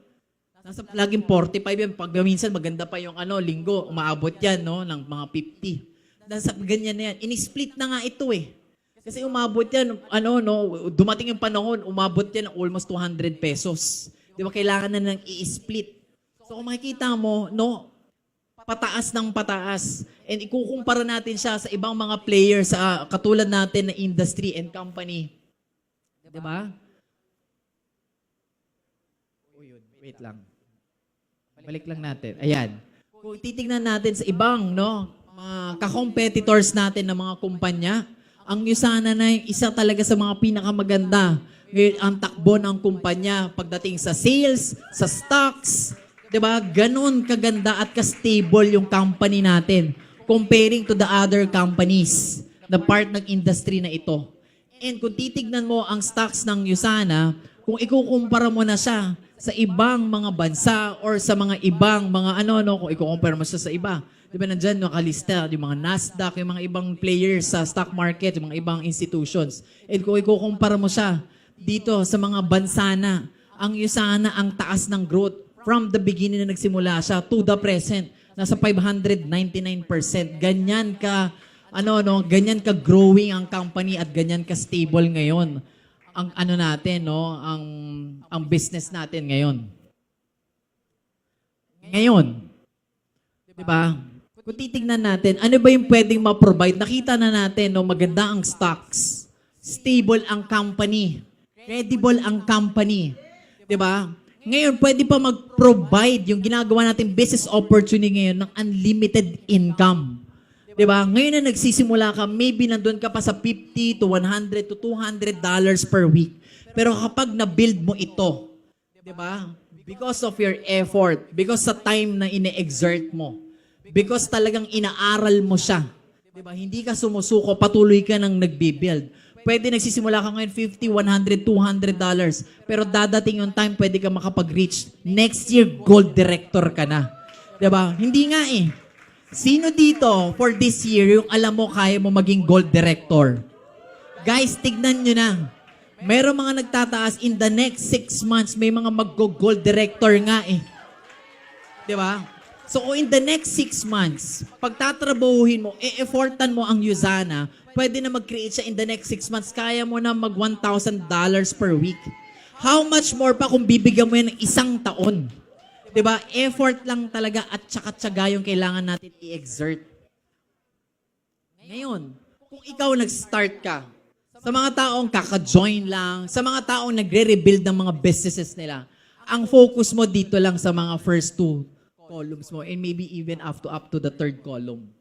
Nasa laging 45 yan. Pag minsan maganda pa yung linggo, umaabot yan, no, ng mga 50. Nasa ganyan na yan. In-split na nga ito eh. Kasi umabot yan, dumating yung panahon, umabot yan ng almost 200 pesos. Di ba? Kailangan na ng i-split. So kung makikita mo, no, pataas ng pataas. And ikukumpara natin siya sa ibang mga players sa katulad natin na industry and company. Di ba? Wait lang. Balik lang natin. Ayan. Kung titignan natin sa ibang, no, mga ka-competitors natin ng mga kumpanya, ang Yusana na yung isa talaga sa mga pinakamaganda. Ngayon, ang takbo ng kumpanya pagdating sa sales, sa stocks, diba? Ganon kaganda at ka-stable yung company natin comparing to the other companies na part ng industry na ito. And kung titignan mo ang stocks ng Yusana, kung ikukumpara mo na siya sa ibang mga bansa or sa mga ibang mga kung ikukumpara mo siya sa iba, di ba nandyan nakalista, yung mga Nasdaq, yung mga ibang players sa stock market, yung mga ibang institutions. And kung ikukumpara mo siya dito sa mga bansa na, ang Yusana ang taas ng growth from the beginning na nagsimula siya to the present. Nasa 599%. Ganyan ka, ganyan ka growing ang company at ganyan ka stable ngayon. Ang natin, no, ang business natin ngayon. Ngayon, di ba? Kung titignan natin, ano ba yung pwedeng ma-provide? Nakita na natin, no, maganda ang stocks. Stable ang company. Credible ang company. Diba? Ngayon, pwede pa mag-provide yung ginagawa natin business opportunity ngayon ng unlimited income. Diba? Ngayon na nagsisimula ka, maybe nandun ka pa sa $50 to $100 to $200 per week. Pero kapag na-build mo ito, diba? Because of your effort, because sa time na ine-exert mo, because talagang inaaral mo siya. Diba? Hindi ka sumusuko, patuloy ka nang nagbibuild. Pwede nagsisimula ka ngayon $50, $100, $200. Pero dadating yung time, pwede ka makapag-reach. Next year, gold director ka na. Diba? Hindi nga eh. Sino dito for this year yung alam mo kaya mo maging gold director? Guys, tignan nyo na. Meron mga nagtataas in the next 6 months, may mga mag-gold director nga eh. Diba? So, in the next 6 months, pagtatrabahuhin mo, e-effortan mo ang Yusana, pwede na mag-create siya in the next 6 months, kaya mo na mag $1,000 per week. How much more pa kung bibigyan mo yan ng 1 taon? Diba? Effort lang talaga at tsaka-tsaga yung kailangan natin i-exert. Ngayon, kung ikaw nag-start ka, sa mga taong kaka-join lang, sa mga taong nagre-rebuild ng mga businesses nila, ang focus mo dito lang sa mga first 2 columns mo and maybe even up to the 3rd column.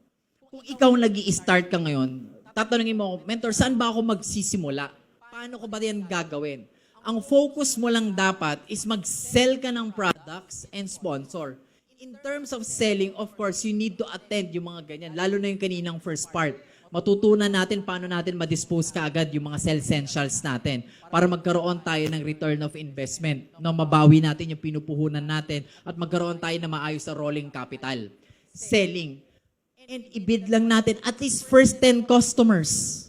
Kung ikaw nag-i-start ka ngayon, tatanungin mo, mentor, saan ba ako magsisimula? Paano ko ba yan gagawin? Ang focus mo lang dapat is mag-sell ka ng products and sponsor. In terms of selling, of course, you need to attend yung mga ganyan, lalo na yung kaninang first part. Matutunan natin paano natin ma-dispose kaagad yung mga sell essentials natin para magkaroon tayo ng return of investment, no, mabawi natin yung pinupuhunan natin at magkaroon tayo na maayos sa rolling capital. Selling. And i-bid lang natin at least first 10 customers.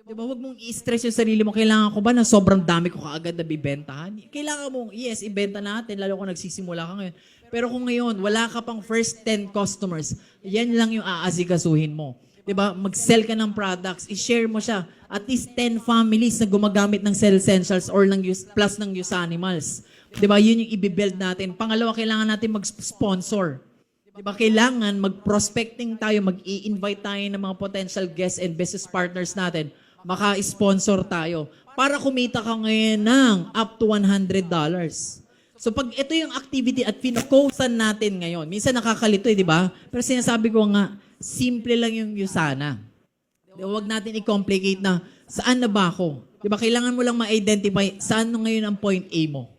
Diba, huwag mong i-stress yung sarili mo. Kailangan ko ba na sobrang dami ko kaagad na bibentahan? Kailangan mong, yes, ibenta natin, lalo kung nagsisimula ka ngayon. Pero kung ngayon, wala ka pang first 10 customers, yan lang yung aasikasuhin mo. 'Di ba? Mag-sell ka ng products, i-share mo siya. At least 10 families na gumagamit ng Cell Essentials or ng plus ng Use Animals. 'Di ba? Yun yung i-build natin. Pangalawa, kailangan natin mag-sponsor. 'Di ba? Kailangan mag-prospecting tayo, mag-i-invite tayo ng mga potential guests and business partners natin. Maka-sponsor tayo para kumita ka ngayon ng up to $100. So pag ito yung activity at pinokosan natin ngayon, minsan nakakalito di ba? Pero sinasabi ko nga, simple lang yung Usana. Huwag natin i-complicate na, saan na ba ako? Di ba? Kailangan mo lang ma-identify saan na ngayon ang point A mo.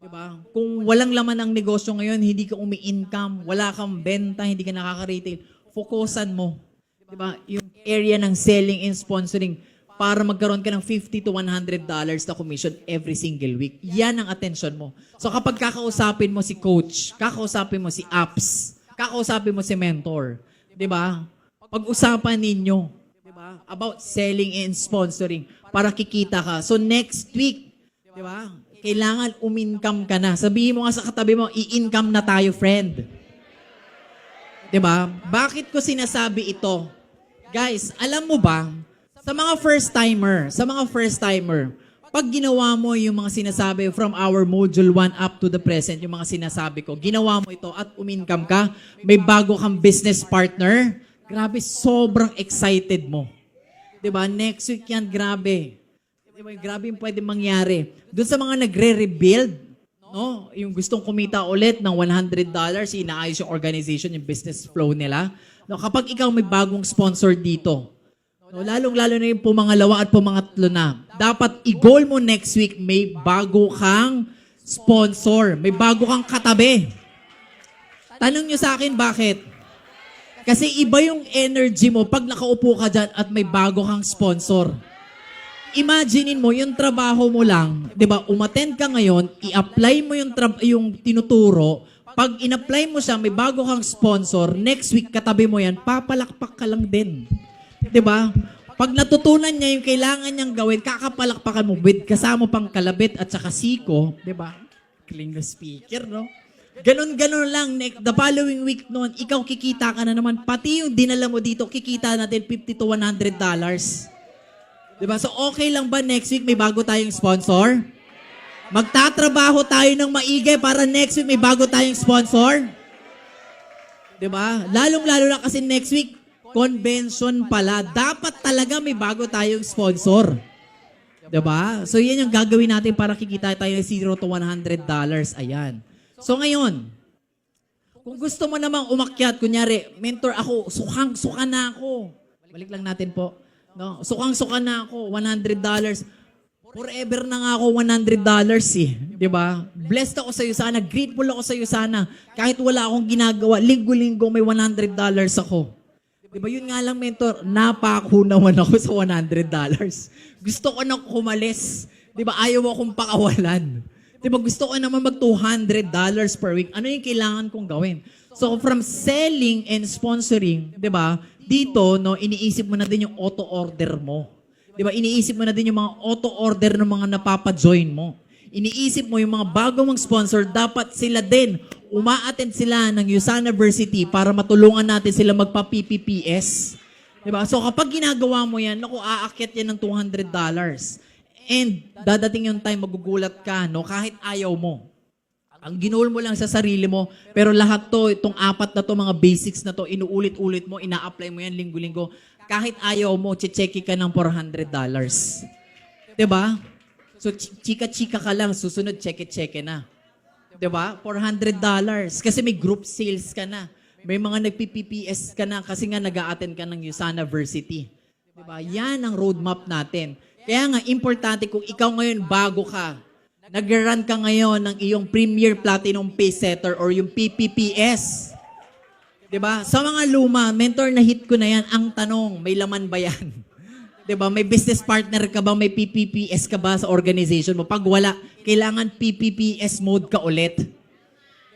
Di ba? Kung walang laman ang negosyo ngayon, hindi ka umi-income, wala kang benta, hindi ka nakaka-retail, fokusan mo. Di ba? Yung area ng selling and sponsoring para magkaroon ka ng $50 to $100 na commission every single week. Yan ang attention mo. So kapag kakausapin mo si coach, kakausapin mo si apps, kakausapin mo si mentor, 'di ba? Pag-usapan ninyo, 'di ba? About selling and sponsoring para kikita ka. So next week, 'di ba? Kailangan umincome ka na. Sabihin mo nga sa katabi mo, i-income na tayo, friend. 'Di ba? Bakit ko sinasabi ito? Guys, alam mo ba, sa mga first timer, pag ginawa mo yung mga sinasabi from our module 1 up to the present, yung mga sinasabi ko, ginawa mo ito at umincome ka, may bago kang business partner, grabe, sobrang excited mo. 'Di ba? Next week yan, grabe. 'Di ba? Grabe yung pwede mangyari. Doon sa mga nagre-rebuild, no? Yung gustong kumita ulit ng $100, inaayos yung organization, yung business flow nila. No, kapag ikaw may bagong sponsor dito, no, lalong-lalo na yung pumangalawa at pumangatlo na, dapat i-goal mo next week, may bago kang sponsor, may bago kang katabi. Tanong nyo sa akin, bakit? Kasi iba yung energy mo pag nakaupo ka dyan at may bago kang sponsor. Imaginein mo, yung trabaho mo lang, di ba, umattend ka ngayon, i-apply mo yung tinuturo, pag in-apply mo siya, may bago kang sponsor, next week katabi mo yan, papalakpak ka lang din. 'Di ba? Pag natutunan niya yung kailangan niyang gawin, kakapalakpakan mo with kasama pang kalabit at saka siko, 'di ba? Clean the speaker, no? Ganon lang. The following week noon, ikaw kikita ka na naman. Pati yung dinala mo dito, kikita natin $50 to $100. 'Di ba? So okay lang ba next week may bago tayong sponsor? Magtatrabaho tayo ng maigay para next week may bago tayong sponsor? 'Di ba? Lalong-lalo na kasi next week convention pala. Dapat talaga may bago tayong sponsor. 'Di ba? So yan yung gagawin natin para kikita tayo ng $0 to $100. Ayan. So ngayon, kung gusto mo namang umakyat, kunyari, mentor ako, sukang-suka na ako. Balik lang natin po. No? Sukang-suka na ako, $100. Forever na nga ako $100 eh. 'Di ba? Blessed ako sa iyo sana, grateful ako sa iyo sana. Kahit wala akong ginagawa, linggo-linggo may $100 ako. 'Di ba? Yun nga lang, mentor, napako naman ako sa $100. Gusto ko nang kumalis. 'Di ba? Ayaw akong pakawalan. 'Di ba? Gusto ko naman mag $200 per week. Ano yung kailangan kong gawin? So from selling and sponsoring, 'di ba? Dito, no, iniisip mo na din yung auto-order mo. 'Di ba? Iniisip mo na din yung mga auto-order ng mga napapa-join mo. Iniisip mo yung mga bago mong sponsor, dapat sila din, uma-attend sila ng Usaniversity para matulungan natin sila magpa-PPPS. 'Di ba? So kapag ginagawa mo yan, naku, aakyat yan ng $200. And dadating yung time, magugulat ka, no, kahit ayaw mo. Ang ginuul mo lang sa sarili mo, pero lahat to, itong apat na to, mga basics na to, inuulit-ulit mo, ina-apply mo yan linggo-linggo. Kahit ayaw mo, chicheki ka ng $400. Diba? So, chika-chika ka lang, susunod, cheke-cheke na. Diba? $400. Kasi may group sales ka na. May mga nagpi-PPS ka na kasi nga nag-a-attend ka ng Usaniversity. Diba? Yan ang roadmap natin. Kaya nga, importante kung ikaw ngayon bago ka, nag-run ka ngayon ng iyong Premier Platinum Pay Setter or yung PPPS. 'Di ba? Sa mga luma, mentor na hit ko na yan, ang tanong, may laman ba yan? 'Di ba? May business partner ka ba? May PPPS ka ba sa organization mo? Pag wala, kailangan PPPS mode ka ulit.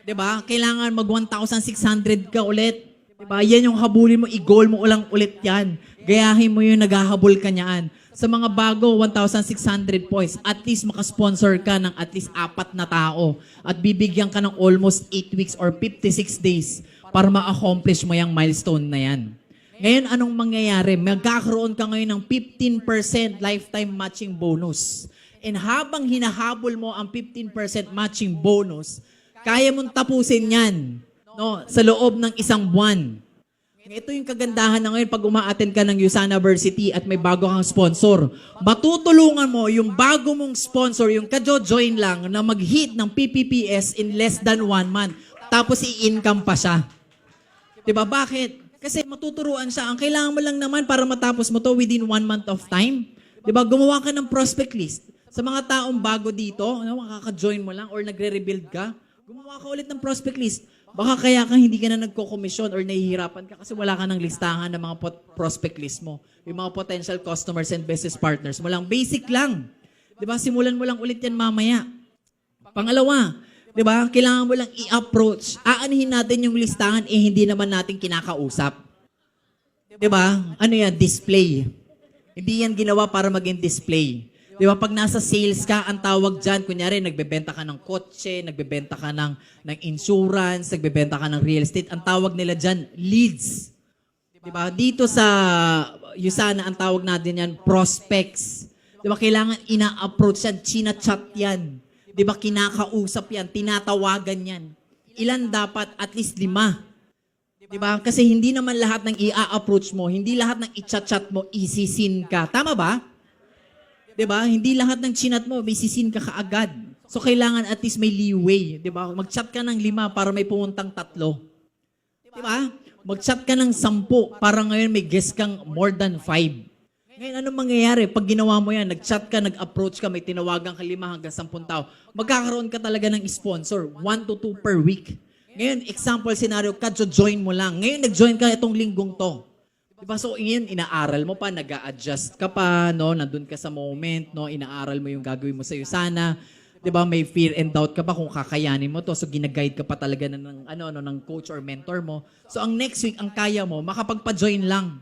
'Di ba? Kailangan mag 1,600 ka ulit. 'Di ba? Yan yung habulin mo, i-goal mo ulang ulit yan. Gayahin mo yung naghahabol ka niyaan. Sa mga bago, 1,600 points. At least makasponsor ka ng at least 4 na tao. At bibigyan ka ng almost 8 weeks or 56 days para ma-accomplish mo yung milestone na yan. Ngayon, anong mangyayari? Magkakaroon ka ngayon ng 15% lifetime matching bonus. And habang hinahabol mo ang 15% matching bonus, kaya mong tapusin yan, no, sa loob ng 1 buwan. Ito yung kagandahan na ngayon pag uma-attend ka ng Usanaversity at may bago kang sponsor. Matutulungan mo yung bago mong sponsor, yung kajo-join lang, na mag-hit ng PPPS in less than 1 month. Tapos i-income pa siya. Diba? Bakit? Kasi matuturuan siya. Ang kailangan mo lang naman para matapos mo to within 1 month of time. Diba? Gumawa ka ng prospect list. Sa mga taong bago dito, makaka-join mo lang or nagre-rebuild ka, gumawa ka ulit ng prospect list. Baka kaya ka hindi ka na nagko-commission or nahihirapan ka kasi wala ka ng listahan ng mga prospect list mo. Yung mga potential customers and business partners mo lang. Basic lang. Diba? Simulan mo lang ulit yan mamaya. Pangalawa, diba? Kailangan mo lang i-approach. Aanihin natin yung listahan hindi naman natin kinakausap. Diba? Ano yan? Display. Hindi yan ginawa para maging display. Di ba? Pag nasa sales ka, ang tawag dyan, kunyari, nagbebenta ka ng kotse, nagbebenta ka ng insurance, nagbebenta ka ng real estate, ang tawag nila dyan, leads. Di ba? Dito sa Usana, ang tawag natin yan, prospects. Di ba? Kailangan ina-approach yan, china-chat yan. Di ba? Kinakausap yan, tinatawagan yan. Ilan dapat? At least 5. Di ba? Kasi hindi naman lahat ng i-approach mo, hindi lahat ng i-chat-chat mo, isisin ka. Tama ba? Diba? Hindi lahat ng chinat mo, may sisin ka kaagad. So, kailangan at least may leeway. Diba? Mag-chat ka ng 5 para may pumuntang 3. Diba? Mag-chat ka ng 10 para ngayon may guest kang more than 5. Ngayon, anong mangyayari? Pag ginawa mo yan, nag-chat ka, nag-approach ka, may tinawagan ka 5 hanggang 10 tao, magkakaroon ka talaga ng sponsor, 1 to 2 per week. Ngayon, example scenario, kadyo-join mo lang. Ngayon, nag-join ka itong linggong to. Diba? So, yun, inaaral mo pa, nag-a-adjust ka pa, no? Nandun ka sa moment, no? Inaaral mo yung gagawin mo sa Usana. Diba? May fear and doubt ka pa kung kakayanin mo to. So, ginaguide ka pa talaga ng coach or mentor mo. So, ang next week, ang kaya mo, makapagpa-join lang.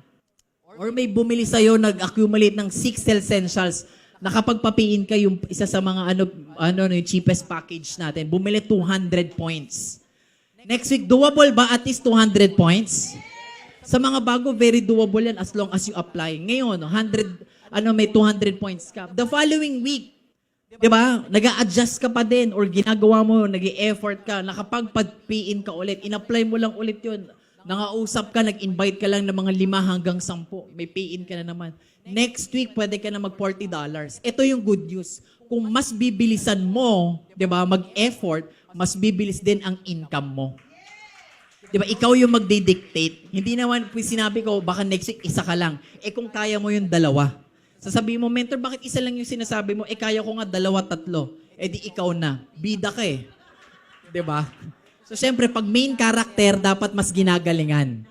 Or may bumili sa'yo, nag-accumulate ng 6 essentials. Nakapagpapiin ka yung isa sa mga yung cheapest package natin. Bumili 200 points. Next week, doable ba at least 200 points? Sa mga bago, very doable yan as long as you apply. Ngayon, may 200 points ka. The following week, di ba, nag-a-adjust ka pa din or ginagawa mo, nag-e-effort ka, nakapagpag-PIN ka ulit, in-apply mo lang ulit yun. Nangausap ka, nag-invite ka lang ng mga 5 hanggang 10. May PIN ka na naman. Next week, pwede ka na mag $40. Ito yung good news. Kung mas bibilisan mo, di ba, mag-effort, mas bibilis din ang income mo. Diba, ikaw yung magdi-dictate. Hindi naman, sinabi ko, baka next week, isa ka lang. Kung kaya mo yung 2. Sasabihin mo, mentor, bakit isa lang yung sinasabi mo? Kaya ko nga 2, 3. Di ikaw na. Bida ka eh. Diba? So, syempre, pag main character, dapat mas ginagalingan.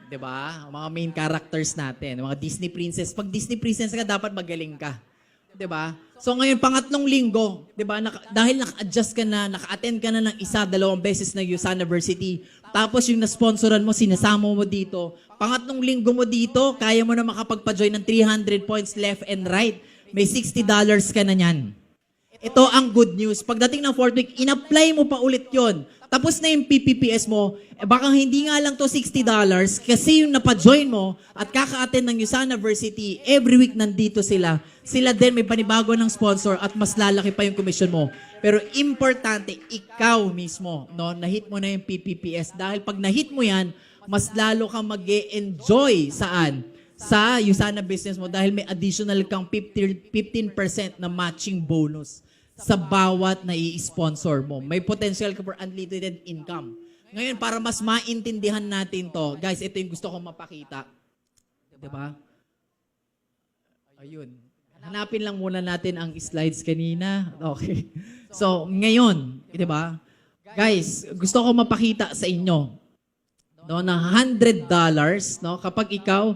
Diba? Mga main characters natin. Mga Disney princess. Pag Disney princess ka, dapat magaling ka. Diba? So, ngayon, pangatlong linggo, diba, dahil naka-adjust ka na, naka-attend ka na ng 1, 2 beses ng Usanaversity, tapos yung na-sponsoran mo, sinasama mo dito. Pangatlong linggo mo dito, kaya mo na makapagpa-join ng 300 points left and right. May $60 ka na niyan. Ito ang good news. Pagdating ng 4th week, in-apply mo pa ulit yon. Tapos na yung PPPS mo, baka hindi nga lang to $60 kasi yung napa-join mo at kaka-attend ng Usanaversity, every week nandito sila. Sila din may panibago ng sponsor at mas lalaki pa yung commission mo. Pero importante, ikaw mismo, no, na-hit mo na yung PPPS. Dahil pag na-hit mo yan, mas lalo kang mag-e-enjoy saan? Sa Usana business mo dahil may additional kang 15% na matching bonus sa bawat na i-sponsor mo. May potential ka for unlimited income. Ngayon, para mas maintindihan natin to, guys, ito yung gusto kong mapakita. Diba? Ayun. Hanapin lang muna natin ang slides kanina. Okay. So, ngayon, diba? Guys, gusto ko mapakita sa inyo, no, na $100, no, kapag ikaw,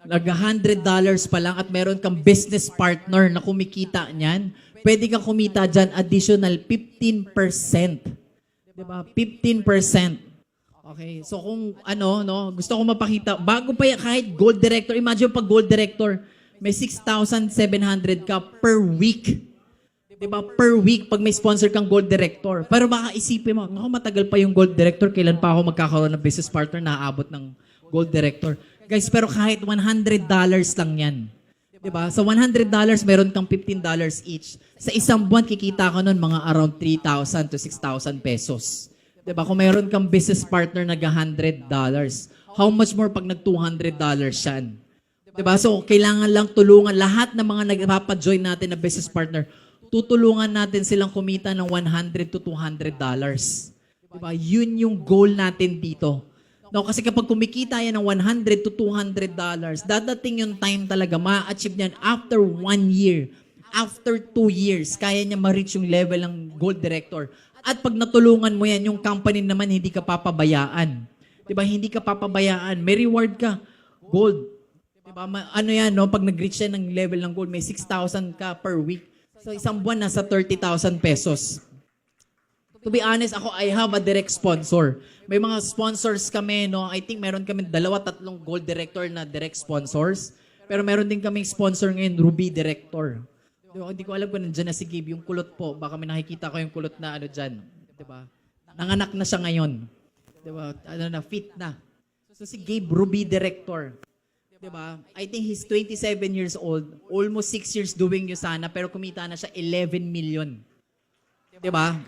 nag-$100 pa lang at meron kang business partner na kumikita niyan, pwede kang kumita dyan additional 15%. Diba? 15%. Okay. So kung no, gusto ko mapakita, bago pa yan, kahit gold director, imagine pag gold director, may 6,700 ka per week. Diba? Per week pag may sponsor kang Gold Director. Pero baka isipin mo, naku, matagal pa yung Gold Director, kailan pa ako magkakaroon ng business partner na aabot ng Gold Director. Guys, pero kahit $100 lang yan. Diba? Sa $100, meron kang $15 each. Sa isang buwan, kikita ka nun mga around 3,000 to 6,000 pesos. Diba? Kung meron kang business partner na $100, how much more pag nag-$200 yan? Diba? So, kailangan lang tulungan lahat ng mga nagpapa-join natin na business partner, tutulungan natin silang kumita ng $100 to $200. Diba? Yun yung goal natin dito. No, kasi kapag kumikita yan ng $100 to $200, dadating yung time talaga, ma-achieve niyan after 1 year, after 2 years, kaya niya ma-reach yung level ng Gold Director. At pag natulungan mo yan, yung company naman, hindi ka papabayaan. Diba? Hindi ka papabayaan. May reward ka. Gold. Diba? Ano yan, no? Pag nag-reach yan ng level ng gold, may 6,000 ka per week. So, isang buwan, nasa 30,000 pesos. To be honest, ako, I have a direct sponsor. May mga sponsors kami, no? I think meron kami 2-3 Gold Director na direct sponsors. Pero meron din kaming sponsor ngayon, Ruby Director. Diba? Hindi ko alam kung nandiyan na si Gabe. Yung kulot po, baka may nakikita ko yung kulot na ano dyan. Diba? Nanganak na siya ngayon. Diba? Ano na, fit na. So si Gabe, Ruby Director. Diba? I think he's 27 years old. Almost 6 years doing Yusana, pero kumita na siya 11 million. Diba?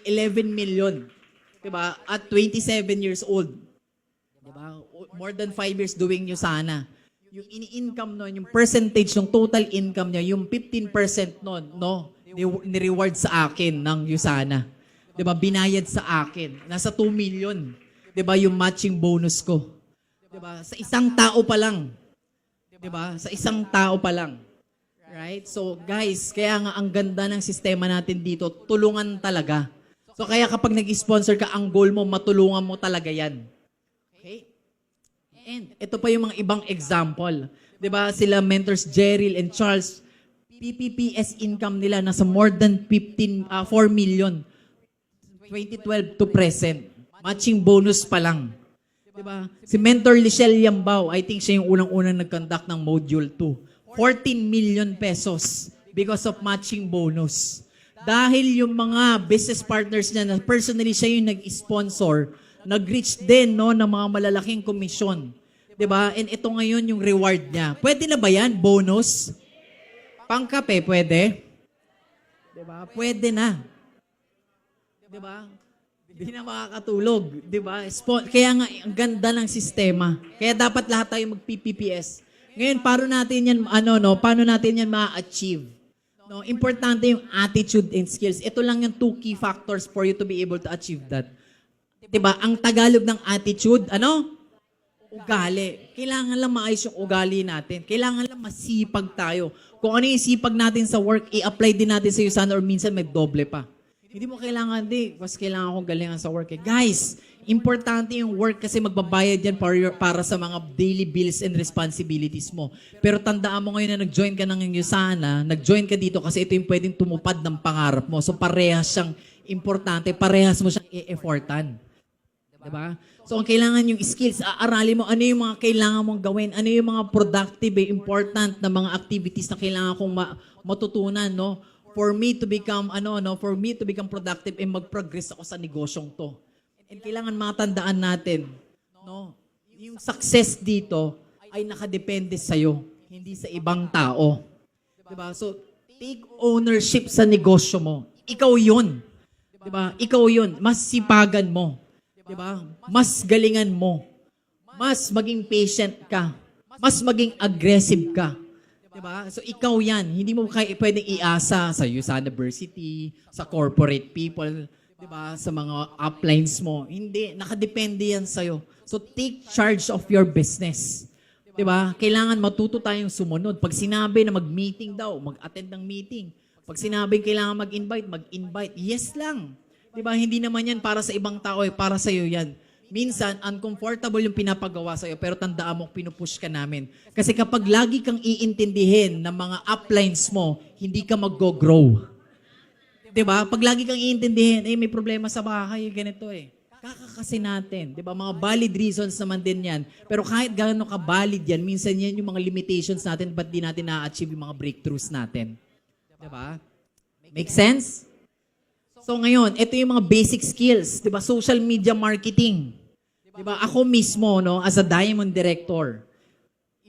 11 million. Diba? At 27 years old. Diba? More than 5 years doing Yusana. Yung ini-income nun, yung percentage ng total income niya, yung 15% nun, no, ni-reward sa akin ng Yusana. Diba? Binayad sa akin. Nasa 2 million. Diba? Yung matching bonus ko. Diba? Sa isang tao pa lang. Diba? Sa isang tao pa lang. Right? So, guys, kaya nga ang ganda ng sistema natin dito, tulungan talaga. So, kaya kapag nag-sponsor ka, ang goal mo, matulungan mo talaga yan. Okay? And ito pa yung mga ibang example. 'Di ba? Sila mentors Jerryle and Charles, PPPS income nila nasa more than 4 million 2012 to present. Matching bonus pa lang. 'Di ba? Si mentor Lichelle Yambao, I think siya yung unang-unang nag-conduct ng module 2. 14 million pesos because of matching bonus. Dahil yung mga business partners niya na personally siya yung nag-sponsor, nag-reach din no, ng mga malalaking komisyon. 'Di ba? And ito ngayon yung reward niya. Pwede na ba yan? Bonus? Pangkape, pwede? 'Di ba? Pwede na. 'Di ba? Hindi na makakatulog. 'Di ba? Kaya nga, ang ganda ng sistema. Kaya dapat lahat tayo mag-PPPS. Ngayon, paano natin yan ma-achieve? No, importante yung attitude and skills. Ito lang yung 2 key factors for you to be able to achieve that. Diba? Ang Tagalog ng attitude, ugali. Kailangan lang maayos yung ugali natin. Kailangan lang masipag tayo. Kung ano yung sipag natin sa work, i-apply din natin sa Yusana or minsan may doble pa. Hindi mo kailangan, mas kailangan kong galingan sa work. Guys, importante yung work kasi magbabayad yan para sa mga daily bills and responsibilities mo. Pero tandaan mo ngayon na nag-join ka ng Yusana, nag-join ka dito kasi ito yung pwedeng tumupad ng pangarap mo. So parehas siyang importante, parehas mo siyang i-effortan. Diba? So, ang kailangan yung skills, aaralin mo ano yung mga kailangan mong gawin, ano yung mga productive, important na mga activities na kailangan kong matutunan, no? For me to become productive and mag-progress ako sa negosyong to. And kailangan matandaan natin, no? Yung success dito ay nakadepende sa'yo, hindi sa ibang tao. Diba? So, take ownership sa negosyo mo. Ikaw yun. Diba? Ikaw yun. Mas sipagan mo. Diba? Mas galingan mo. Mas maging patient ka. Mas maging aggressive ka. Diba? So ikaw yan. Hindi mo pwedeng iasa sa Yusana University, sa corporate people, diba? Sa mga uplines mo. Hindi. Nakadepende yan sa'yo. So take charge of your business. Diba? Kailangan matuto tayong sumunod. Pag sinabi na mag-meeting daw, mag-attend ng meeting. Pag sinabi kailangan mag-invite, mag-invite. Yes lang. Diba? Hindi naman yan para sa ibang tao, para sa iyo yan. Minsan, uncomfortable yung pinapagawa sa iyo, pero tandaan mo, pinupush ka namin. Kasi kapag lagi kang iintindihin ng mga uplines mo, hindi ka mag-grow. Diba? Pag lagi kang iintindihin, may problema sa bahay, ganito . Kakakasin natin. Di ba? Mga valid reasons naman din yan. Pero kahit gaano ka valid yan, minsan yan yung mga limitations natin, ba't di natin na-achieve yung mga breakthroughs natin. Di ba? Make sense? So ngayon, ito yung mga basic skills. Di ba? Social media marketing. Di ba? Ako mismo, no, as a Diamond Director,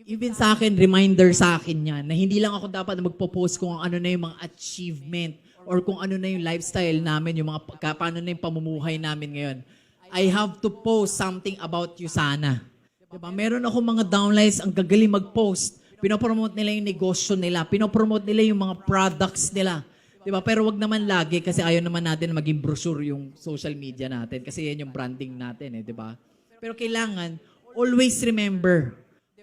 even sa akin, reminder sa akin yan, na hindi lang ako dapat magpo-post kung ano na yung mga achievement or kung ano na yung lifestyle namin, yung mga, paano na yung pamumuhay namin ngayon. I have to post something about Usana. Diba? Meron ako mga downlines, ang gagaling mag-post. Pinopromote nila yung negosyo nila. Pinopromote nila yung mga products nila. Diba? Pero wag naman lagi kasi ayaw naman natin na maging brochure yung social media natin kasi yan yung branding natin. Diba? Pero kailangan, always remember,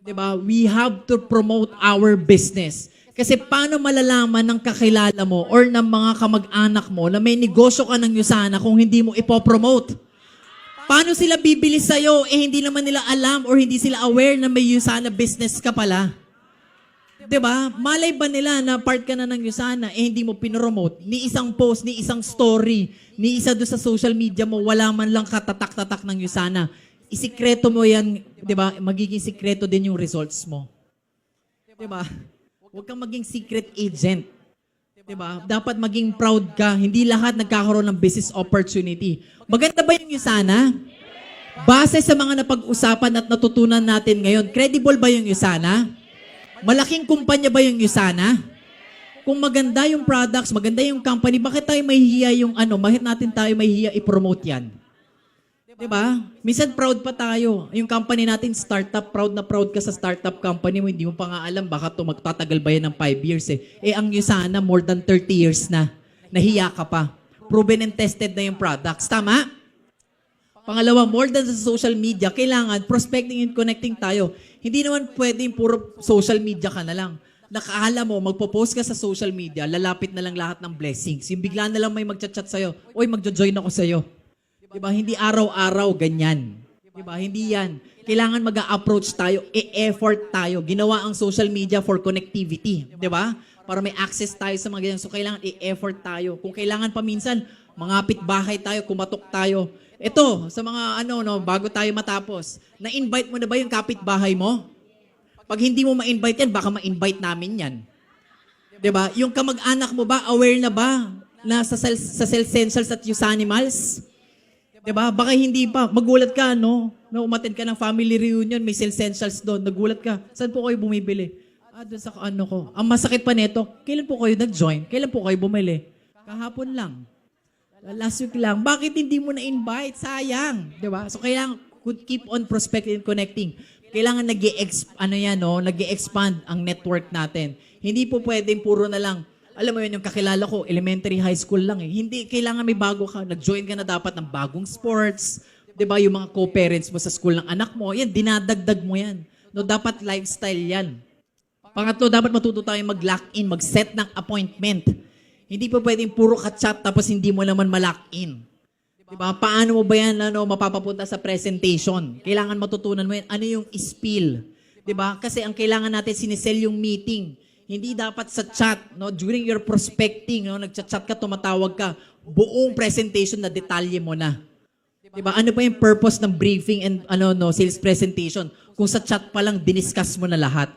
diba? We have to promote our business. Kasi paano malalaman ng kakilala mo or ng mga kamag-anak mo na may negosyo ka ng Usana kung hindi mo ipopromote? Paano sila bibili sa'yo hindi naman nila alam or hindi sila aware na may Usana business ka pala? Diba? Malay ba nila na part ka na ng Usana hindi mo pinromote? Ni isang post, ni isang story, ni isa doon sa social media mo, wala man lang katatak-tatak ng Usana. Isikreto mo yan, diba? Magiging sikreto din yung results mo. Diba? Huwag kang maging secret agent. Diba? Dapat maging proud ka. Hindi lahat nagkakaroon ng business opportunity. Maganda ba yung Usana? Base sa mga napag-usapan at natutunan natin ngayon, credible ba yung Usana? Malaking kumpanya ba yung Usana? Kung maganda yung products, maganda yung company, bakit tayo mahihiya yung bakit natin tayo mahihiya i-promote yan? Diba? Minsan proud pa tayo. Yung company natin, startup, proud na proud ka sa startup company mo, hindi mo pa nga alam, baka magtatagal ba yan ng 5 years ang Usana, more than 30 years na. Nahiya ka pa. Proven and tested na yung products. Tama? Pangalawa, more than sa social media, kailangan prospecting and connecting tayo. Hindi naman pwedeng puro social media ka na lang. Nakaala mo, magpo-post ka sa social media, lalapit na lang lahat ng blessings. Yung bigla na lang may magchat-chat sa'yo, oy, magjo-join ako sa'yo. Diba? Hindi araw-araw ganyan. Diba? Hindi yan. Kailangan mag-a-approach tayo, e-effort tayo. Ginawa ang social media for connectivity. Diba? Para may access tayo sa mga ganyan. So, kailangan i-effort tayo. Kung kailangan pa minsan, mangapit bahay tayo, kumatok tayo. Ito, sa mga bago tayo matapos, na-invite mo na ba yung kapitbahay mo? Pag hindi mo ma-invite yan, baka ma-invite namin yan. Diba? Yung kamag-anak mo ba, aware na ba na sa Cell Essentials at Usanimals? Diba? Baka hindi pa. Magulat ka, no? Na umattend ka ng family reunion, may Cell Essentials doon. Nagulat ka. Saan po kayo bumibili? Doon sa ko. Ang masakit pa nito, kailan po kayo nag-join? Kailan po kayo bumili? Kahapon lang. Last week lang. Bakit hindi mo na-invite? Sayang. Diba? So, kailangan keep on prospecting and connecting. Kailangan nag-i-expand ang network natin. Hindi po pwedeng puro na lang, alam mo yun, yung kakilala ko, elementary, high school lang Hindi, kailangan may bago ka. Nag-join ka na dapat ng bagong sports. Diba? Yung mga co-parents mo sa school ng anak mo, yan, dinadagdag mo yan. No, dapat lifestyle yan. Pangatlo, dapat matuto tayo mag-lock in, mag-set ng appointment. Hindi pa pwedeng puro ka-chat tapos hindi mo naman ma-lock in. Diba? Paano mo ba yan mapapapunta sa presentation? Kailangan matutunan mo yan. Ano yung spiel? Diba? Kasi ang kailangan natin sinisell yung meeting. Hindi dapat sa chat, during your prospecting, nagchat-chat ka, tumatawag ka, buong presentation na detalye mo na. Diba? Ano ba yung purpose ng briefing and sales presentation? Kung sa chat pa lang, diniscuss mo na lahat.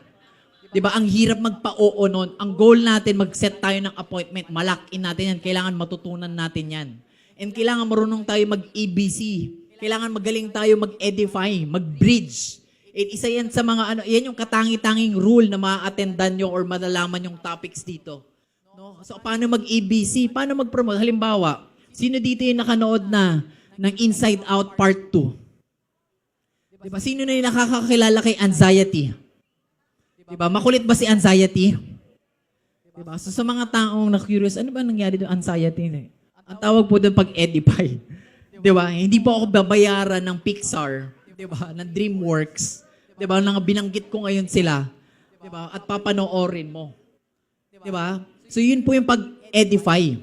Diba? Ang hirap magpa-oo nun. Ang goal natin, mag-set tayo ng appointment, ma-lock in natin yan. Kailangan matutunan natin yan. And kailangan marunong tayo mag-ABC. Kailangan magaling tayo mag-edify, mag-bridge. Isa yan sa mga yan yung katangi-tanging rule na ma-attendan nyo or malalaman yung topics dito. No? So, paano mag-ABC? Paano mag-promote? Halimbawa, sino dito yung nakanood na ng Inside Out Part 2? Diba? Sino na yung nakakakilala kay anxiety? Diba? Makulit ba si anxiety? Diba? So, sa mga taong na-curious, ano ba nangyari doon anxiety? Ang tawag po doon pag-edify. Diba? Hindi po ako babayaran ng Pixar, diba? Ng DreamWorks. Diba? Nang binanggit ko ngayon sila. Diba? At papanoorin mo. Diba? So yun po yung pag-edify.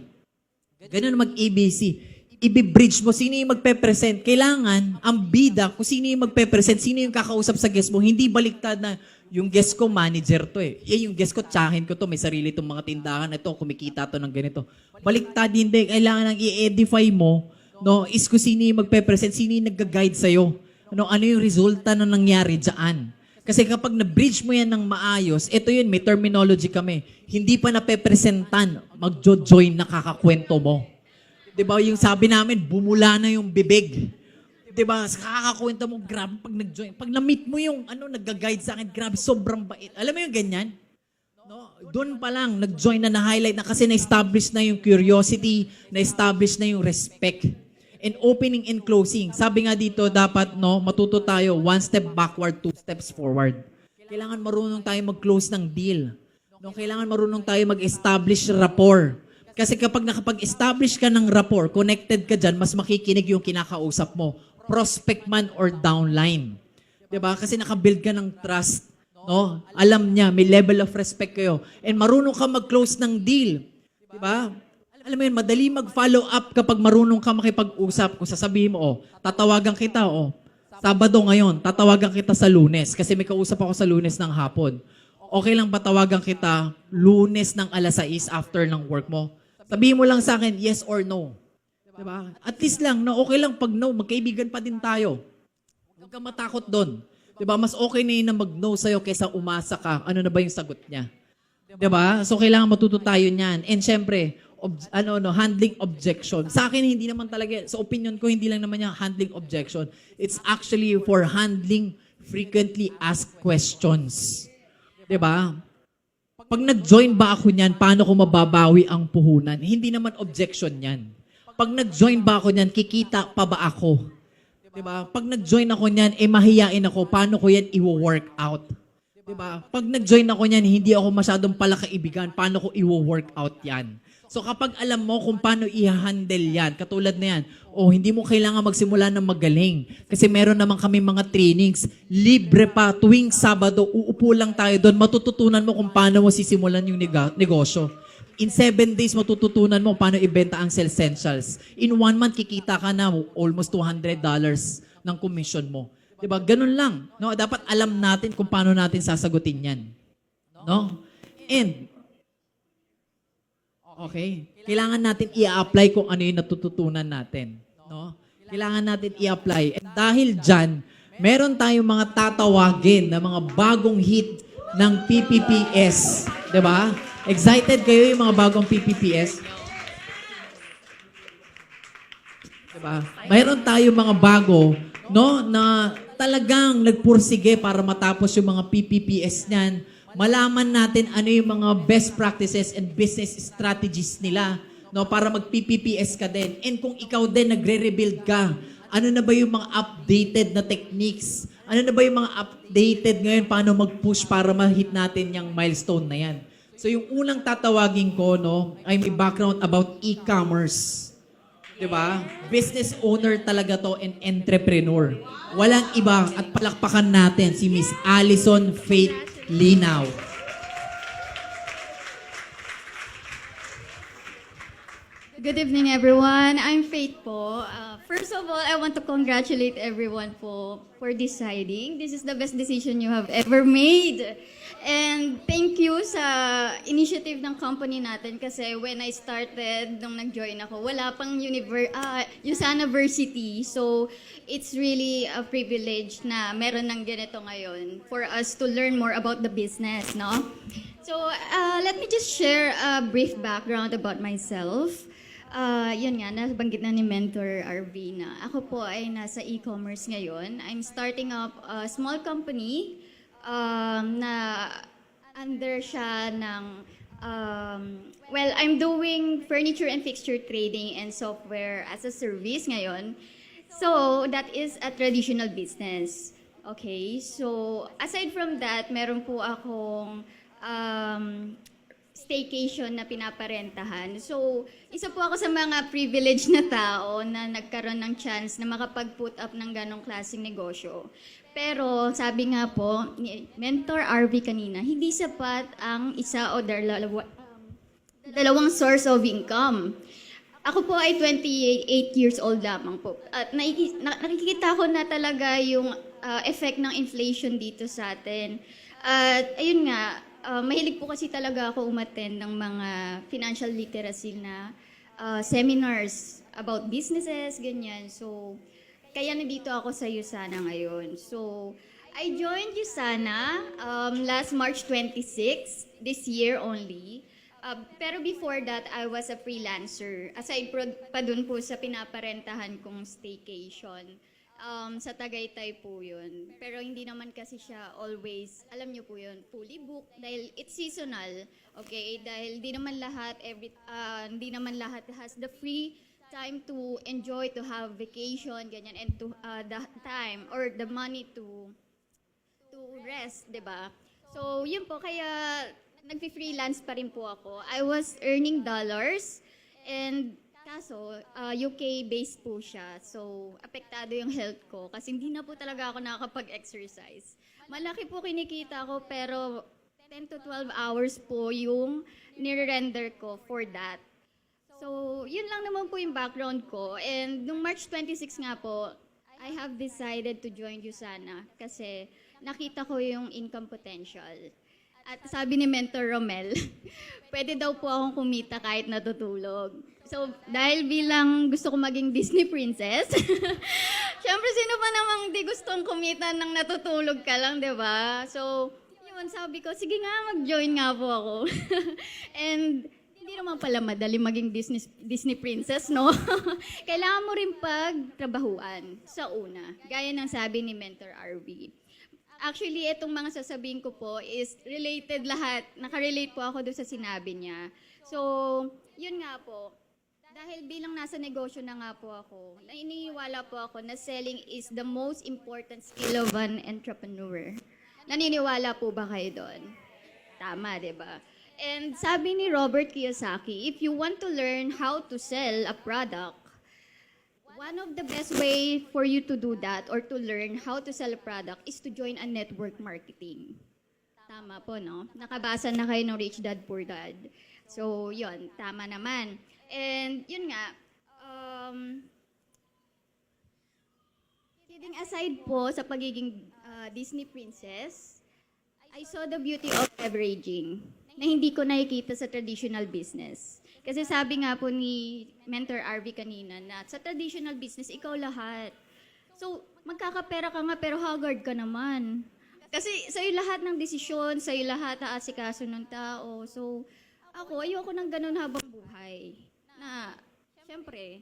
Ganun mag-ABC. I-bridge mo, sino yung magpe-present. Kailangan, ang bida, kung sino yung magpe-present, sino yung kakausap sa guest mo, hindi baliktad na yung guest ko, manager to yung guest ko, tsahin ko to, may sarili itong mga tindahan, ito, kumikita to ng ganito. Baliktad, hindi. Kailangan ang i-edify mo, no, is kung sino yung magpe-present, sino yung nag-guide sa'yo. Ano yung resulta na nangyari dyan. Kasi kapag na-bridge mo yan ng maayos, ito yun, may terminology kami. Hindi pa nape-presentan, mag-join na kakakwento mo. 'Di ba yung sabi namin, bumula na yung bibig. 'Di ba? Kakakwento mo, grabe pag nag-join. Pag na-meet mo yung nag-guide sa akin, grabe, sobrang bait. Alam mo yung ganyan? No, doon pa lang nag-join na highlight na kasi na-establish na yung curiosity, na-establish na yung respect. And opening and closing. Sabi nga dito, dapat matuto tayo one step backward, two steps forward. Kailangan marunong tayo mag-close ng deal. No, kailangan marunong tayo mag-establish rapport. Kasi kapag nakapag-establish ka ng rapport, connected ka dyan, mas makikinig yung kinakausap mo. Prospect man or downline. 'Di ba? Kasi nakabuild ka ng trust. No? Alam niya, may level of respect kayo. And marunong ka mag-close ng deal. 'Di ba? Alam mo yun, madali mag-follow up kapag marunong ka makipag-usap. Kung sasabihin mo, tatawagan kita, Sabado ngayon, tatawagan kita sa Lunes kasi may kausap ako sa Lunes ng hapon. Okay lang ba tawagan kita Lunes ng 6:00 after ng work mo? Sabihin mo lang sa akin, yes or no. Diba? At least lang, okay lang pag no, magkaibigan pa din tayo. Huwag kang matakot doon. Diba? Mas okay na yun na mag-no sa'yo kaysa umasa ka. Ano na ba yung sagot niya? Diba? So, kailangan matuto tayo niyan. And syempre, handling objection. Sa akin, hindi naman talaga, sa opinion ko, hindi lang naman yung handling objection. It's actually for handling frequently asked questions. Diba? Pag nag-join ba ako niyan, paano ko mababawi ang puhunan? Hindi naman objection yan. Pag nag-join ba ako niyan, kikita pa ba ako? Diba? Pag nag-join ako niyan, mahiyain ako, paano ko yan i-work out? Diba? Pag nag-join ako niyan, hindi ako masyadong palakaibigan, paano ko i-work out yan? So kapag alam mo kung paano i-handle yan, katulad na yan, hindi mo kailangan magsimula ng magaling. Kasi meron naman kami mga trainings, libre pa, tuwing Sabado, uupo lang tayo doon, matututunan mo kung paano mo sisimulan yung negosyo. In 7 days, matututunan mo paano ibenta ang Essentials. In 1 month, kikita ka na almost $200 ng commission mo. Diba? Ganun lang. No? Dapat alam natin kung paano natin sasagutin yan. No? And, okay. Kailangan natin i-apply kung ano yung natututunan natin. No? Kailangan natin i-apply. And dahil dyan, meron tayong mga tatawagin na mga bagong hit ng PPPS. Diba? Excited kayo yung mga bagong PPPS? Diba? Mayroon tayong mga bago, na talagang nagpursige para matapos yung mga PPPS niyan. Malaman natin ano yung mga best practices and business strategies nila, para mag-PPPS ka din. And kung ikaw din nagre-rebuild ka, ano na ba yung mga updated na techniques? Ano na ba yung mga updated ngayon paano mag-push para ma-hit natin yung milestone na yan? So yung unang tatawagin ko, ay may background about e-commerce. Diba? Business owner talaga to and entrepreneur. Walang iba at palakpakan natin si Miss Allison Faith Linaw.
Good evening, everyone. I'm Faith po. First of all, I want to congratulate everyone po for deciding. This is the best decision you have ever made. And thank you sa initiative ng company natin kasi when I started, nung nag-join ako, wala pang University. So, it's really a privilege na meron ng ganito ngayon for us to learn more about the business, no? So, let me just share a brief background about myself. Yun nga, nabanggit na ni Mentor RV na ako po ay nasa e-commerce ngayon. I'm starting up a small company na under siya ng, I'm doing furniture and fixture trading and software as a service ngayon. So, that is a traditional business. Okay, so aside from that, meron po akong staycation na pinaparentahan. So, isa po ako sa mga privileged na tao na nagkaroon ng chance na makapag-put up ng ganong klaseng negosyo. Pero sabi nga po ni Mentor RV kanina, hindi sapat ang isa o dalawang source of income. Ako po ay 28 years old lamang po. At nakikita ko na talaga yung effect ng inflation dito sa atin. At ayun nga, mahilig po kasi talaga ako umattend ng mga financial literacy na seminars about businesses, ganyan. So, kaya nandito ako sa USANA ngayon. So, I joined USANA last March 26, this year only. Pero before that, I was a freelancer. Aside pa dun po sa pinaparentahan kong staycation. Sa Tagaytay po yun. Pero hindi naman kasi siya always, alam niyo po yun, fully booked dahil it's seasonal. Okay? Dahil hindi naman lahat has the free time to enjoy, to have vacation, ganyan, and to the time or the money to rest, 'di ba? So, yun po, kaya nagfi-freelance pa rin po ako. I was earning dollars and kaso UK-based po siya. So, apektado yung health ko kasi hindi na po talaga ako nakakapag-exercise. Malaki po kinikita ko pero 10 to 12 hours po yung nire-render ko for that. So, yun lang naman po yung background ko. And nung March 26 nga po, I have decided to join USANA kasi nakita ko yung income potential. At sabi ni Mentor Romel, pwede daw po akong kumita kahit natutulog. So, dahil bilang gusto ko maging Disney princess, syempre sino pa namang di gustong kumita ng natutulog ka lang, di ba? So, yun, sabi ko, sige nga, mag-join nga po ako. And hindi naman pala madali maging Disney princess, no? Kailangan mo rin pagtrabahuan sa una, gaya ng sabi ni Mentor RV. Actually, itong mga sasabihin ko po is related lahat. Nakarelate po ako doon sa sinabi niya. So, yun nga po. Dahil bilang nasa negosyo na nga po ako, naniniwala po ako na selling is the most important skill of an entrepreneur. Naniniwala po ba kayo doon? Tama, di ba? And sabi ni Robert Kiyosaki, if you want to learn how to sell a product, one of the best way for you to do that or to learn how to sell a product is to join a network marketing. Tama po, no? Nakabasa na kayo ng Rich Dad Poor Dad. So, yun, tama naman. And yun nga, kidding aside po sa pagiging Disney princess, I saw the beauty of leveraging na hindi ko nakikita sa traditional business. Kasi sabi nga po ni Mentor RV kanina na sa traditional business, ikaw lahat. So, magkakapera ka nga pero haggard ka naman. Kasi sa'yo lahat ng desisyon, sa'yo lahat aasikaso ng tao. So, ayoko ng ganun habang buhay. Na, syempre,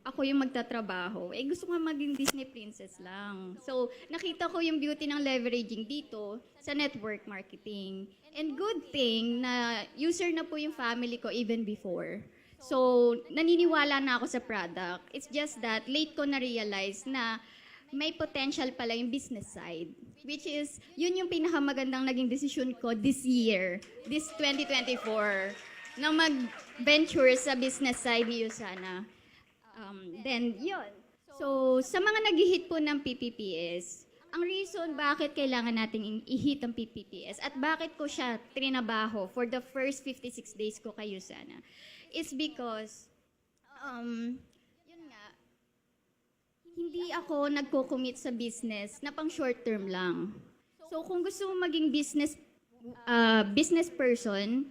ako yung magtatrabaho. Gusto ko maging Disney princess lang. So, nakita ko yung beauty ng leveraging dito sa network marketing. And good thing na user na po yung family ko even before. So, naniniwala na ako sa product. It's just that late ko na-realize na may potential pala yung business side. Which is, yun yung pinakamagandang naging desisyon ko this year, this 2024, na mag-venture sa business side ni USANA. Then, yun. So, sa mga nag-hit po ng PPPS, ang reason bakit kailangan nating i-hit ang PPPS at bakit ko siya trinabaho for the first 56 days ko kay USANA is because, yun nga, hindi ako nagko-commit sa business na pang short term lang. So, kung gusto mo maging business person,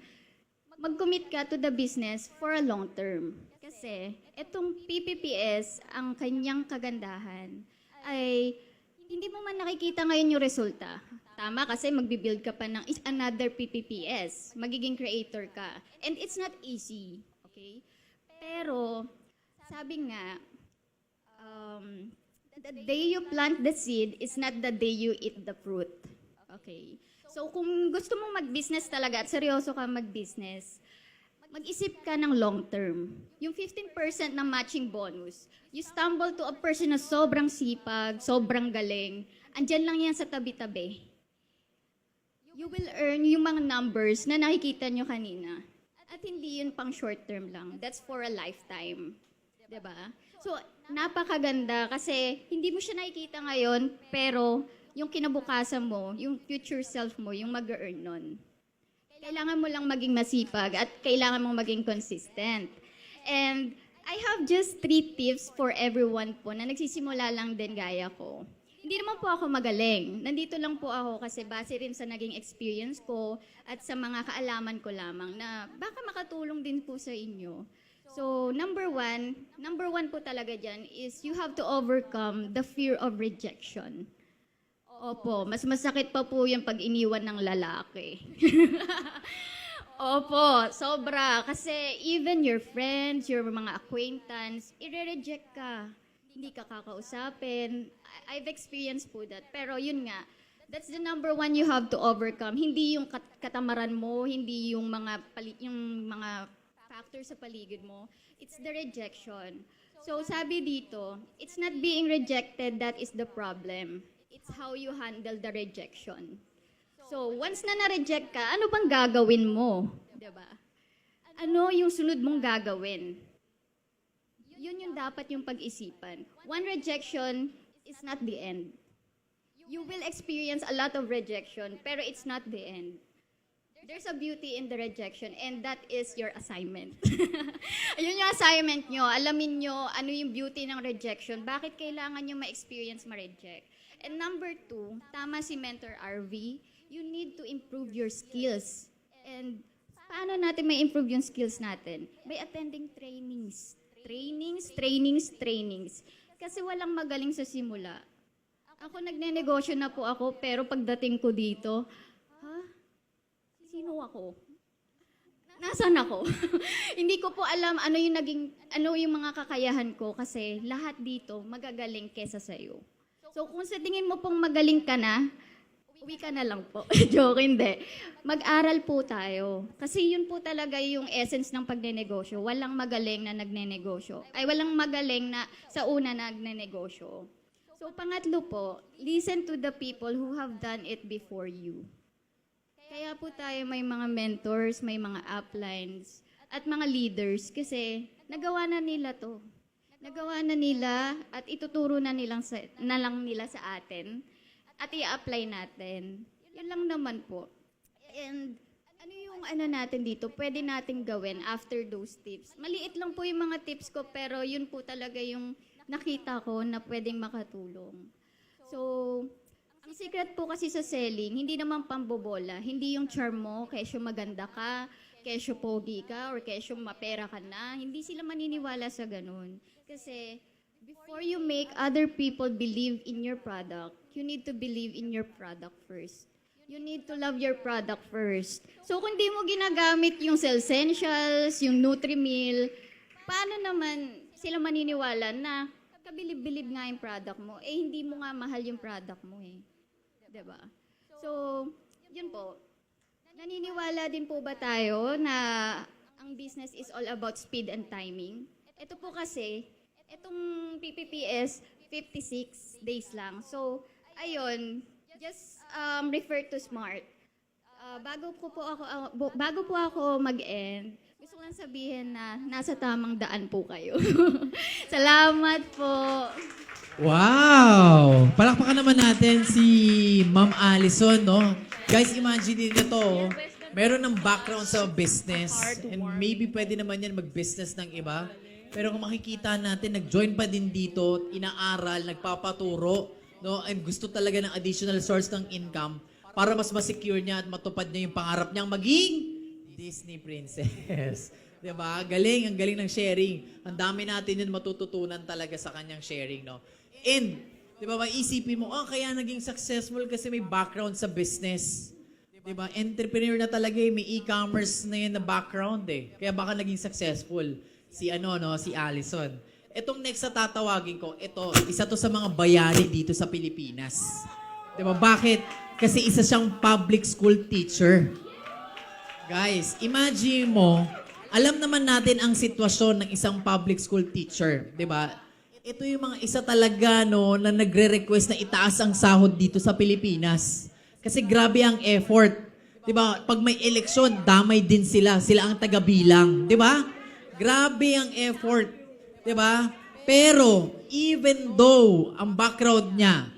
mag-commit ka to the business for a long term. Kasi, itong PPPS, ang kanyang kagandahan ay hindi mo man nakikita ngayon yung resulta. Tama, kasi magbibuild ka pa ng another PPPS. Magiging creator ka. And it's not easy. Okay? Pero, sabi nga, the day you plant the seed is not the day you eat the fruit. Okay? So, kung gusto mong mag-business talaga at seryoso ka mag-business, mag-isip ka ng long term. Yung 15% na matching bonus, you stumble to a person na sobrang sipag, sobrang galing, andyan lang yan sa tabi-tabi. You will earn yung mga numbers na nakikita nyo kanina. At hindi yun pang short term lang. That's for a lifetime. Diba? So, napakaganda kasi hindi mo siya nakikita ngayon, pero yung kinabukasan mo, yung future self mo, yung mag-earn nun. Kailangan mo lang maging masipag at kailangan mong maging consistent. And I have just 3 tips for everyone po na nagsisimula lang din gaya ko. Hindi naman po ako magaling. Nandito lang po ako kasi base rin sa naging experience ko at sa mga kaalaman ko lamang na baka makatulong din po sa inyo. So, number one po talaga dyan is you have to overcome the fear of rejection. Opo, mas masakit pa po yung pag iniwan ng lalaki. Opo, sobra. Kasi even your friends, your mga acquaintance, i-reject ka. Hindi ka kakausapin. I've experienced po that. Pero yun nga, that's the number one you have to overcome. Hindi yung katamaran mo, hindi yung mga factors sa paligid mo. It's the rejection. So sabi dito, it's not being rejected that is the problem. It's how you handle the rejection. So once na na-reject ka, ano bang gagawin mo? Diba? Ano yung sunod mong gagawin? Yun yung dapat yung pag-isipan. One rejection is not the end. You will experience a lot of rejection, pero it's not the end. There's a beauty in the rejection, and that is your assignment. Ayun yung assignment nyo. Alamin nyo ano yung beauty ng rejection. Bakit kailangan nyo ma-experience ma-reject? And number 2, tama si Mentor RV, you need to improve your skills. And paano natin may improve yung skills natin? By attending trainings. Trainings. Kasi walang magaling sa simula. Ako nagnenegosyo na po ako, pero pagdating ko dito, sino ako? Nasaan ako? Hindi ko po alam ano yung mga kakayahan ko kasi lahat dito magagaling kesa sa iyo. So kung sa tingin mo pong magaling ka na, uwi ka na lang po. Joke, hindi. Mag-aral po tayo. Kasi yun po talaga yung essence ng pagnenegosyo. Walang magaling na nagnenegosyo. Walang magaling na sa una nagnenegosyo. So pangatlo po, listen to the people who have done it before you. Kaya po tayo may mga mentors, may mga uplines, at mga leaders kasi nagawa na nila to. Nagawa na nila at ituturo na lang nila sa atin at i-apply natin. Yun lang naman po. And ano yung natin dito, pwede nating gawin after those tips. Maliit lang po yung mga tips ko pero yun po talaga yung nakita ko na pwedeng makatulong. So, ang secret po kasi sa selling, hindi naman pambobola. Hindi yung charm mo, kesyo maganda ka, kesyo pogi ka, or kesyo mapera ka na. Hindi sila maniniwala sa ganun. Kasi before you make other people believe in your product, you need to believe in your product first. You need to love your product first. So kung di mo ginagamit yung Cellsentials, yung Nutrimil, paano naman sila maniniwala na kabilib-bilib nga yung product mo? Hindi mo nga mahal yung product mo eh. Diba? So, yun po. Naniniwala din po ba tayo na ang business is all about speed and timing? Ito po kasi, itong PPPS, 56 days lang. So, ayun, just refer to SMART. Bago po ako mag-end, gusto ko lang sabihin na nasa tamang daan po kayo. Salamat po.
Wow! Palakpakan naman natin si Ma'am Allison, no? Guys, imagine niyo to. Meron ng background sa business and maybe pwede naman yan mag-business ng iba. Pero kung makikita natin, nag-join pa din dito, inaaral, nagpapaturo, no? And gusto talaga ng additional source ng income para mas ma-secure niya at matupad niya yung pangarap niyang maging Disney princess. Diba? Galing, ang galing ng sharing. Ang dami natin yun matututunan talaga sa kanyang sharing, no? And, di ba, maisipin mo, kaya naging successful kasi may background sa business. Di ba? Entrepreneur na talaga may e-commerce na yun na background eh. Kaya baka naging successful si Allison. Itong next na tatawagin ko, isa to sa mga bayani dito sa Pilipinas. Di ba? Bakit? Kasi isa siyang public school teacher. Guys, imagine mo, alam naman natin ang sitwasyon ng isang public school teacher, 'di ba? Ito yung mga isa talaga na nagre-request na itaas ang sahod dito sa Pilipinas. Kasi grabe ang effort. 'Di ba? Pag may eleksyon, damay din sila. Sila ang taga-bilang, 'di ba? Grabe ang effort, 'di ba? Pero even though ang background niya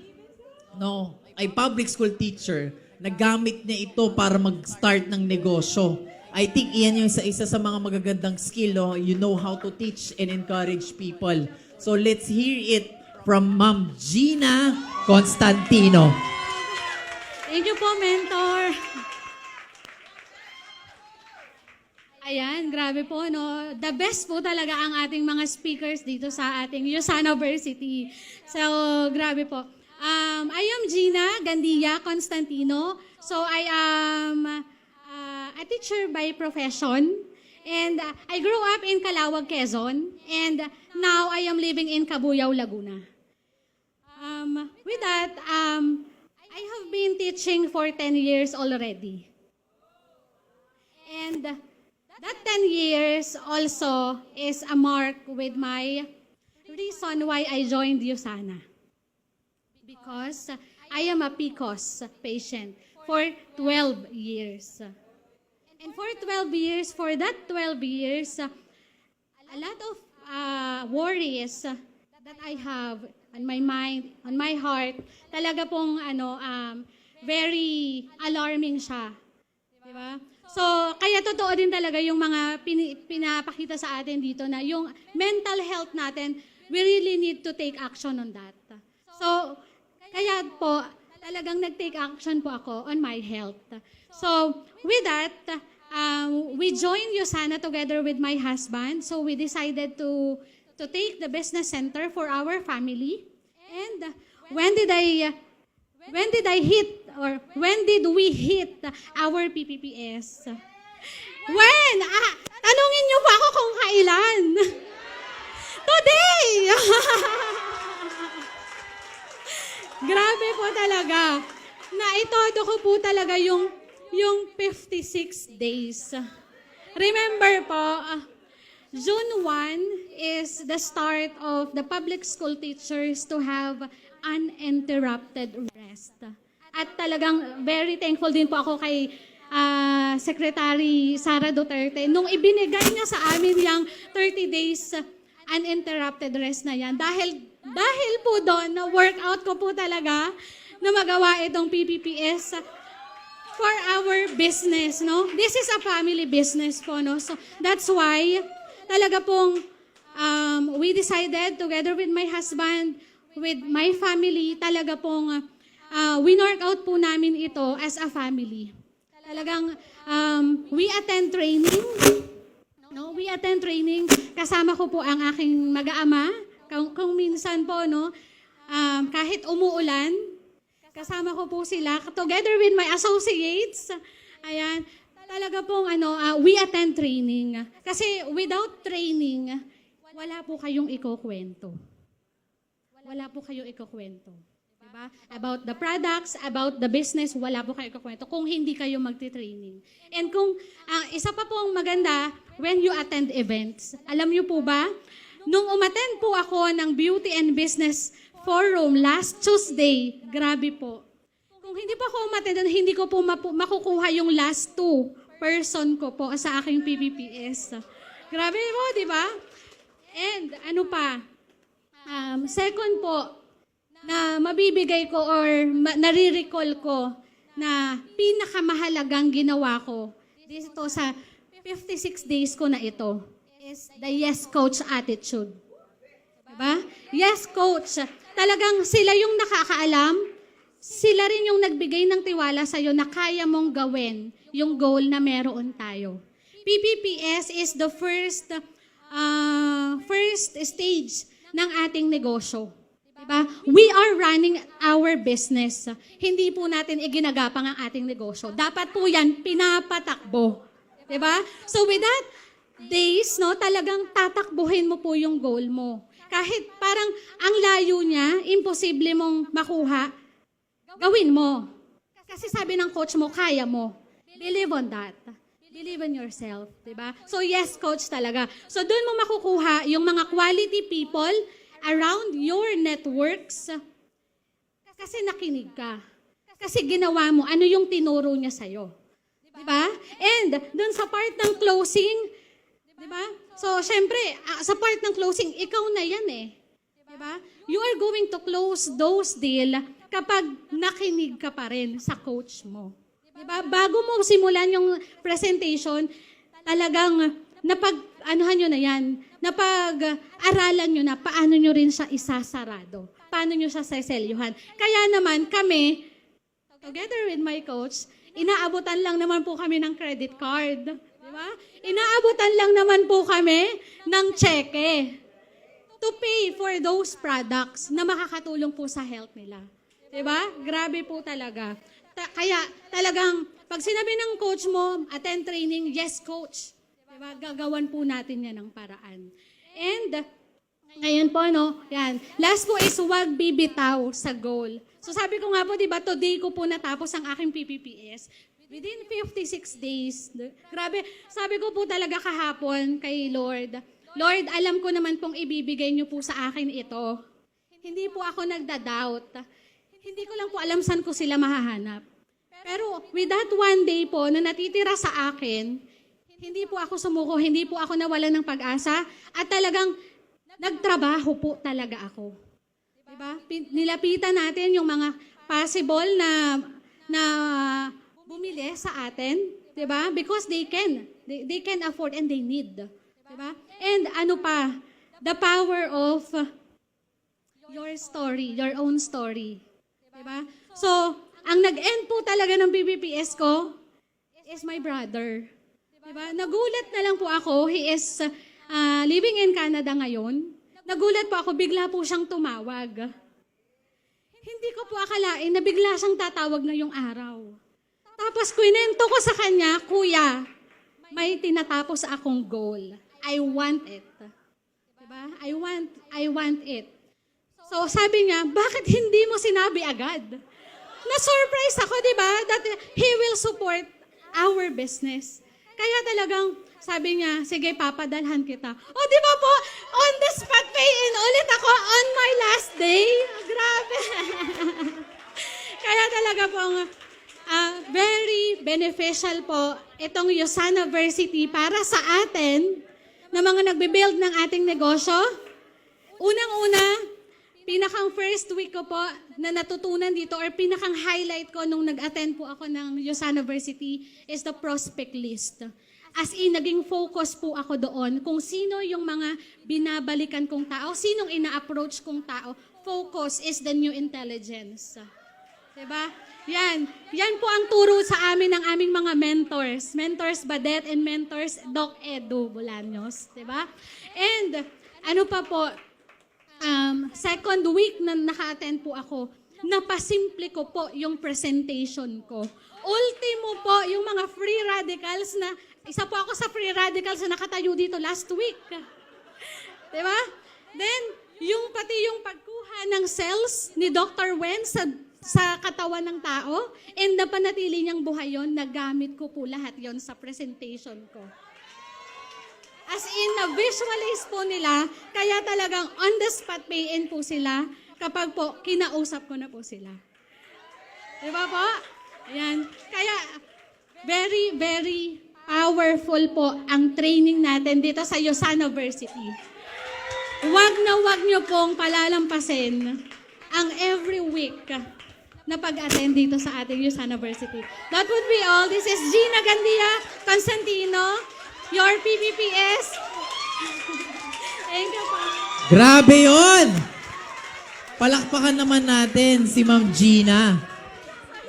ay public school teacher, nagamit niya ito para mag-start ng negosyo. I think iyan yung isa sa mga magagandang skill, no? You know how to teach and encourage people. So let's hear it from Ma'am Gina Constantino.
Thank you po, Mentor. Ayan, grabe po, no? The best po talaga ang ating mga speakers dito sa ating USANA University. So, grabe po. I am Gina Gandia Constantino. So, I am a teacher by profession. And I grew up in Calawag, Quezon. And now, I am living in Cabuyao, Laguna. With that, I have been teaching for 10 years already. And that 10 years also is a mark with my reason why I joined USANA. Because I am a PCOS patient for 12 years. And for 12 years, for that 12 years, a lot of worries that I have on my mind, on my heart, talaga pong very alarming siya. Diba? So, kaya totoo din talaga yung mga pinapakita sa atin dito na yung mental health natin, we really need to take action on that. So, kaya po, talagang nag-take action po ako on my health. So, with that, we joined USANA together with my husband. So, we decided to take the business center for our family. And when did we hit our PPPS? When? Tanungin niyo pa ako kung kailan. Today! Grabe po talaga. Naitodo ko po talaga yung 56 days. Remember po, June 1 is the start of the public school teachers to have uninterrupted rest. At talagang very thankful din po ako kay Secretary Sara Duterte nung ibinigay niya sa amin yung 30 days uninterrupted rest na yan. Dahil po doon, na workout ko po talaga na magawa itong PPPS for our business, no? This is a family business po, no? So that's why talaga pong we decided together with my husband, with my family, talaga pong winorkout po namin ito as a family. Talagang we attend training. No, we attend training. Kasama ko po ang aking mag-aama. Kung minsan po, no, kahit umuulan, kasama ko po sila. Together with my associates. Ayan. Talaga pong we attend training. Kasi without training, wala po kayong ikukwento. Wala po kayong ikukwento. Diba? About the products, about the business, wala po kayong ikukwento kung hindi kayo magti-training. And kung isa pa pong maganda, when you attend events, alam niyo po ba, nung umattend po ako ng Beauty and Business Forum last Tuesday, grabe po. Kung hindi po ako umattend, hindi ko po makukuha yung last 2 person ko po sa aking PPPS. Grabe po, di ba? And ano pa, second po, na mabibigay ko or nare-recall ko na pinakamahalagang ginawa ko dito sa 56 days ko na ito is the yes coach attitude. Diba? Yes coach. Talagang sila yung nakakaalam, sila rin yung nagbigay ng tiwala sa'yo na kaya mong gawin yung goal na meron tayo. PPPS is the first stage ng ating negosyo. Diba? We are running our business. Hindi po natin iginagapang ang ating negosyo. Dapat po yan pinapatakbo. Diba? So with that days, no, talagang tatakbuhin mo po yung goal mo. Kahit parang ang layo niya, imposible mong makuha, gawin mo. Kasi sabi ng coach mo, kaya mo. Believe on that. Believe in yourself. Diba? So yes, coach talaga. So doon mo makukuha yung mga quality people around your networks kasi nakinig ka. Kasi ginawa mo, ano yung tinuro niya sa'yo. Diba? And dun sa part ng closing, diba? So, syempre, sa part ng closing, ikaw na yan eh. Diba? You are going to close those deal kapag nakinig ka pa rin sa coach mo. Diba? Bago mo simulan yung presentation, talagang napag-anuhan nyo na yan, napag-aralan nyo na paano nyo rin siya isasarado. Paano nyo siya seselyuhan. Kaya naman kami, together with my coach, inaabutan lang naman po kami ng credit card. Di ba? Inaabutan lang naman po kami ng cheque to pay for those products na makakatulong po sa health nila. Di ba? Grabe po talaga. Kaya talagang pag sinabi ng coach mo, attend training, yes coach. Di ba? Gagawan po natin yan ng paraan. And ngayon po, no, yan. Last po is huwag bibitaw sa goal. So sabi ko nga po, di ba, today ko po natapos ang aking PPPS. Within 56 days. Grabe, sabi ko po talaga kahapon kay Lord, Lord, alam ko naman pong ibibigay niyo po sa akin ito. Hindi po ako nagda-doubt. Hindi ko lang po alam saan ko sila mahahanap. Pero with that one day po na natitira sa akin, hindi po ako sumuko, hindi po ako nawalan ng pag-asa, at talagang nagtrabaho po talaga ako. Diba? Nilapitan natin yung mga possible na bumili sa atin, diba? Because they can afford and they need. Diba? And ano pa, the power of your story, your own story. Diba? So, ang nag-end po talaga ng PPPS ko is my brother. Diba? Nagulat na lang po ako. He is living in Canada ngayon. Nagulat po ako, bigla po siyang tumawag. Hindi ko po akalain na bigla siyang tatawag na yung araw. Tapos kwento ko sa kanya, Kuya, may tinatapos akong goal. I want it. Diba? I want it. So sabi niya, bakit hindi mo sinabi agad? Na-surprise ako, diba? That he will support our business. Kaya talagang sabi niya, sige, papadalhan kita. O, di ba po, on the spot pay-in ulit ako on my last day. Grabe. Kaya talaga pong very beneficial po itong Usanaversity para sa atin na mga nagbe-build ng ating negosyo. Unang-una, pinakang first week ko po na natutunan dito or pinakang highlight ko nung nag-attend po ako ng Usanaversity is the prospect list. As in, naging focus po ako doon kung sino yung mga binabalikan kong tao, sinong ina-approach kong tao. Focus is the new intelligence. Diba? Yan po ang turo sa amin ng aming mga mentors. Mentors Badet and mentors Doc Edu Bolaños. Diba? And ano pa po, second week na naka-attend po ako, napasimple ko po yung presentation ko. Ultimo po, yung mga free radicals na, isa po ako sa free radicals na nakatayo dito last week. Diba? Then, pati yung pagkuha ng cells ni Dr. Wen sa katawan ng tao, and napanatili niyang buhay yun, nagamit ko po lahat yon sa presentation ko. As in, na-visualize po nila, kaya talagang on the spot pay-in po sila kapag po kinausap ko na po sila. Diba po? Ayan. Kaya, very, very powerful po ang training natin dito sa Usanaversity. Huwag niyo pong palalampasin ang every week na pag-attend dito sa ating Usanaversity. That would be all. This is Gina Gandia Constantino, your PPPS. Thank you po.
Grabe yun! Palakpakan naman natin si Ma'am Gina.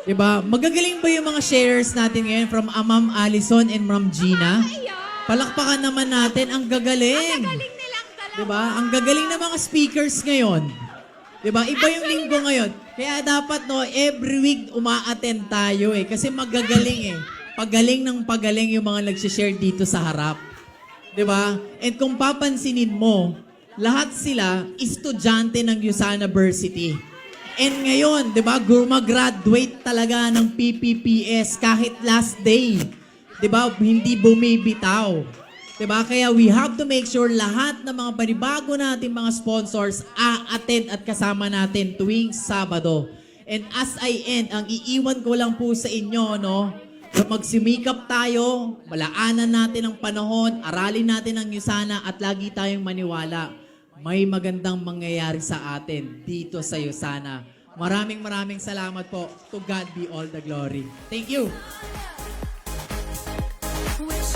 Diba? Magagaling ba yung mga sharers natin ngayon from Ma'am Allison and Ma'am Gina? Palakpakan naman natin. Ang gagaling. Ang gagaling nilang dalawa. Diba? Ang gagaling ng mga speakers ngayon. Diba? Iba yung linggo ngayon. Kaya dapat, no, every week uma-attend tayo eh. Kasi magagaling eh. Pagaling ng pagaling yung mga nagsishare dito sa harap. Diba? And kung papansinin mo, lahat sila estudyante ng Usanaversity. And ngayon, di ba, graduate talaga ng PPPS kahit last day. Di ba, hindi bumibitaw. Di ba, kaya we have to make sure lahat ng mga panibago natin mga sponsors a-attend at kasama natin tuwing Sabado. And as I end, ang iiwan ko lang po sa inyo, no, na magsimikap tayo, malaanan natin ang panahon, aralin natin ang Usana at lagi tayong maniwala. May magandang mangyayari sa atin dito sa Usana. Maraming salamat po. To God be all the glory. Thank you.
We're